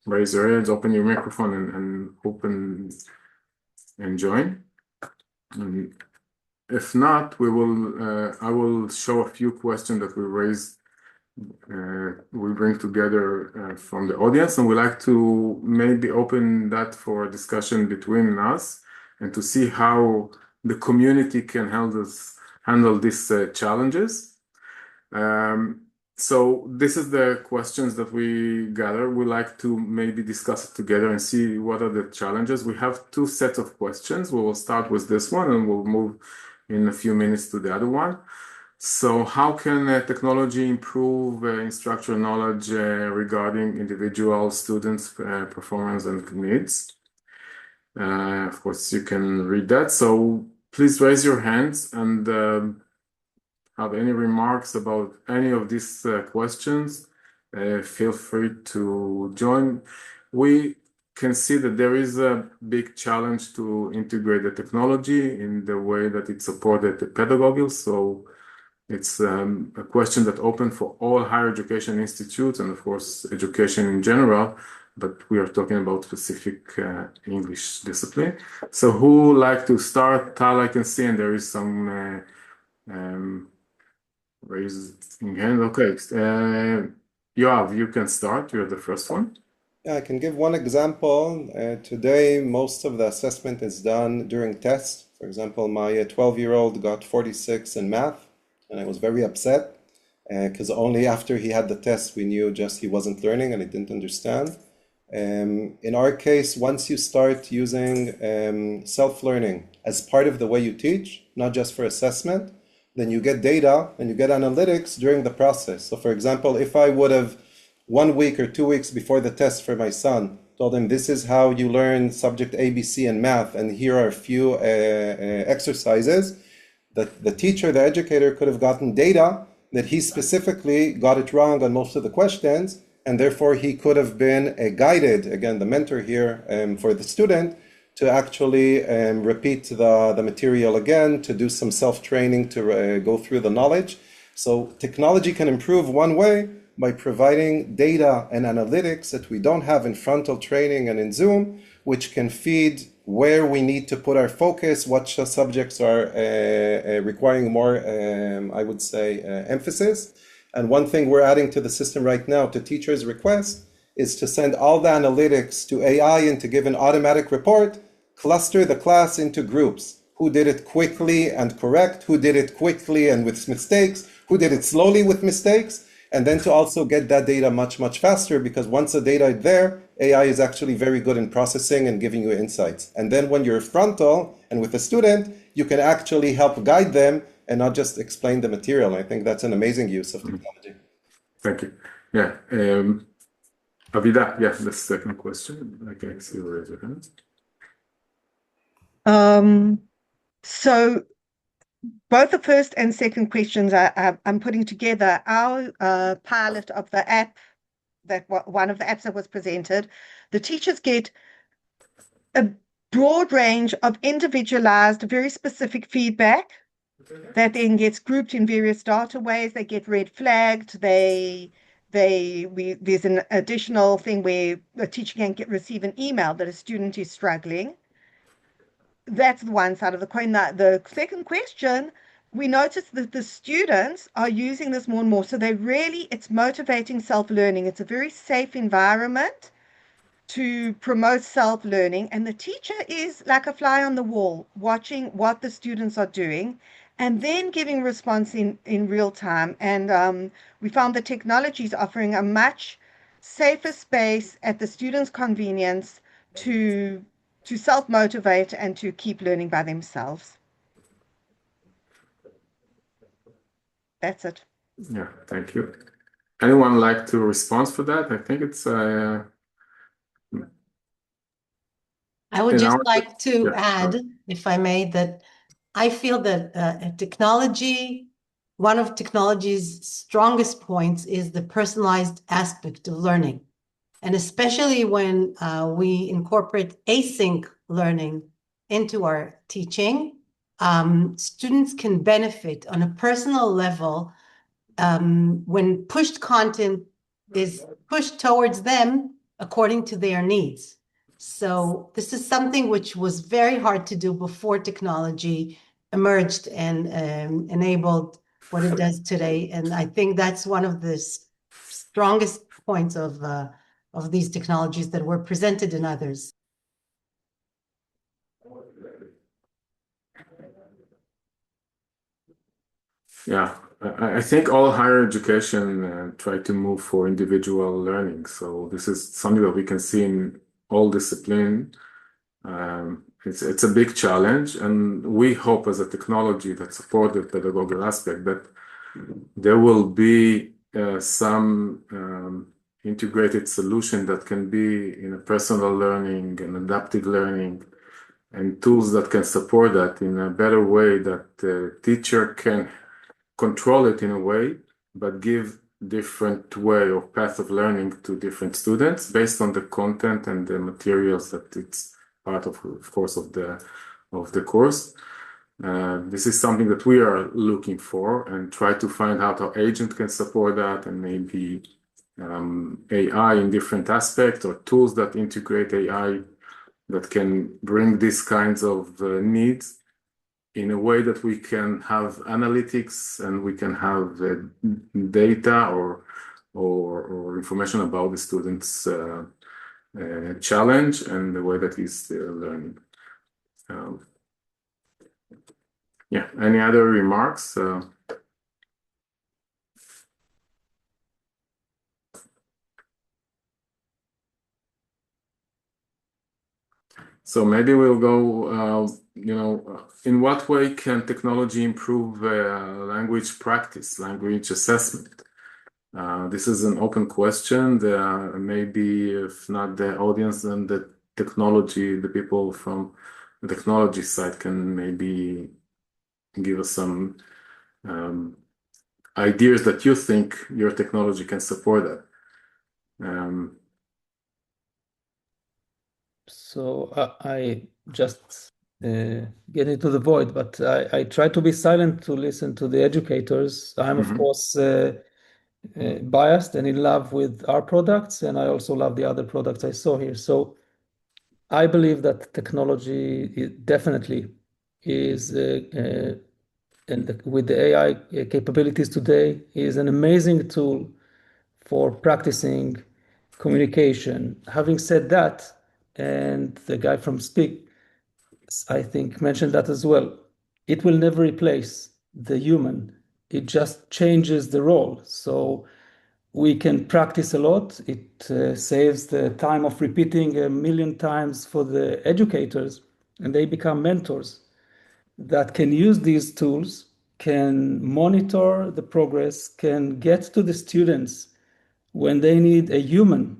[SPEAKER 1] raise your hands, open your microphone, and open and join. And if not, I will show a few questions that we raised. We bring together from the audience, and we like to maybe open that for discussion between us and to see how the community can handle these challenges. So this is the questions that we gather. We like to maybe discuss it together and see what are the challenges. We have 2 sets of questions. We will start with this one and we'll move in a few minutes to the other one. So how can technology improve instructional knowledge regarding individual students' performance and needs? Of course, you can read that. So please raise your hands and have any remarks about any of these questions. Feel free to join. We can see that there is a big challenge to integrate the technology in the way that it supported the pedagogy. So it's a question that open for all higher education institutes and of course education in general, but we are talking about specific English discipline. So who like to start? Tal, I can see, and there is some raising hand. Okay, Yoav, you can start. You're the first one.
[SPEAKER 21] Yeah, I can give one example. Today, most of the assessment is done during tests. For example, my 12-year-old got 46 in math, and I was very upset because only after he had the test we knew just he wasn't learning and he didn't understand. In our case, once you start using self-learning as part of the way you teach, not just for assessment, then you get data and you get analytics during the process. So for example, if I would have 1 week or 2 weeks before the test for my son, told him this is how you learn subject ABC in math, and here are a few exercises, that the teacher, the educator could have gotten data that he specifically got it wrong on most of the questions, and therefore he could have been guided, again, the mentor here for the student, to actually repeat the material again, to do some self-training, to go through the knowledge. So technology can improve one way by providing data and analytics that we don't have in frontal training and in Zoom, which can feed where we need to put our focus, what subjects are requiring more, I would say, emphasis. And one thing we're adding to the system right now to teachers' request is to send all the analytics to AI and to give an automatic report, cluster the class into groups. Who did it quickly and correct, who did it quickly and with mistakes, who did it slowly with mistakes, and then to also get that data much, much faster, because once the data is there, AI is actually very good in processing and giving you insights. And then when you're frontal and with a student, you can actually help guide them and not just explain the material. I think that's an amazing use of technology.
[SPEAKER 1] Thank you. Yeah. Avida, yeah, the second question. Okay, see you raise your hands.
[SPEAKER 2] So both the first and second questions I'm putting together. Our pilot of the app, one of the apps that was presented, the teachers get a broad range of individualized, very specific feedback that then gets grouped in various data ways. They get red flagged. There's an additional thing where a teacher can receive an email that a student is struggling. That's the one side of the coin. The second question, we noticed that the students are using this more and more. So it's motivating self-learning. It's a very safe environment to promote self-learning. And the teacher is like a fly on the wall, watching what the students are doing and then giving response in real time. And we found the technology is offering a much safer space at the students' convenience to self-motivate and to keep learning by themselves. That's it.
[SPEAKER 1] Yeah, thank you. Anyone like to respond for that? I think it's
[SPEAKER 3] I would just like to add, if I may, that I feel that one of technology's strongest points is the personalized aspect of learning. And especially when we incorporate async learning into our teaching, students can benefit on a personal level when pushed content is pushed towards them according to their needs. So this is something which was very hard to do before technology emerged and enabled what it does today. And I think that's one of the strongest points of these technologies that were presented in others.
[SPEAKER 1] Yeah, I think all higher education try to move for individual learning. So this is something that we can see in all discipline. It's a big challenge, and we hope as a technology that supports the pedagogical aspect that there will be some integrated solution that can be in a personal learning and adaptive learning and tools that can support that in a better way that the teacher can control it in a way, but give different way or path of learning to different students based on the content and the materials that it's part of course, of the course. This is something that we are looking for and try to find out how agent can support that and maybe AI in different aspects or tools that integrate AI that can bring these kinds of needs in a way that we can have analytics and we can have data or information about the students' challenge and the way that he's learning. Yeah, any other remarks? So maybe we'll go, in what way can technology improve language practice, language assessment? This is an open question. Maybe if not the audience, then the technology, the people from the technology side can maybe give us some ideas that you think your technology can support that.
[SPEAKER 11] So I just get into the void, but I try to be silent to listen to the educators. I'm, of course, biased and in love with our products, and I also love the other products I saw here. So I believe that technology definitely is, and with the AI capabilities today, is an amazing tool for practicing communication. Having said that, and the guy from Speak, I think, mentioned that as well, it will never replace the human. It just changes the role. So we can practice a lot. It saves the time of repeating 1,000,000 times for the educators, and they become mentors that can use these tools, can monitor the progress, can get to the students when they need a human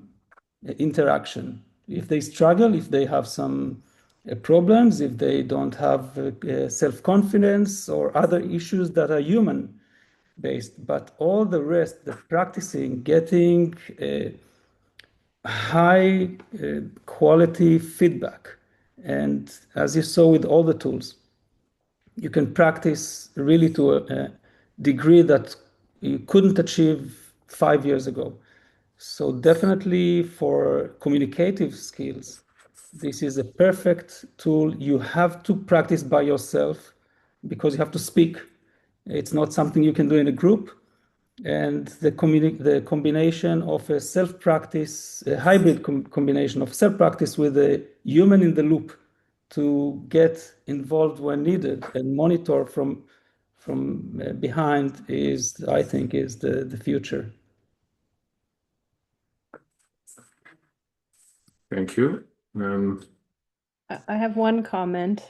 [SPEAKER 11] interaction. If they struggle, if they have some problems, if they don't have self-confidence or other issues that are human based, but all the rest, the practicing, getting high quality feedback. And as you saw with all the tools, you can practice really to a degree that you couldn't achieve 5 years ago. So definitely for communicative skills, this is a perfect tool. You have to practice by yourself because you have to speak. It's not something you can do in a group. And the combination of a self-practice, a hybrid combination of self-practice with a human in the loop to get involved when needed and monitor from behind is, I think, is the future.
[SPEAKER 1] Thank you.
[SPEAKER 4] I have one comment.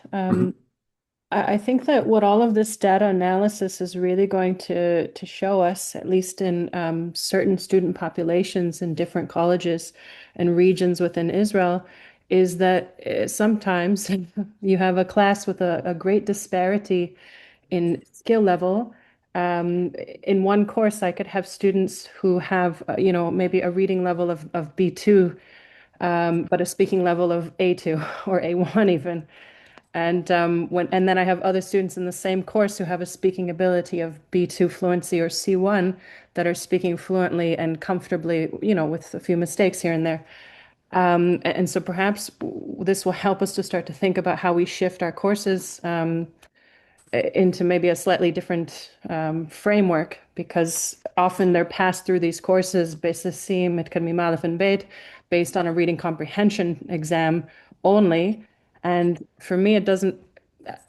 [SPEAKER 4] I think that what all of this data analysis is really going to show us, at least in certain student populations in different colleges and regions within Israel, is that sometimes you have a class with a great disparity in skill level. In one course, I could have students who have, maybe a reading level of B2, but a speaking level of A2 or A1 even. And then I have other students in the same course who have a speaking ability of B2 fluency or C1 that are speaking fluently and comfortably, with a few mistakes here and there. And so perhaps this will help us to start to think about how we shift our courses into maybe a slightly different framework, because often they're passed through these courses, Besasim, it can be Malaf and Beit, based on a reading comprehension exam only. And for me, it doesn't,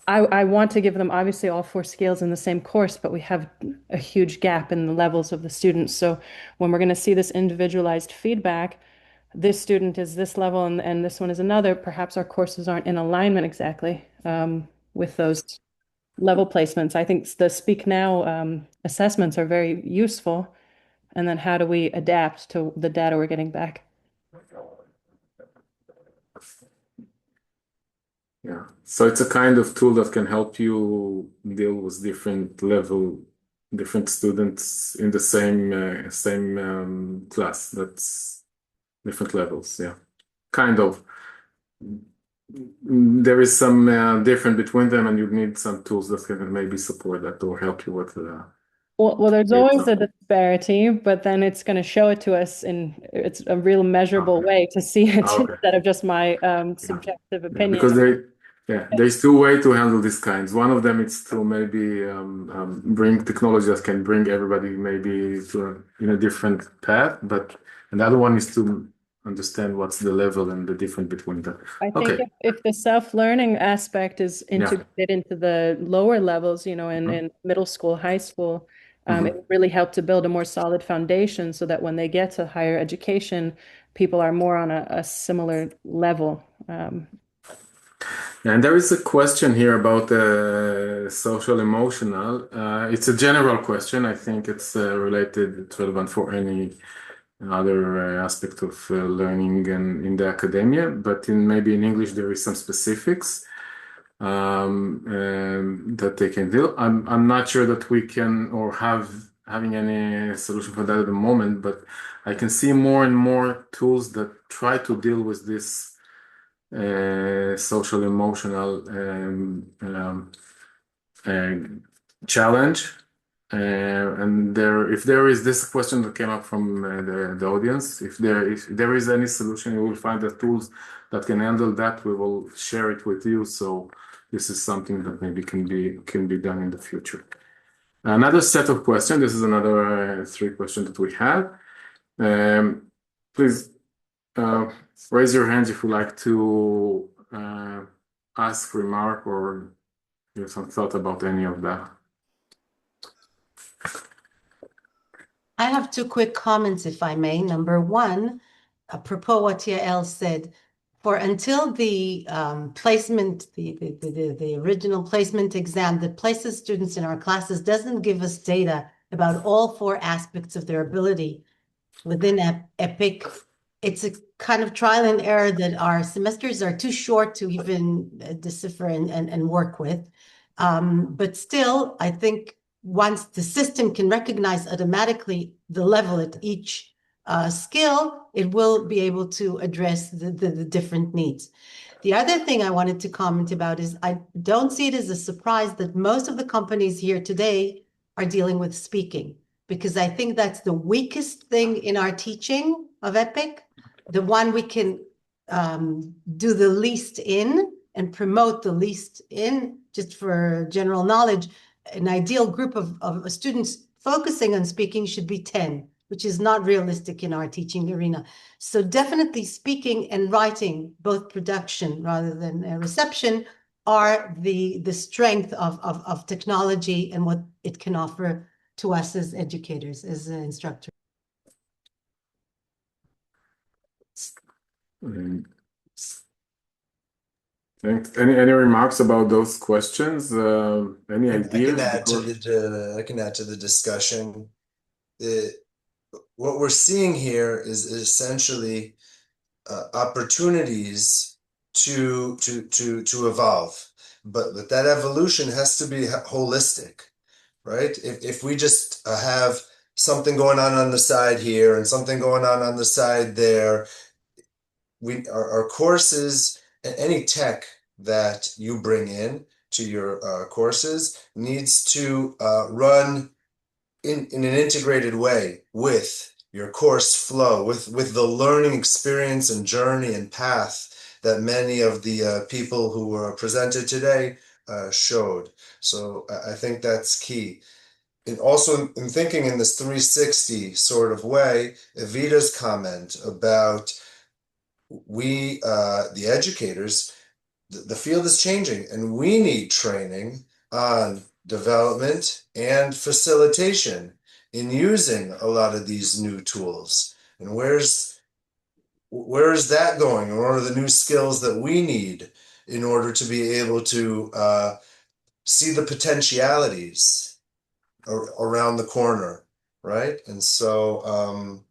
[SPEAKER 4] I want to give them obviously all 4 scales in the same course, but we have a huge gap in the levels of the students. So when we're going to see this individualized feedback, this student is this level and this one is another, perhaps our courses aren't in alignment exactly with those. level placements. I think the Speak Now assessments are very useful. And then how do we adapt to the data we're getting back?
[SPEAKER 1] Yeah, so it's a kind of tool that can help you deal with different students in the same class. That's different levels. Yeah, kind of. There is some difference between them, and you need some tools that can maybe support that or help you with.
[SPEAKER 4] Well, there's always a disparity, but then it's going to show it to us it's a real measurable way to see it instead of just my subjective opinion.
[SPEAKER 1] Because there's two ways to handle these kinds. One of them is to maybe bring technology that can bring everybody maybe in a different path, but another one is to understand what's the level and the difference between them.
[SPEAKER 4] I think if the self-learning aspect is integrated into the lower levels, in middle school, high school, it would really help to build a more solid foundation so that when they get to higher education, people are more on a similar level.
[SPEAKER 1] And there is a question here about social emotional. It's a general question. I think it's it's relevant for any other aspect of learning and in the academia, but maybe in English there is some specifics that they can deal. I'm not sure that we can or having any solution for that at the moment, but I can see more and more tools that try to deal with this social emotional challenge. And if there is this question that came up from the audience, if there is any solution, you will find the tools that can handle that. We will share it with you. So this is something that maybe can be done in the future. Another set of questions. This is another 3 questions that we have. Please raise your hands if you like to ask, remark, or give some thought about any of that.
[SPEAKER 3] I have 2 quick comments, if I may. Number 1, apropos what Yael said, until the placement, the original placement exam that places students in our classes doesn't give us data about all 4 aspects of their ability within EPIC. It's a kind of trial and error that our semesters are too short to even decipher and work with. But still, I think once the system can recognize automatically the level at each skill, it will be able to address the different needs. The other thing I wanted to comment about is I don't see it as a surprise that most of the companies here today are dealing with speaking, because I think that's the weakest thing in our teaching of EPIC, the one we can do the least in and promote the least in. Just for general knowledge, an ideal group of students focusing on speaking should be 10, which is not realistic in our teaching arena. So definitely speaking and writing, both production rather than reception, are the strength of technology and what it can offer to us as educators, as instructors.
[SPEAKER 1] Thanks. Any remarks about those questions? Any ideas?
[SPEAKER 5] I can add to the discussion. What we're seeing here is essentially opportunities to evolve, but that evolution has to be holistic, right? If we just have something going on the side here and something going on the side there, our courses, any tech that you bring in to your courses needs to run in an integrated way with your course flow, with the learning experience and journey and path that many of the people who were presented today showed. So I think that's key. And also in thinking in this 360 sort of way, Evita's comment about the educators, the field is changing and we need training on development and facilitation in using a lot of these new tools. And where is that going? What are the new skills that we need in order to be able to see the potentialities around the corner, right? And so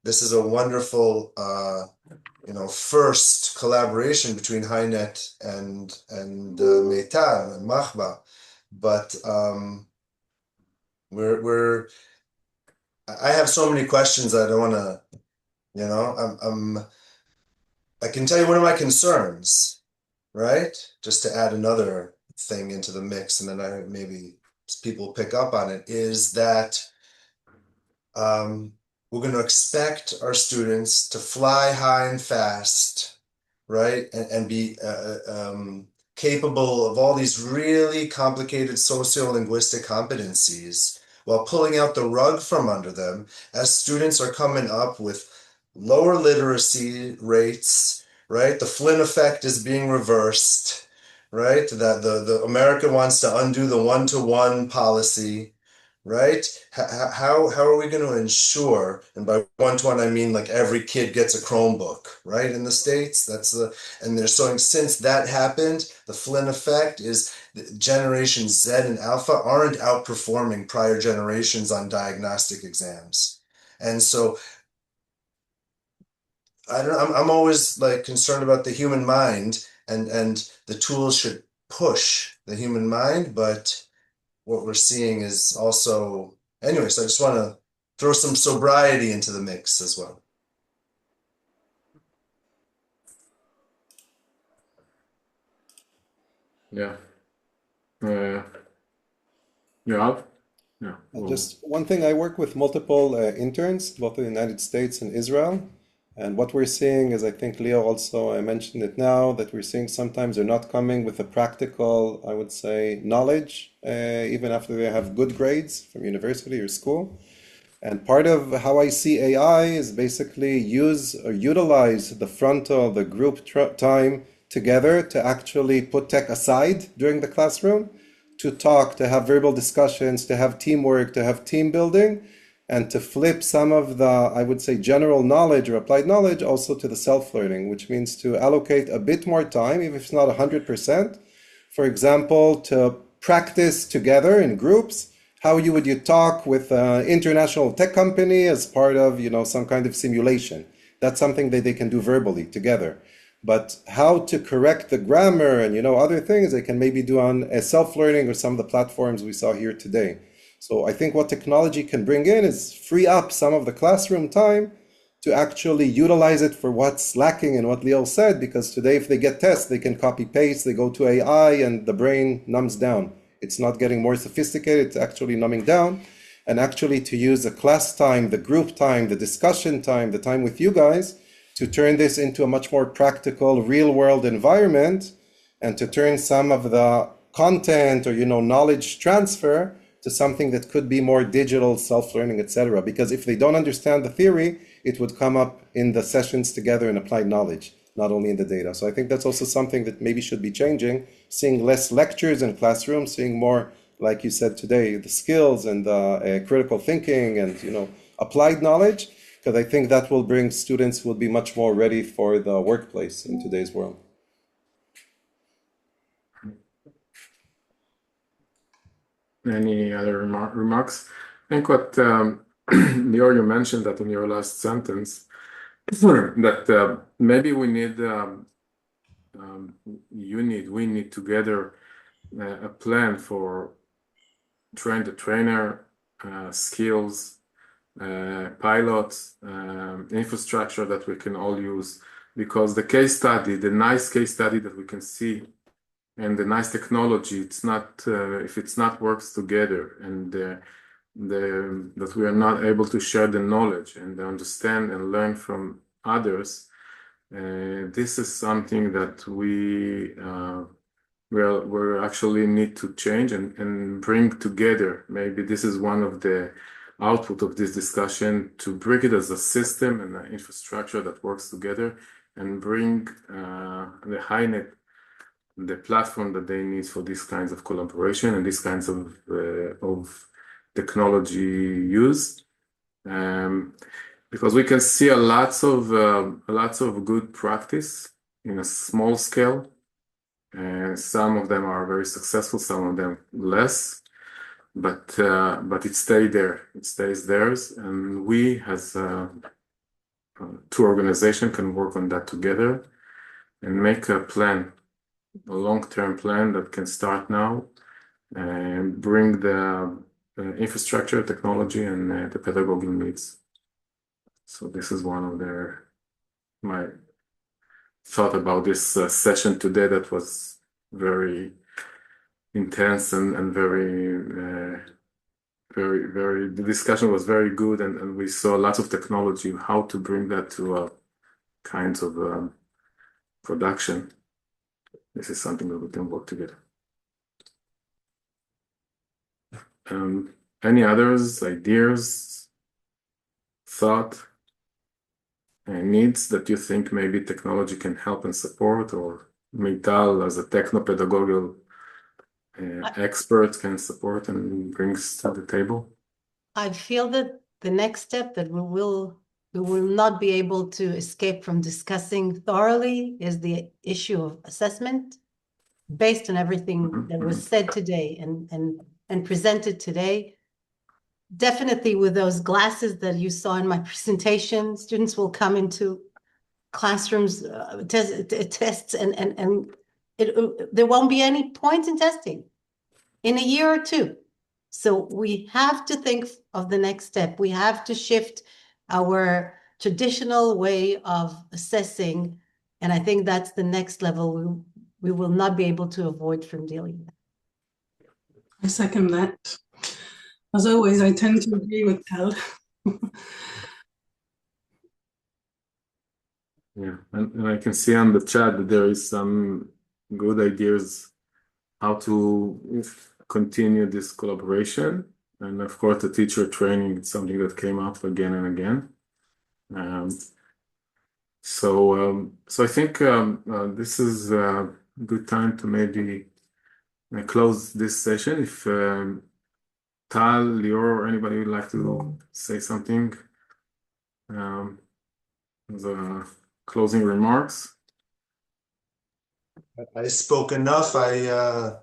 [SPEAKER 5] this is a wonderful first collaboration between H-INET and MEITAL and Machba, but I have so many questions I don't want to, I can tell you one of my concerns, right? Just to add another thing into the mix, and then maybe people pick up on it, is that we're going to expect our students to fly high and fast, right? And be capable of all these really complicated sociolinguistic competencies while pulling out the rug from under them as students are coming up with lower literacy rates, right? The Flynn effect is being reversed, right? That the America wants to undo the one-to-one policy, right? How are we going to ensure, and by one-to-one I mean like every kid gets a Chromebook, right? In the States, and they're showing since that happened, the Flynn effect is Generation Z and Alpha aren't outperforming prior generations on diagnostic exams. And so I'm always like concerned about the human mind, and the tools should push the human mind, but what we're seeing is also, anyway, so I just want to throw some sobriety into the mix as well.
[SPEAKER 1] Yeah. Yoav? Yeah.
[SPEAKER 21] Just one thing, I work with multiple interns, both in the United States and Israel. And what we're seeing is, I think Leor also mentioned it now, that we're seeing sometimes they're not coming with the practical, I would say, knowledge, even after they have good grades from university or school. And part of how I see AI is basically use or utilize the frontal, the group time together to actually put tech aside during the classroom, to talk, to have verbal discussions, to have teamwork, to have team building, and to flip some of the, I would say, general knowledge or applied knowledge also to the self-learning, which means to allocate a bit more time, even if it's not 100%. For example, to practice together in groups. How would you talk with an international tech company as part of, some kind of simulation? That's something that they can do verbally together. But how to correct the grammar and, other things they can maybe do on a self-learning or some of the platforms we saw here today. So I think what technology can bring in is free up some of the classroom time to actually utilize it for what's lacking and what Leor said, because today if they get tests, they can copy paste, they go to AI and the brain numbs down. It's not getting more sophisticated, it's actually numbing down. And actually to use the class time, the group time, the discussion time, the time with you guys, to turn this into a much more practical real world environment, and to turn some of the content or, knowledge transfer to something that could be more digital, self-learning, etc. Because if they don't understand the theory, it would come up in the sessions together in applied knowledge, not only in the data. So I think that's also something that maybe should be changing, seeing less lectures in classrooms, seeing more, like you said today, the skills and the critical thinking and, applied knowledge, because I think that will bring students who will be much more ready for the workplace in today's world.
[SPEAKER 1] Any other remarks? I think what Leor, you mentioned that in your last sentence, that maybe we need, we need together a plan for train the trainer, skills, pilots, infrastructure that we can all use, because the case study, the nice case study that we can see, and the nice technology, it's not if it's not works together, and that we are not able to share the knowledge and understand and learn from others. This is something that we actually need to change and bring together. Maybe this is one of the output of this discussion, to bring it as a system and an infrastructure that works together, and bring the H-INET, the platform that they need for these kinds of collaboration and these kinds of technology use, because we can see lots of good practice in a small scale, Some of them are very successful, some of them less, but it stays there. It stays theirs, and we as two organizations can work on that together and make a plan, a long-term plan that can start now and bring the infrastructure, technology, and the pedagogical needs. So this is one of my thought about this session today that was very intense and very the discussion was very good, and we saw lots of technology, how to bring that to kinds of production. This is something that we can work together. Any others, ideas, thought, needs that you think maybe technology can help and support, or MEITAL as a techno-pedagogical expert can support and brings to the table?
[SPEAKER 3] I feel that the next step that we will not be able to escape from discussing thoroughly is the issue of assessment based on everything that was said today and presented today. Definitely with those glasses that you saw in my presentation, students will come into classrooms, tests, and there won't be any point in testing in a year or two. So we have to think of the next step. We have to shift our traditional way of assessing, and I think that's the next level we will not be able to avoid from dealing with.
[SPEAKER 9] I second that. As always, I tend to agree with Tal.
[SPEAKER 1] Yeah, and I can see on the chat that there is some good ideas how to continue this collaboration. And of course, the teacher training is something that came up again and again. So I think this is a good time to maybe close this session. If Tal, Leor, or anybody would like to say something as a closing remarks.
[SPEAKER 5] I spoke enough. I'll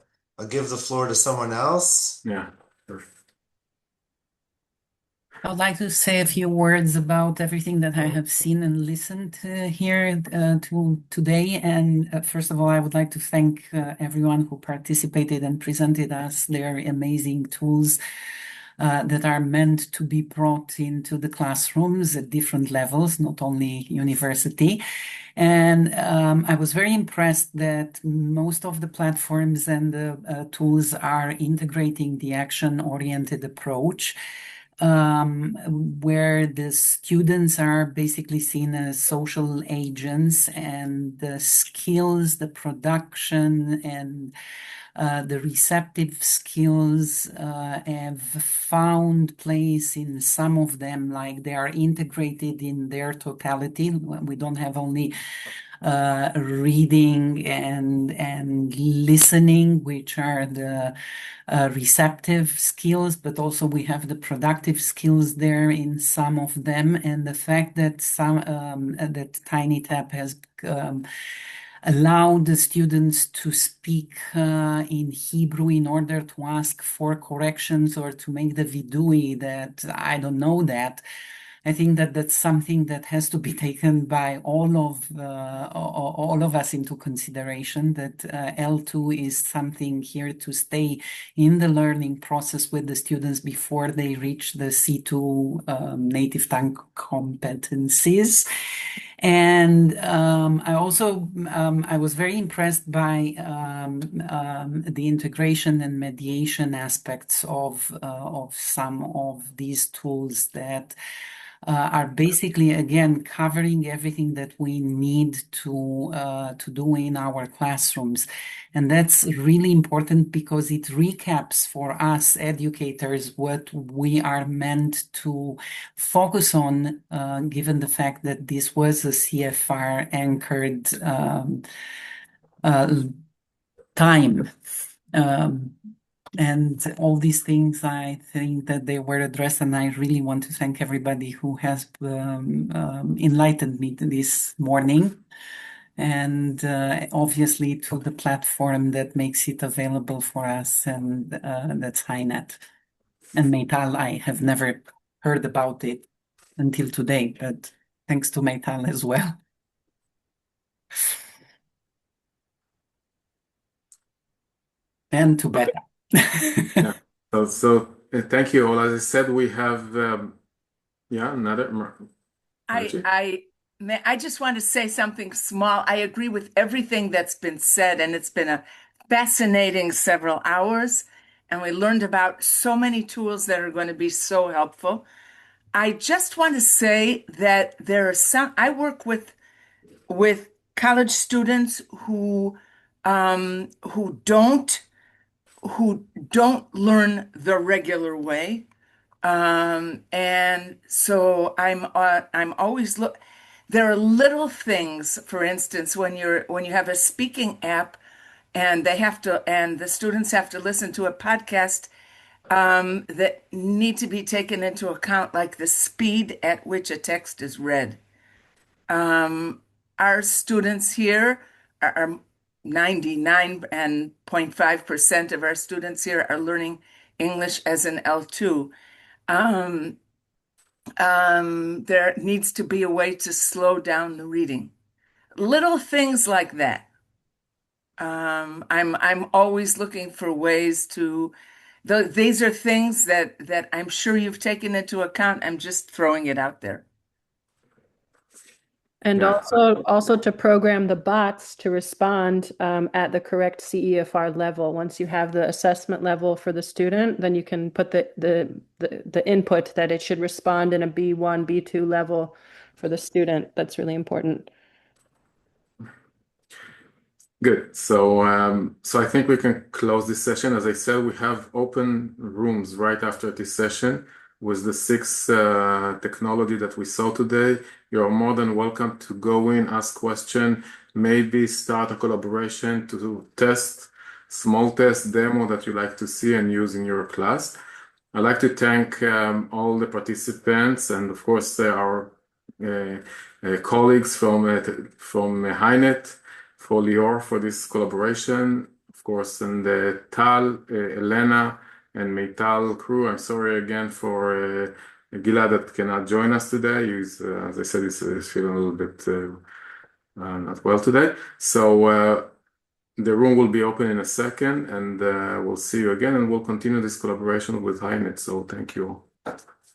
[SPEAKER 5] give the floor to someone else.
[SPEAKER 1] Yeah. Perfect.
[SPEAKER 22] I would like to say a few words about everything that I have seen and listened here today. And first of all, I would like to thank everyone who participated and presented us their amazing tools that are meant to be brought into the classrooms at different levels, not only university. And I was very impressed that most of the platforms and the tools are integrating the action-oriented approach, where the students are basically seen as social agents, and the skills, the production, and the receptive skills have found place in some of them, like they are integrated in their totality. We don't have only reading and listening, which are the receptive skills, but also we have the productive skills there in some of them. And the fact that that Tinytap has allowed the students to speak in Hebrew in order to ask for corrections or to make the vidui that I don't know that. I think that that's something that has to be taken by all of us into consideration, that L2 is something here to stay in the learning process with the students before they reach the C2 native tongue competencies. And I also I was very impressed by the integration and mediation aspects of some of these tools that are basically, again, covering everything that we need to do in our classrooms. And that's really important because it recaps for us educators what we are meant to focus on, given the fact that this was a CFR anchored time. And all these things, I think that they were addressed, and I really want to thank everybody who has enlightened me this morning. and obviously to the platform that makes it available for us, and that's H-INET. And MEITAL, I have never heard about it until today, but thanks to MEITAL as well. And to Beta.
[SPEAKER 1] Yeah. So thank you all. As I said, we have another.
[SPEAKER 7] I just want to say something small. I agree with everything that's been said, and it's been a fascinating several hours, and we learned about so many tools that are going to be so helpful. I just want to say that there are some. I work with college students who don't learn the regular way. And so I'm always there are little things, for instance, when you have a speaking app and the students have to listen to a podcast, that need to be taken into account, like the speed at which a text is read. Our students here are 99.5% of our students here are learning English as an L2. There needs to be a way to slow down the reading. Little things like that. I'm always looking for ways to. These are things that I'm sure you've taken into account. I'm just throwing it out there.
[SPEAKER 4] And also to program the bots to respond at the correct CEFR level. Once you have the assessment level for the student, then you can put the input that it should respond in a B1, B2 level for the student. That's really important.
[SPEAKER 1] Good. So I think we can close this session. As I said, we have open rooms right after this session with the 6 technology that we saw today. You're more than welcome to go in, ask question, maybe start a collaboration to test, small test demo that you like to see and use in your class. I'd like to thank all the participants and of course our colleagues from H-INET, for Leor for this collaboration, of course, and Tal, Elena, and MEITAL crew. I'm sorry again for Gilad that cannot join us today. He's, as I said, he's feeling a little bit not well today. So the room will be open in a second, and we'll see you again, and we'll continue this collaboration with H-INET. So thank you all.